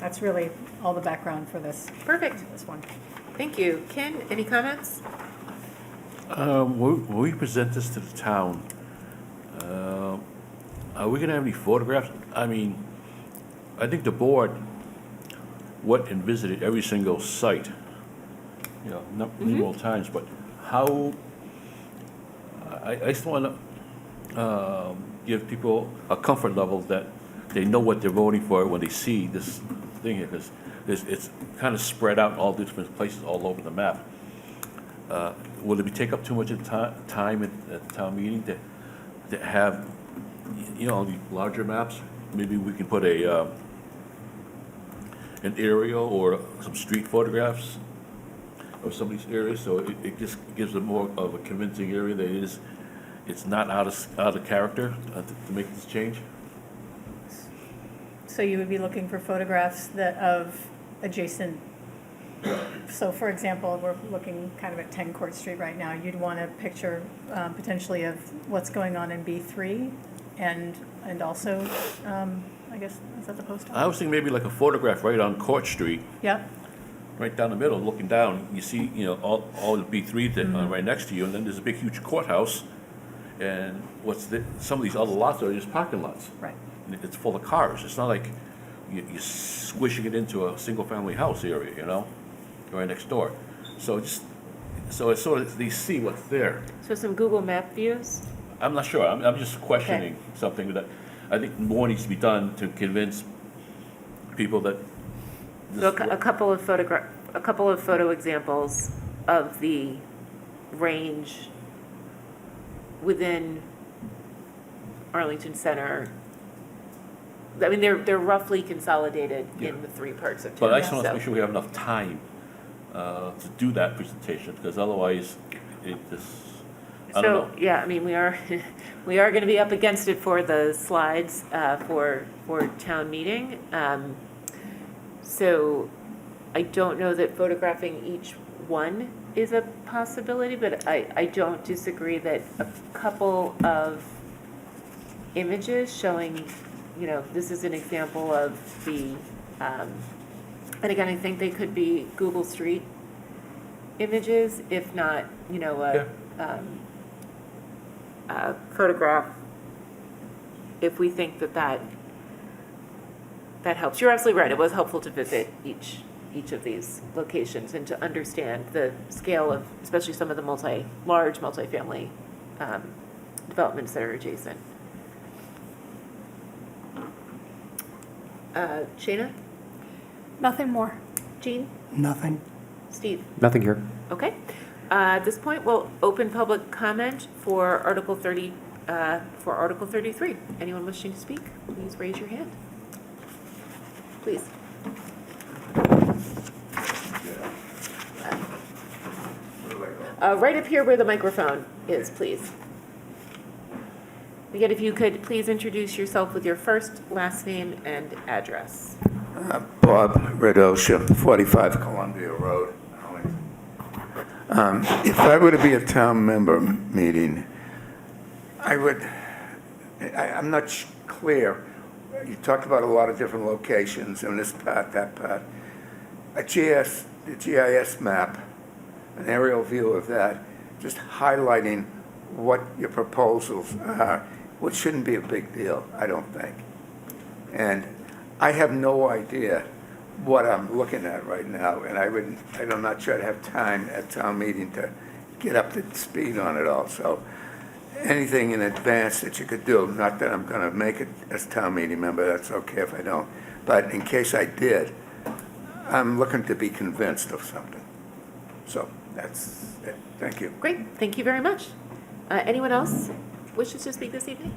That's really all the background for this. Perfect. This one. Thank you. Ken, any comments? When we present this to the town, are we going to have any photographs? I mean, I think the board went and visited every single site, numerous times, but how, I just want to give people a comfort level that they know what they're voting for when they see this thing here, because it's kind of spread out in all different places all over the map. Will it take up too much of time at the town meeting to have, the larger maps? Maybe we can put an aerial or some street photographs of some of these areas, so it just gives them more of a convincing area that it's not out of character to make this change. So you would be looking for photographs of adjacent. So for example, we're looking kind of at 10 Court Street right now. You'd want a picture potentially of what's going on in B3 and also, I guess, is that the post office? I was thinking maybe like a photograph right on Court Street. Yep. Right down the middle, looking down, you see, all the B3 that are right next to you, and then there's a big, huge courthouse, and some of these other lots are just parking lots. Right. And it's full of cars. It's not like you're squishing it into a single-family house area, right next door. So it's sort of, they see what's there. So some Google Map views? I'm not sure. I'm just questioning something that I think more needs to be done to convince people that. So a couple of photo examples of the range within Arlington Center. I mean, they're roughly consolidated in the three parts of town. But I just want to make sure we have enough time to do that presentation, because otherwise I don't know. Yeah, I mean, we are going to be up against it for the slides for town meeting. So I don't know that photographing each one is a possibility, but I don't disagree that a couple of images showing, this is an example of the, and again, I think they could be Google Street images, if not, a photograph, if we think that helps. You're absolutely right. It was helpful to visit each of these locations and to understand the scale of, especially some of the large multifamily developments that are adjacent. Shayna? Nothing more. Jean? Nothing. Steve? Nothing here. Okay. At this point, we'll open public comment for Article 30, for Article 33. Anyone wishing to speak, please raise your hand. Please. Right up here where the microphone is, please. Again, if you could please introduce yourself with your first, last name, and address. Bob Redosha, 45 Columbia Road. If I were to be a town member meeting, I'm not clear. You talked about a lot of different locations in this part, that part. The GIS map, an aerial view of that, just highlighting what your proposals are, which shouldn't be a big deal, I don't think. And I have no idea what I'm looking at right now, and I'm not sure I'd have time at town meeting to get up to speed on it all. So anything in advance that you could do, not that I'm going to make it as town meeting member, that's okay if I don't, but in case I did, I'm looking to be convinced of something. So that's it. Thank you. Great, thank you very much. Anyone else wishes to speak this evening?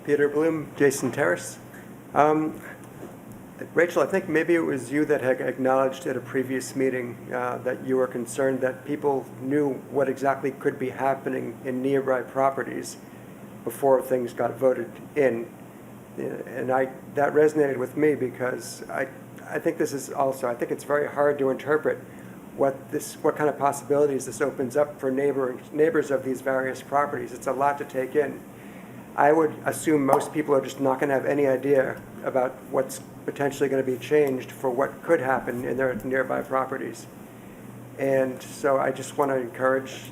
Peter Bloom, Jason Terrace. Rachel, I think maybe it was you that had acknowledged at a previous meeting that you were concerned that people knew what exactly could be happening in nearby properties before things got voted in. And that resonated with me because I think this is also, I think it's very hard to interpret what kind of possibilities this opens up for neighbors of these various properties. It's a lot to take in. I would assume most people are just not going to have any idea about what's potentially going to be changed for what could happen in their nearby properties. And so I just want to encourage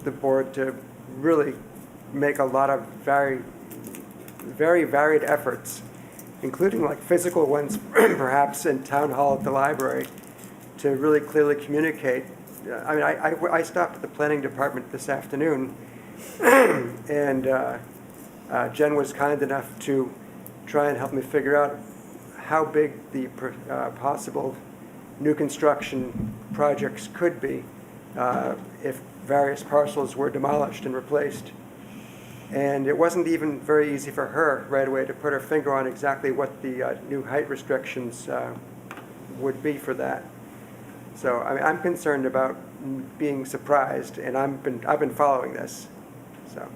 the board to really make a lot of very, very varied efforts, including like physical ones, perhaps in town hall at the library, to really clearly communicate. I mean, I stopped at the planning department this afternoon, and Jen was kind enough to try and help me figure out how big the possible new construction projects could be if various parcels were demolished and replaced. And it wasn't even very easy for her right away to put her finger on exactly what the new height restrictions would be for that. So I mean, I'm concerned about being surprised, and I've been following this. So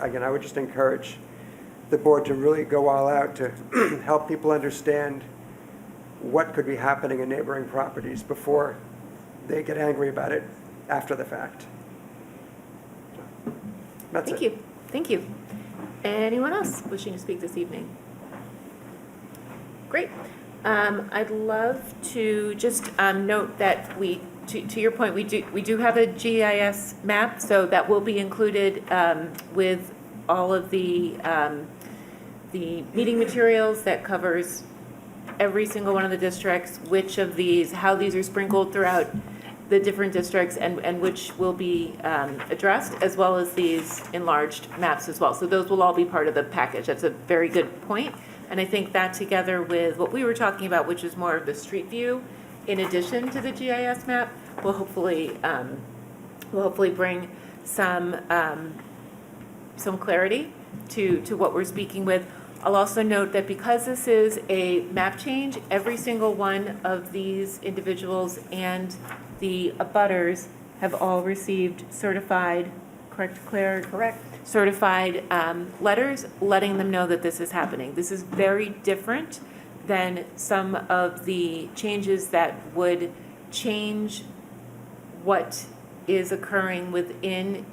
again, I would just encourage the board to really go all out to help people understand what could be happening in neighboring properties before they get angry about it after the fact. That's Thank it. you. Thank you. Anyone else wishing to speak this evening? Great. I'd love to just note that to your point, we do have a GIS map, so that will be included with all of the meeting materials that covers every single one of the districts, which of these, how these are sprinkled throughout the different districts, and which will be addressed, as well as these enlarged maps as well. So those will all be part of the package. That's a very good point. And I think that together with what we were talking about, which is more of the street view, in addition to the GIS map, will hopefully bring some clarity to what we're speaking with. I'll also note that because this is a map change, every single one of these individuals and the abutters have all received certified, correct, Claire? Correct. Certified letters letting them know that this is happening. This is very different than some of the changes that would change what is occurring within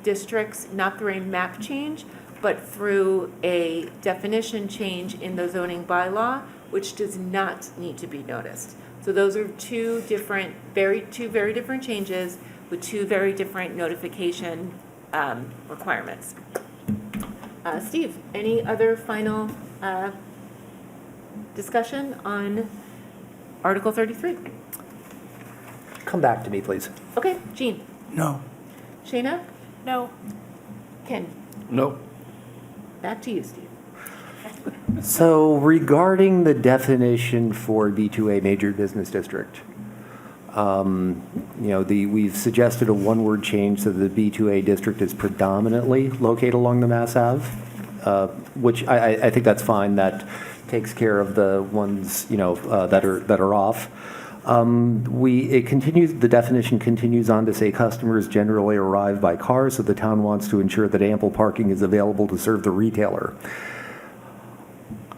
districts, not through a map change, but through a definition change in the zoning bylaw, which does not need to be noticed. So those are two very different changes with two very different notification requirements. Steve, any other final discussion on Article 33? Come back to me, please. Okay, Jean? No. Shayna? No. Ken? No. Back to you, Steve. So regarding the definition for B2A major business district, we've suggested a one-word change so that the B2A district is predominantly located along the Mass Ave, which I think that's fine. That takes care of the ones, that are off. The definition continues on to say customers generally arrive by car, so the town wants to ensure that ample parking is available to serve the retailer.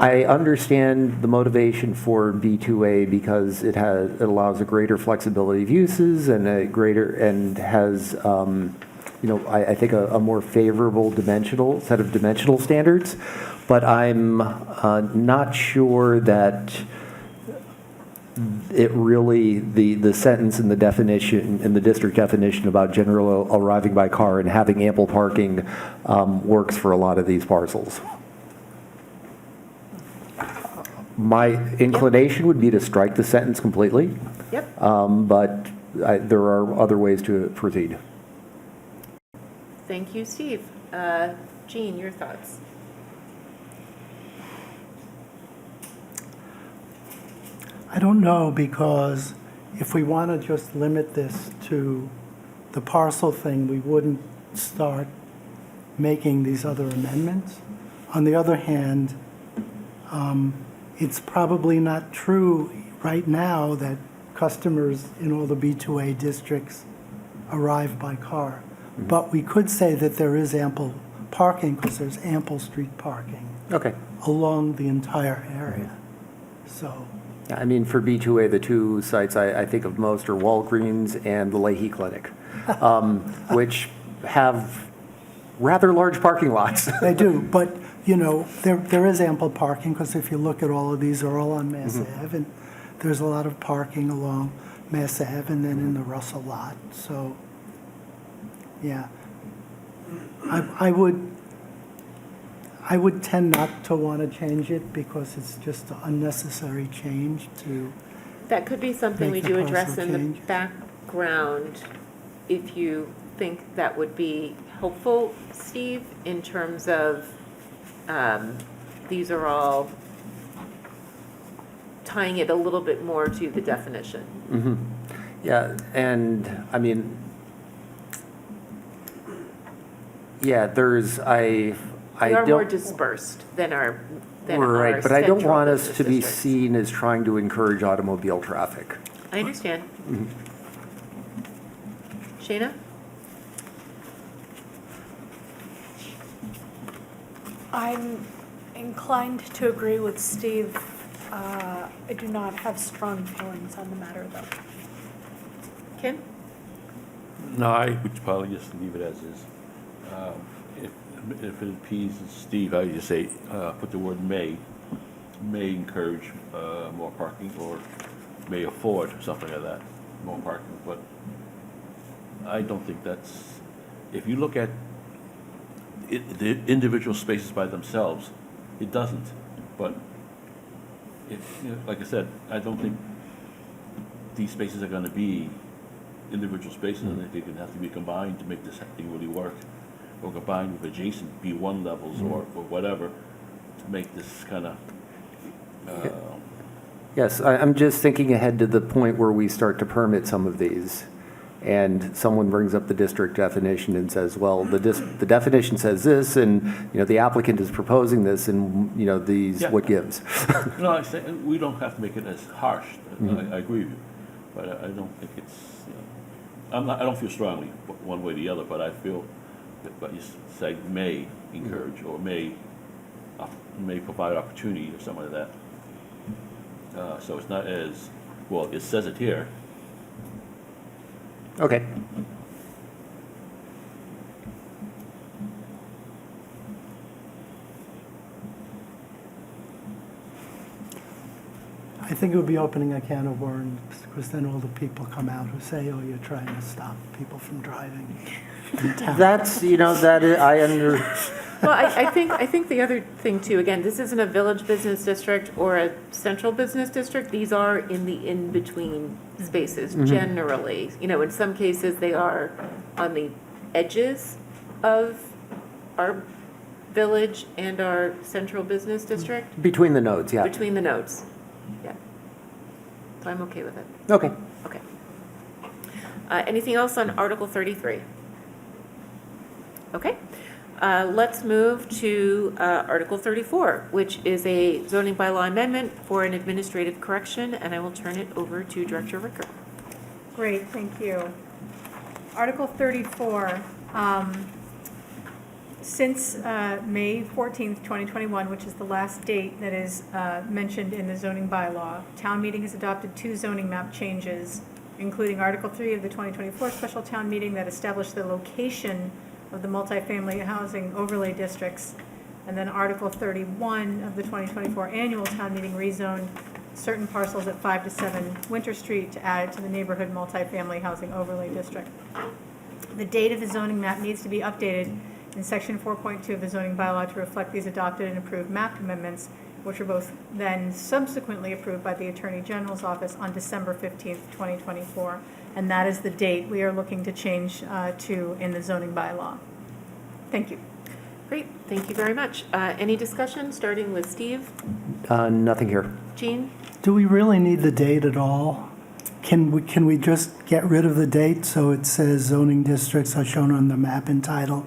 I understand the motivation for B2A because it allows a greater flexibility of uses and has, I think a more favorable set of dimensional standards, but I'm not sure that it really, the sentence in the definition, in the district definition about general arriving by car and having ample parking works for a lot of these parcels. My inclination would be to strike the sentence completely. Yep. But there are other ways to proceed. Thank you, Steve. Jean, your thoughts? I don't know, because if we want to just limit this to the parcel thing, we wouldn't start making these other amendments. On the other hand, it's probably not true right now that customers in all the B2A districts arrive by car. Mm-hmm. But we could say that there is ample parking, because there's ample street parking along the entire area. So. Yeah, I mean, for B2A, the two sites I think of most are Walgreens and the Leahy Clinic, which have rather large parking lots. They do, but, there is ample parking, because if you look at all of these, are all on Mass Ave, and there's a lot of parking along Mass Ave and then in the Russell lot. So, yeah, I would tend not to want to change it, because it's just an unnecessary change to. That could be something we Make the do address parcel in the change. background, if you think that would be helpful, Steve, in terms of, these are all tying it a little bit more to the definition. Mm-hmm. Yeah, and I mean, yeah, We are more dispersed than our right, but I don't central want us business to be districts. seen as trying to encourage automobile traffic. I understand. Mhm. Shayna? I'm inclined to agree with Steve. I do not have strong feelings on the matter, though. Kim? No, I would probably just leave it as is. If it appeases Steve, I would just say, put the word may encourage more parking, or may afford, something like that, more parking. But I don't think that's, if you look at the individual spaces by themselves, it doesn't. But like I said, I don't think these spaces are going to be individual spaces. I think they're going to have to be combined to make this thing really work, or combined with adjacent B1 levels or whatever to make this kind of. Yes, I'm just thinking ahead to the point where we start to permit some of these, and someone brings up the district definition and says, well, the definition says this, and, the applicant is proposing this, and, what gives? No, I say we don't have to make it as harsh. I agree with you, but I don't think it's. I don't feel strongly one way or the other, but I feel that what you say may encourage or may provide opportunity or something like that. So it's not as well. It says it here. Okay. I think it would be opening a can of worms, because then all the people come out who say, oh, you're trying to stop people from driving in town. That's, I understand. Well, I think the other thing too, again, this isn't a village business district or a central business district. These are in the in-between spaces generally. In some cases, they are on the edges of our village and our central business district. Between the nodes, yeah. Between the nodes, yeah. So I'm okay with it. Okay. Okay. Anything else on Article 33? Okay. Let's move to Article 34, which is a zoning bylaw amendment for an administrative correction, and I will turn it over to Director Ricker. Great, thank you. Article 34, since May 14th, 2021, which is the last date that is mentioned in the zoning bylaw, town meeting has adopted 2 zoning map changes, including Article 3 of the 2024 special town meeting that established the location of the multifamily housing overlay districts, and then Article 31 of the 2024 annual town meeting rezoned certain parcels at 5 to 7 Winter Street to add to the neighborhood multifamily housing overlay district. The date of the zoning map needs to be updated in section 4.2 of the zoning bylaw to reflect these adopted and approved map amendments, which were both then subsequently approved by the Attorney General's office on December 15th, 2024. And that is the date we are looking to change to in the zoning bylaw. Thank you. Great, thank you very much. Any discussion, starting with Steve? Nothing here. Jean? Do we really need the date at all? Can we just get rid of the date so it says zoning districts are shown on the map and title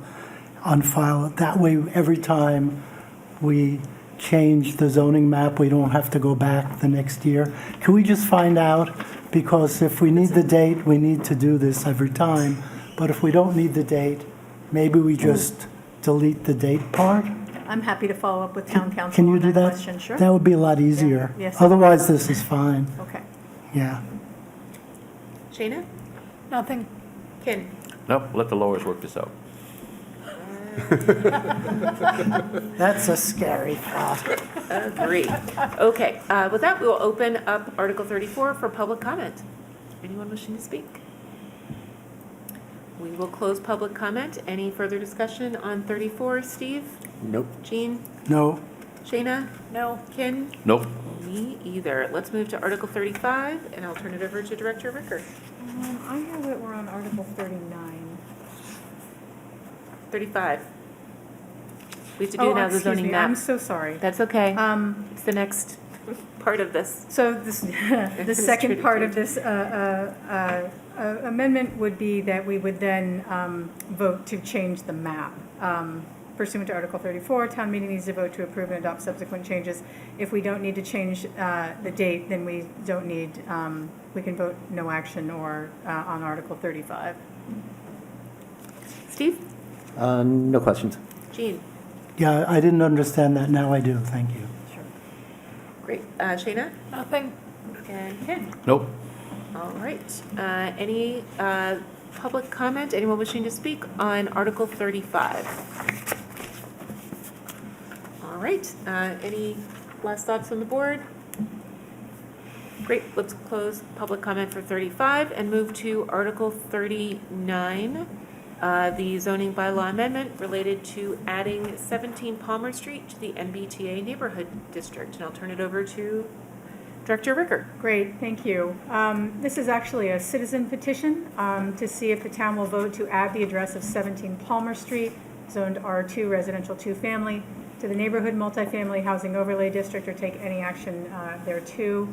on file? That way, every time we change the zoning map, we don't have to go back the next year. Can we just find out? Because if we need the date, we need to do this every time. But if we don't need the date, maybe we just delete the date part? I'm happy to follow up with town council Can you on do that? question. Sure. That would be a lot easier. Yeah. Yes. Otherwise, this is fine. Okay. Yeah. Shayna? Nothing. Ken? Nope, let the lawyers work this out. That's a scary thought. Agreed. Okay, with that, we will open up Article 34 for public comment. Anyone wishing to speak? We will close public comment. Any further discussion on 34, Steve? Nope. Jean? No. Shayna? No. Ken? Nope. Me either. Let's move to Article 35, and I'll turn it over to Director Ricker. I know that we're on Article 39. 35. We have to do now the zoning map. I'm so sorry. That's okay. It's the next part of this. So this, the second part of this amendment would be that we would then vote to change the map. Pursuant to Article 34, town meeting needs to vote to approve and adopt subsequent changes. If we don't need to change the date, then we don't need, we can vote no action or on Article 35. Steve? No questions. Jean? Yeah, I didn't understand that. Now I do. Thank you. Sure. Great. Shayna? Nothing. And Ken? Nope. All right. Any public comment? Anyone wishing to speak on Article 35? All right. Any last thoughts on the board? Great. Let's close public comment for 35 and move to Article 39, the zoning bylaw amendment related to adding 17 Palmer Street to the MBTA neighborhood district. And I'll turn it over to Director Ricker. Great, thank you. This is actually a citizen petition to see if the town will vote to add the address of 17 Palmer Street, zoned R2 residential 2 family, to the neighborhood multifamily housing overlay district or take any action thereto.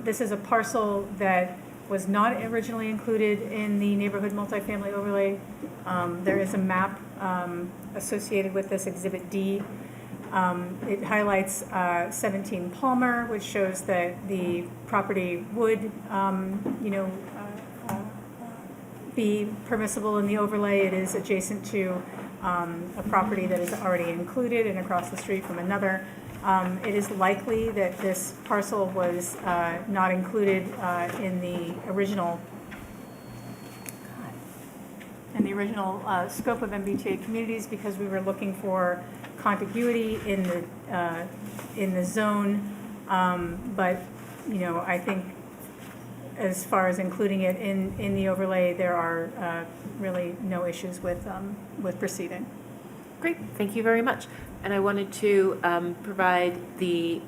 This is a parcel that was not originally included in the neighborhood multifamily overlay. There is a map associated with this, Exhibit D. It highlights 17 Palmer, which shows that the property would, be permissible in the overlay. It is adjacent to a property that is already included and across the street from another. It is likely that this parcel was not included in the original scope of MBTA communities because we were looking for contiguity in the zone, but I think as far as including it in the overlay, there are really no issues with proceeding. Great, thank you very much. And I wanted to provide the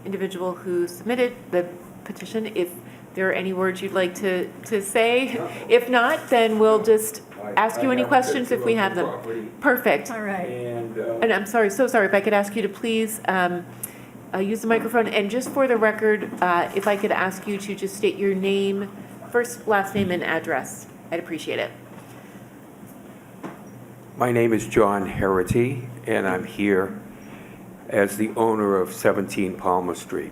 individual who submitted the petition if there are any words you'd like to say. No. If not, then we'll just ask you any questions if we have them. Perfect. All right. And I'm sorry, so sorry, if I could ask you to please use the microphone. And just for the record, if I could ask you to just state your name, first, last name, and address. I'd appreciate it. My name is John Herity, and I'm here as the owner of 17 Palmer Street.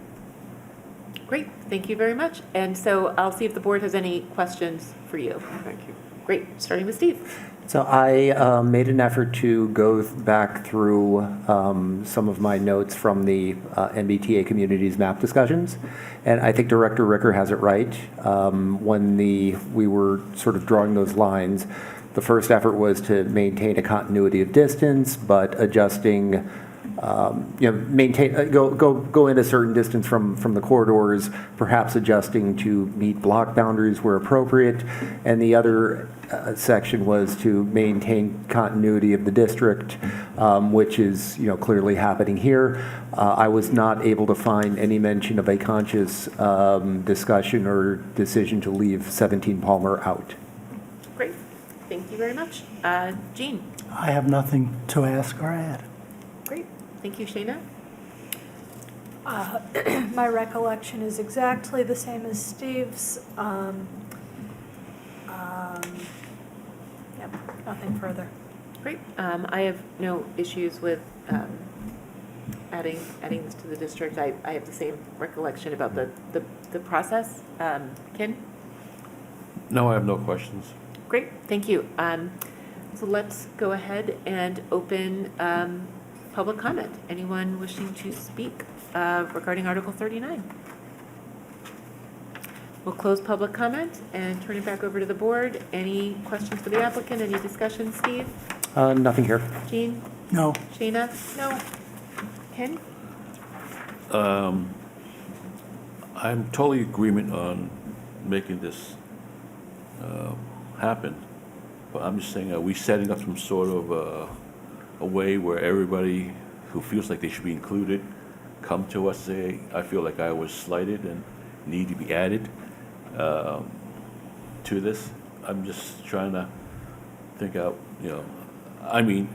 Great, thank you very much. And so I'll see if the board has any questions for you. Thank you. Great, starting with Steve. So I made an effort to go back through some of my notes from the MBTA Communities map discussions, and I think Director Ricker has it right. When we were sort of drawing those lines, the first effort was to maintain a continuity of distance, but adjusting, go in a certain distance from the corridors, perhaps adjusting to meet block boundaries where appropriate, and the other section was to maintain continuity of the district, which is clearly happening here. I was not able to find any mention of a conscious discussion or decision to leave 17 Palmer out. Great, thank you very much. Jean. I have nothing to ask or add. Great, thank you, Shayna. My recollection is exactly the same as Steve's. Yep, nothing further. Great. I have no issues with adding this to the district. I have the same recollection about the process. Ken? No, I have no questions. Great, thank you. So let's go ahead and open public comment. Anyone wishing to speak regarding Article 39? We'll close public comment and turn it back over to the board. Any questions for the applicant? Any discussion, Steve? Nothing here. Jean? No. Shayna? No. Ken? I'm totally in agreement on making this happen, but I'm just saying, are we setting up some sort of a way where everybody who feels like they should be included come to us and say, I feel like I was slighted and need to be added to this? I'm just trying to think out, I mean,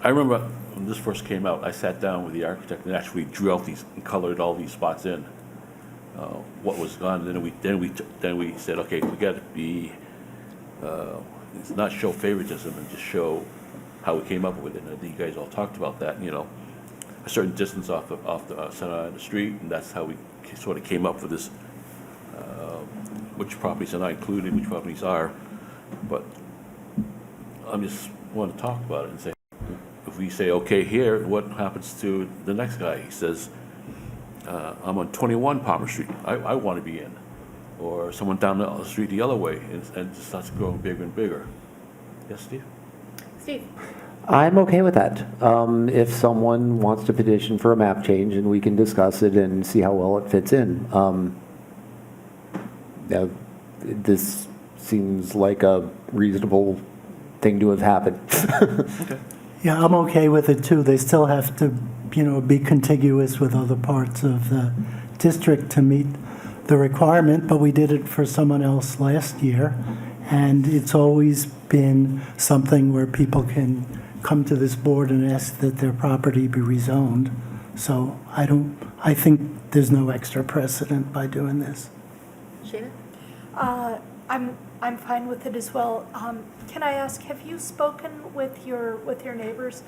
I remember when this first came out, I sat down with the architect and actually drew out these and colored all these spots in. What was gone, then we said, okay, we got to be, it's not show favoritism and just show how we came up with it. And I think you guys all talked about that, a certain distance off the center of the street, and that's how we sort of came up with this, which properties are not included, which properties are. But I just want to talk about it and say, if we say, okay, here, what happens to the next guy? He says, I'm on 21 Palmer Street. I want to be in. Or someone down the street the other way, and it just starts growing bigger and bigger. Yes, Steve? Steve? I'm okay with that. If someone wants to petition for a map change, and we can discuss it and see how well it fits in. This seems like a reasonable thing to have happened. Okay. Yeah, I'm okay with it too. They still have to, be contiguous with other parts of the district to meet the requirement, but we did it for someone else last year, and it's always been something where people can come to this board and ask that their property be rezoned. So I think there's no extra precedent by doing this. Shayna? I'm fine with it as well. Can I ask, have you spoken with your neighbors,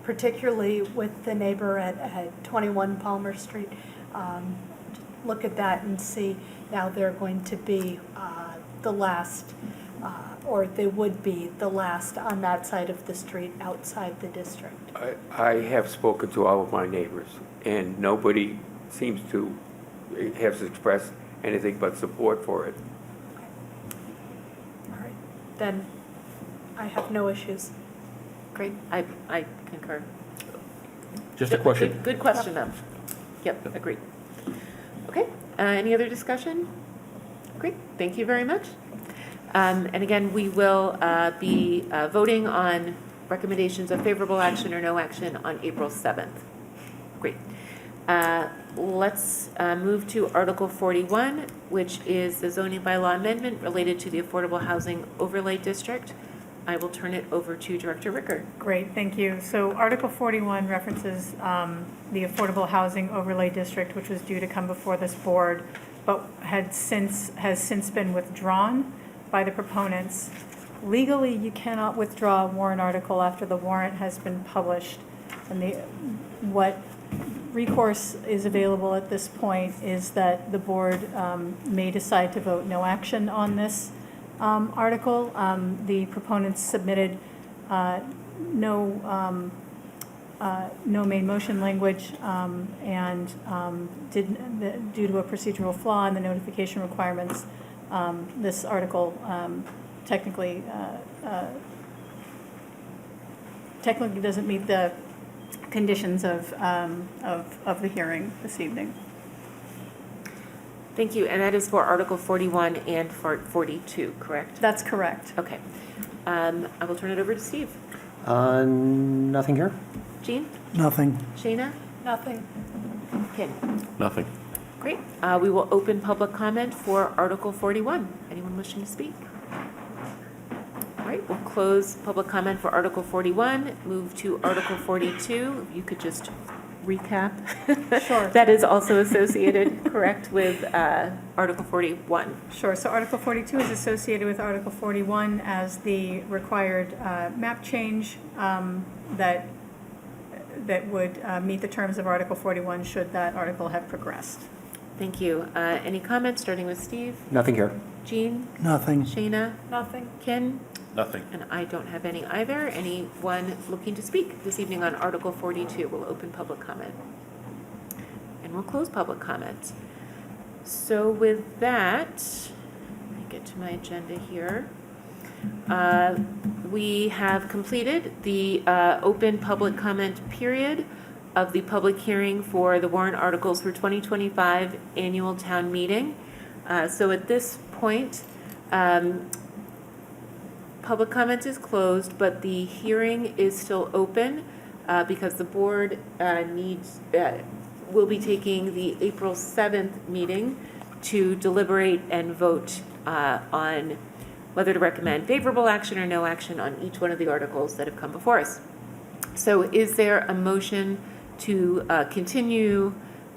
particularly with the neighbor at 21 Palmer Street? Look at that and see, now they're going to be the last, or they would be the last on that side of the street outside the district. I have spoken to all of my neighbors, and nobody seems to have expressed anything but support for it. All right, then I have no issues. Great, I concur. Just a question. Good question, though. Yep, agreed. Okay, any other discussion? Great, thank you very much. And again, we will be voting on recommendations of favorable action or no action on April 7th. Great. Let's move to Article 41, which is the zoning bylaw amendment related to the Affordable Housing Overlay District. I will turn it over to Director Ricker. Great, thank you. So Article 41 references the Affordable Housing Overlay District, which was due to come before this board, but has since been withdrawn by the proponents. Legally, you cannot withdraw a warrant article after the warrant has been published. And what recourse is available at this point is that the board may decide to vote no action on this article. The proponents submitted no main motion language, and due to a procedural flaw in the notification requirements, this article technically doesn't meet the conditions of the hearing this evening. Thank you, and that is for Article 41 and for 42, correct? That's correct. Okay. I will turn it over to Steve. Nothing here? Jean? Nothing. Shayna? Nothing. Ken? Nothing. Great. We will open public comment for Article 41. Anyone wishing to speak? All right, we'll close public comment for Article 41, move to Article 42. You could just recap. Sure. That is also associated, correct, with Article 41. Sure. So Article 42 is associated with Article 41 as the required map change that would meet the terms of Article 41 should that article have progressed. Thank you. Any comments, starting with Steve? Nothing here. Jean? Nothing. Shayna? Nothing. Ken? Nothing. And I don't have any either. Anyone looking to speak this evening on Article 42? We'll open public comment. And we'll close public comment. So with that, let me get to my agenda here. We have completed the open public comment period of the public hearing for the warrant articles for 2025 annual town meeting. So at this point, public comment is closed, but the hearing is still open because the board will be taking the April 7th meeting to deliberate and vote on whether to recommend favorable action or no action on each one of the articles that have come before us. So is there a motion to continue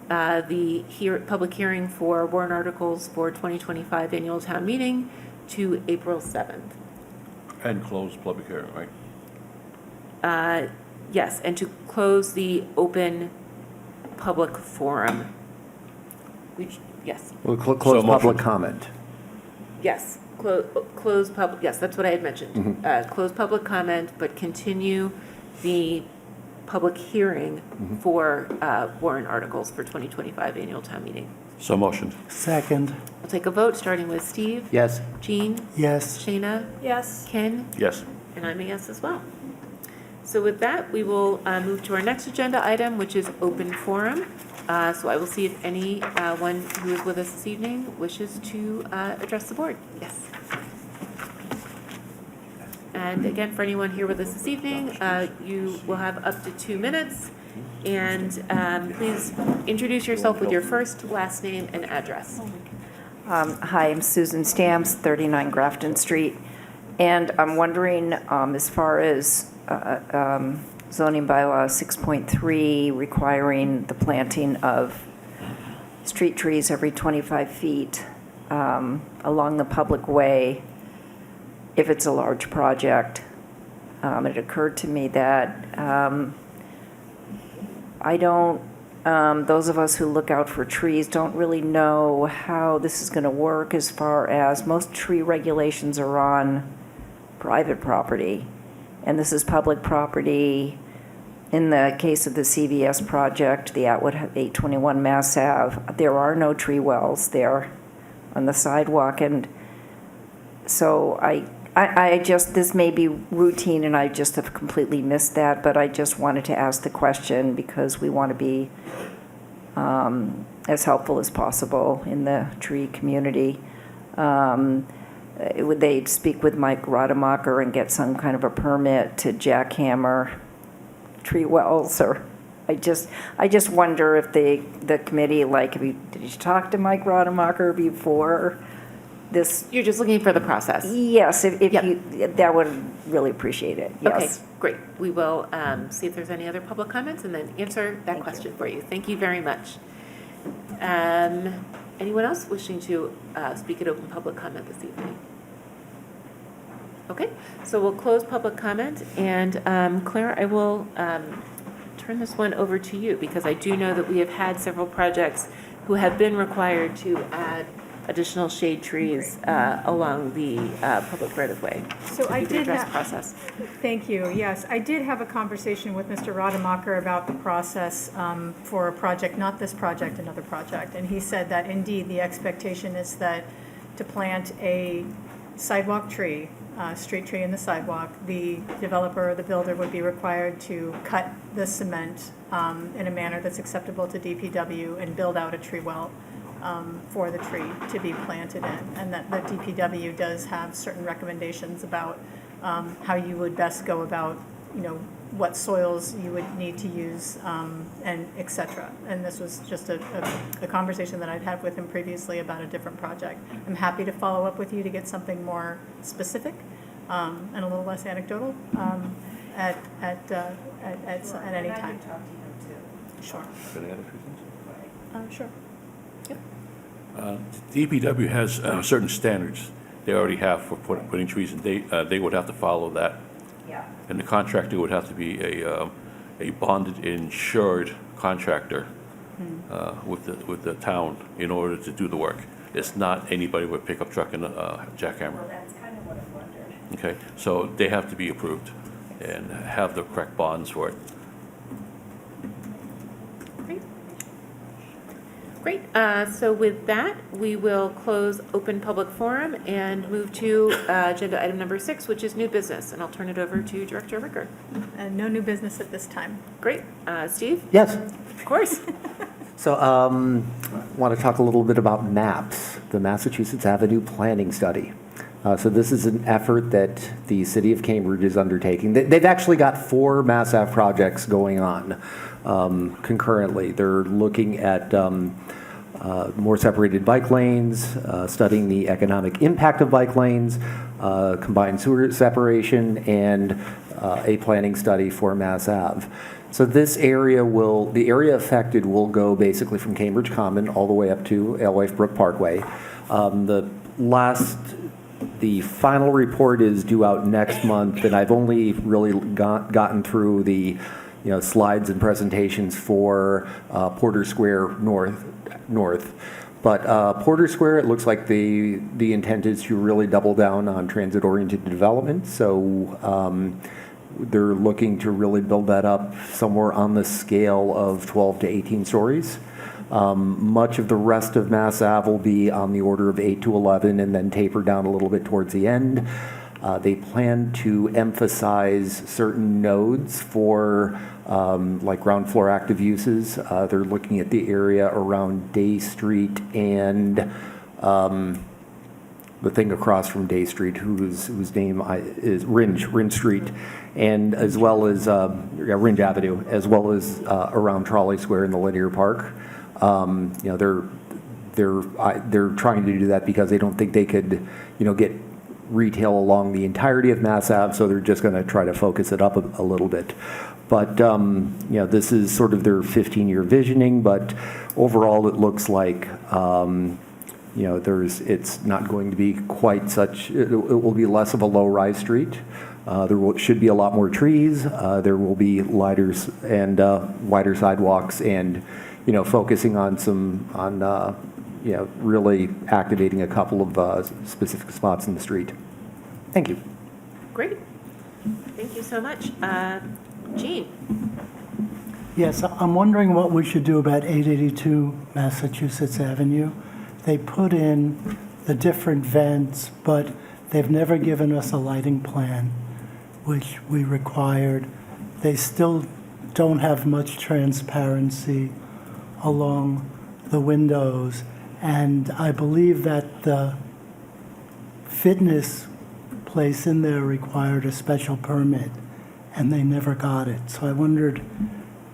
the public hearing for warrant articles for 2025 annual town meeting to April 7th? And close public hearing, right? Yes, and to close the open public forum. Yes. We'll close public comment. Yes, close public, yes, that's what I had mentioned. Close public comment, but continue the public hearing for warrant articles for 2025 annual town meeting. So motioned. Second. We'll take a vote, starting with Steve. Yes. Jean. Yes. Shayna. Yes. Ken. Yes. And I'm a yes as well. So with that, we will move to our next agenda item, which is open forum. So I will see if anyone who is with us this evening wishes to address the board. Yes. And again, for anyone here with us this evening, you will have up to 2 minutes. And please introduce yourself with your first, last name, and address. Hi, I'm Susan Stamps, 39 Grafton Street. And I'm wondering, as far as zoning bylaw 6.3 requiring the planting of street trees every 25 feet along the public way, if it's a large project, it occurred to me that those of us who look out for trees don't really know how this is going to work, as far as most tree regulations are on private property, and this is public property. In the case of the CVS project, the Atwood 821 Mass Ave, there are no tree wells there on the sidewalk, and so I just, this may be routine and I just have completely missed that, but I just wanted to ask the question because we want to be as helpful as possible in the tree community. Would they speak with Mike Rademacher and get some kind of a permit to jackhammer tree wells? Or I just wonder if the committee, like, did you talk to Mike Rademacher before this? You're just looking for the process? Yes, if you, that would really appreciate it, yes. Okay, great. We will see if there's any other public comments and then answer that question for you. Thank you very much. Anyone else wishing to speak at open public comment this evening? Okay, so we'll close public comment, and Claire, I will turn this one over to you, because I do know that we have had several projects who have been required to add additional shade trees along the public right-of-way. So I You can did address have- process. Thank you. Yes, I did have a conversation with Mr. Rademacher about the process for a project, not this project, another project. And he said that indeed the expectation is that to plant a sidewalk tree, street tree in the sidewalk, the developer or the builder would be required to cut the cement in a manner that's acceptable to DPW and build out a tree well for the tree to be planted in. And that the DPW does have certain recommendations about how you would best go about, what soils you would need to use, and et cetera. And this was just a conversation that I'd had with him previously about a different project. I'm happy to follow up with you to get something more specific and a little less anecdotal at any time. Sure. Any other reasons? Sure. DPW has certain standards they already have for putting trees, and they would have to follow that. Yeah. And the contractor would have to be a bonded, insured contractor with the town in order to do the work. It's not anybody with a pickup truck and a jackhammer. Well, that's kind of what I wondered. Okay, so they have to be approved and have the correct bonds for it. Great. So with that, we will close open public forum and move to agenda item number 6, which is new business. And I'll turn it over to Director Ricker. And no new business at this time. Great. Steve? Yes. Of course. So I want to talk a little bit about MAPS, the Massachusetts Avenue Planning Study. So this is an effort that the city of Cambridge is undertaking. They've actually got 4 Mass Ave projects going on concurrently. They're looking at more separated bike lanes, studying the economic impact of bike lanes, combined sewer separation, and a planning study for Mass Ave. So this area the area affected will go basically from Cambridge Common all the way up to Alewife Brook Parkway. The final report is due out next month, and I've only really gotten through the slides and presentations for Porter Square North. But Porter Square, it looks like the intent is to really double down on transit-oriented development. So they're looking to really build that up somewhere on the scale of 12 to 18 stories. Much of the rest of Mass Ave will be on the order of 8 to 11 and then taper down a little bit towards the end. They plan to emphasize certain nodes for like ground floor active uses. They're looking at the area around Day Street and the thing across from Day Street, whose name is Ringe Street, and as well as Ringe Avenue, as well as around Trolley Square in the Linear Park. They're trying to do that because they don't think they could, get retail along the entirety of Mass Ave, so they're just going to try to focus it up a little bit. But this is sort of their 15-year visioning. But overall, it looks like it's not going to be quite such. It will be less of a low-rise street. Should be a lot more trees. There will be wider sidewalks, and focusing on really activating a couple of specific spots in the street. Thank you. Great. Thank you so much. Jean? Yes, I'm wondering what we should do about 882 Massachusetts Avenue. They put in the different vents, but they've never given us a lighting plan, which we required. They still don't have much transparency along the windows, and I believe that the fitness place in there required a special permit, and they never got it. So I wondered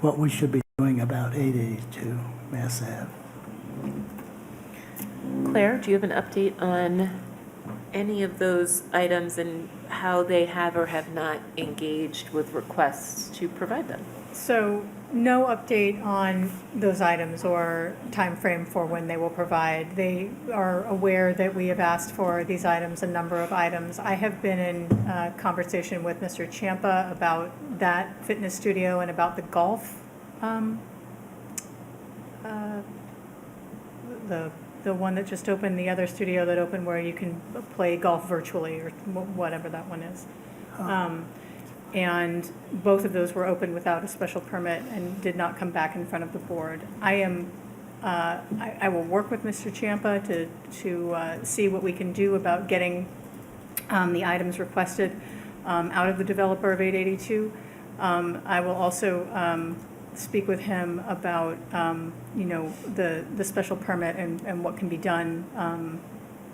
what we should be doing about 882 Mass Ave. Claire, do you have an update on any of those items and how they have or have not engaged with requests to provide them? So No update on those items or time frame for when they will provide. They are aware that we have asked for these items, a number of items. I have been in conversation with Mr. Champa about that fitness studio and about the golf, the one that just opened, the other studio that opened where you can play golf virtually or whatever that one is. And both of those were opened without a special permit and did not come back in front of the board. I will work with Mr. Champa to see what we can do about getting the items requested out of the developer of 882. I will also speak with him about, the special permit and what can be done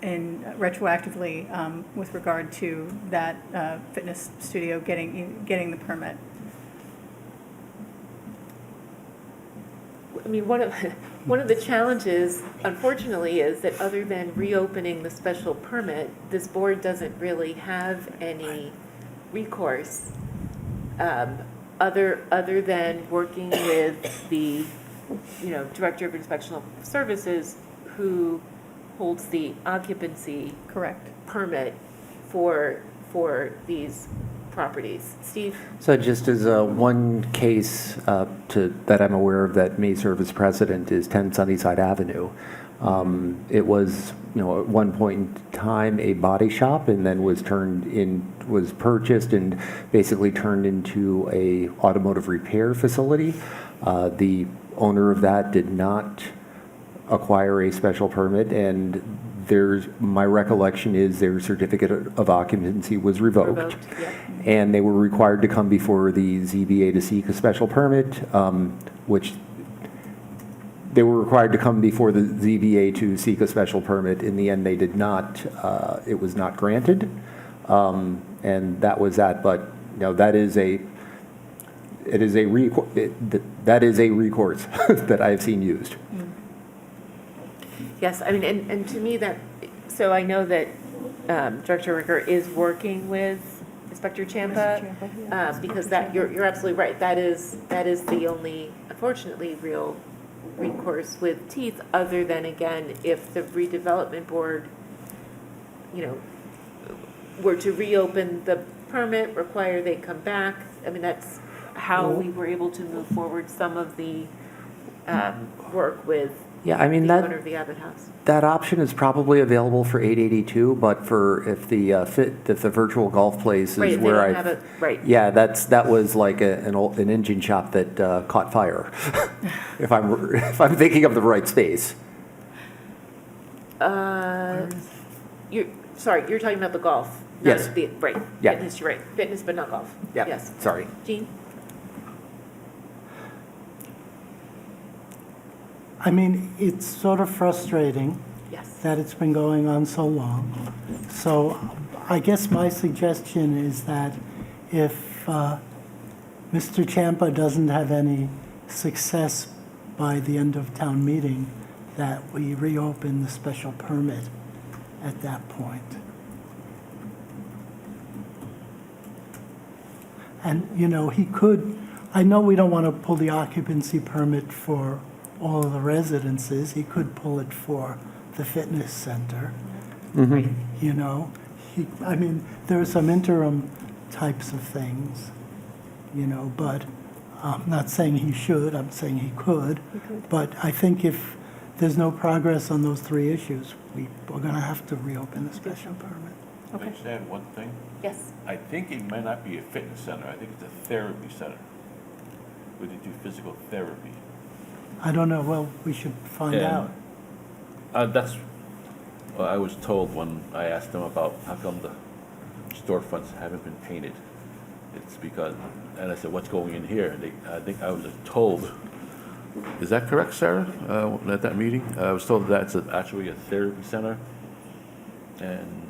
and retroactively with regard to that fitness studio getting the permit. I mean, one of the challenges, unfortunately, is that other than reopening the special permit, this board doesn't really have any recourse other than working with the, Director of Inspectional Services, who holds the occupancy permit for these properties. Steve? So just as one case that I'm aware of that may serve as precedent is 10 Sunnyside Avenue. It was, at one point in time a body shop, and then was purchased and basically turned into a automotive repair facility. The owner of that did not acquire a special permit, and my recollection is their certificate of occupancy was revoked. And they were required to come before the ZBA to seek a special permit, which they were required to come before the ZBA to seek a special permit. In the end, they did not. It was not granted, and that was that. But that is a recourse that I have seen used. Yes, I mean, and to me so I know that Director Ricker is working with Inspector Champa, because you're absolutely right. That is the only, unfortunately, real recourse with teeth, other than, again, if the redevelopment board, were to reopen the permit, require they come back. I mean, that's how we were able to move forward some of the work with the owner of the Abbott House. That option is probably available for 882, but if the virtual golf place is where that was like an engine shop that caught fire. if I'm thinking of the right space. You're talking about the golf. Yes. Right. Yeah. Fitness, you're right. Fitness, but not golf. Yeah. Yes. Sorry. Jean? I mean, it's sort of frustrating that it's been going on so long. So I guess my suggestion is that if Mr. Champa doesn't have any success by the end of town meeting, that we reopen the special permit at that point. And, he could, I know we don't want to pull the occupancy permit for all of the residences. He could pull it for the fitness center. There are some interim types of things, but I'm not saying he should, I'm saying he could. But I think if there's no progress on those three issues, we're going to have to reopen the special permit. Can I just add one thing? Yes. I think it might not be a fitness center. I think it's a therapy center, where they do physical therapy. I don't know. Well, we should find out. That's what I was told when I asked them about how come the storefronts haven't been painted. It's because, and I said, what's going in here? I think I was told, is that correct, Sarah, at that meeting? I was told that it's actually a therapy center. And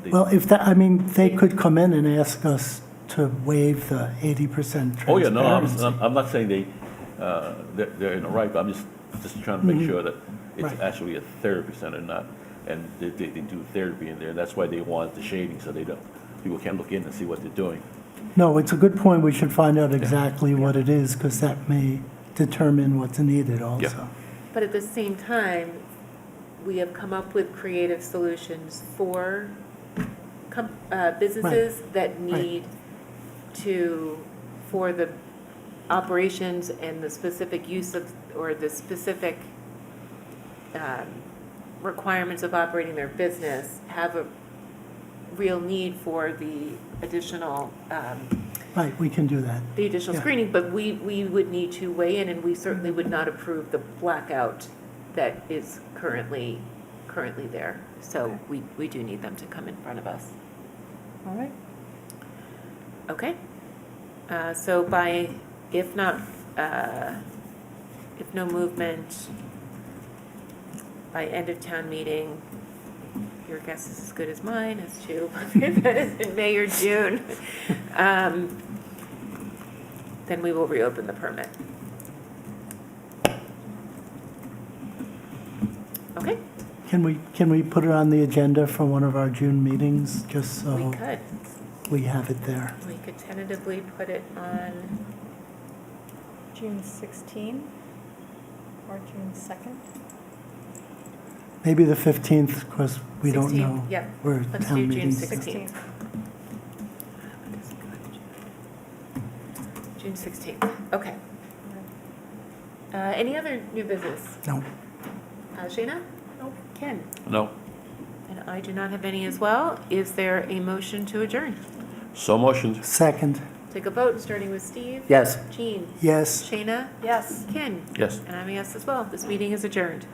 they could come in and ask us to waive the 80% transparency. Oh, yeah, no, I'm not saying they're in the right, but I'm just trying to make sure that it's actually a therapy center, and they do therapy in there. That's why they want the shading, so people can't look in and see what they're doing. No, it's a good point. We should find out exactly what it is, because that may determine what's needed also. But at the same time, we have come up with creative solutions for businesses that need for the operations and the specific use of, or the specific requirements of operating their business, have a real need for the additional Right, we can do that. the additional Yeah. screening, but we would need to weigh in, and we certainly would not approve the blackout that is currently there. So we do need them to come in front of us. All right. Okay. So if no movement, by end of town meeting, your guess is as good as mine as to if that is in May or June, then we will reopen the permit. Okay, Can we put it on the agenda for one of our June meetings, just so we could. we have it there? We could tentatively put it on, June 16 or June 2nd? Maybe the 15th, because we don't 16th, know yeah. where Let's town do June meetings. 16th. June 16th, okay. Any other new business? No. Shayna? No. Ken? No. And I do not have any as well. Is there a motion to adjourn? So motioned. Second, Take a vote, starting with Steve. Yes. Jean? yes. Shayna? Yes. Ken? Yes. And I'm a yes as well. This meeting is adjourned.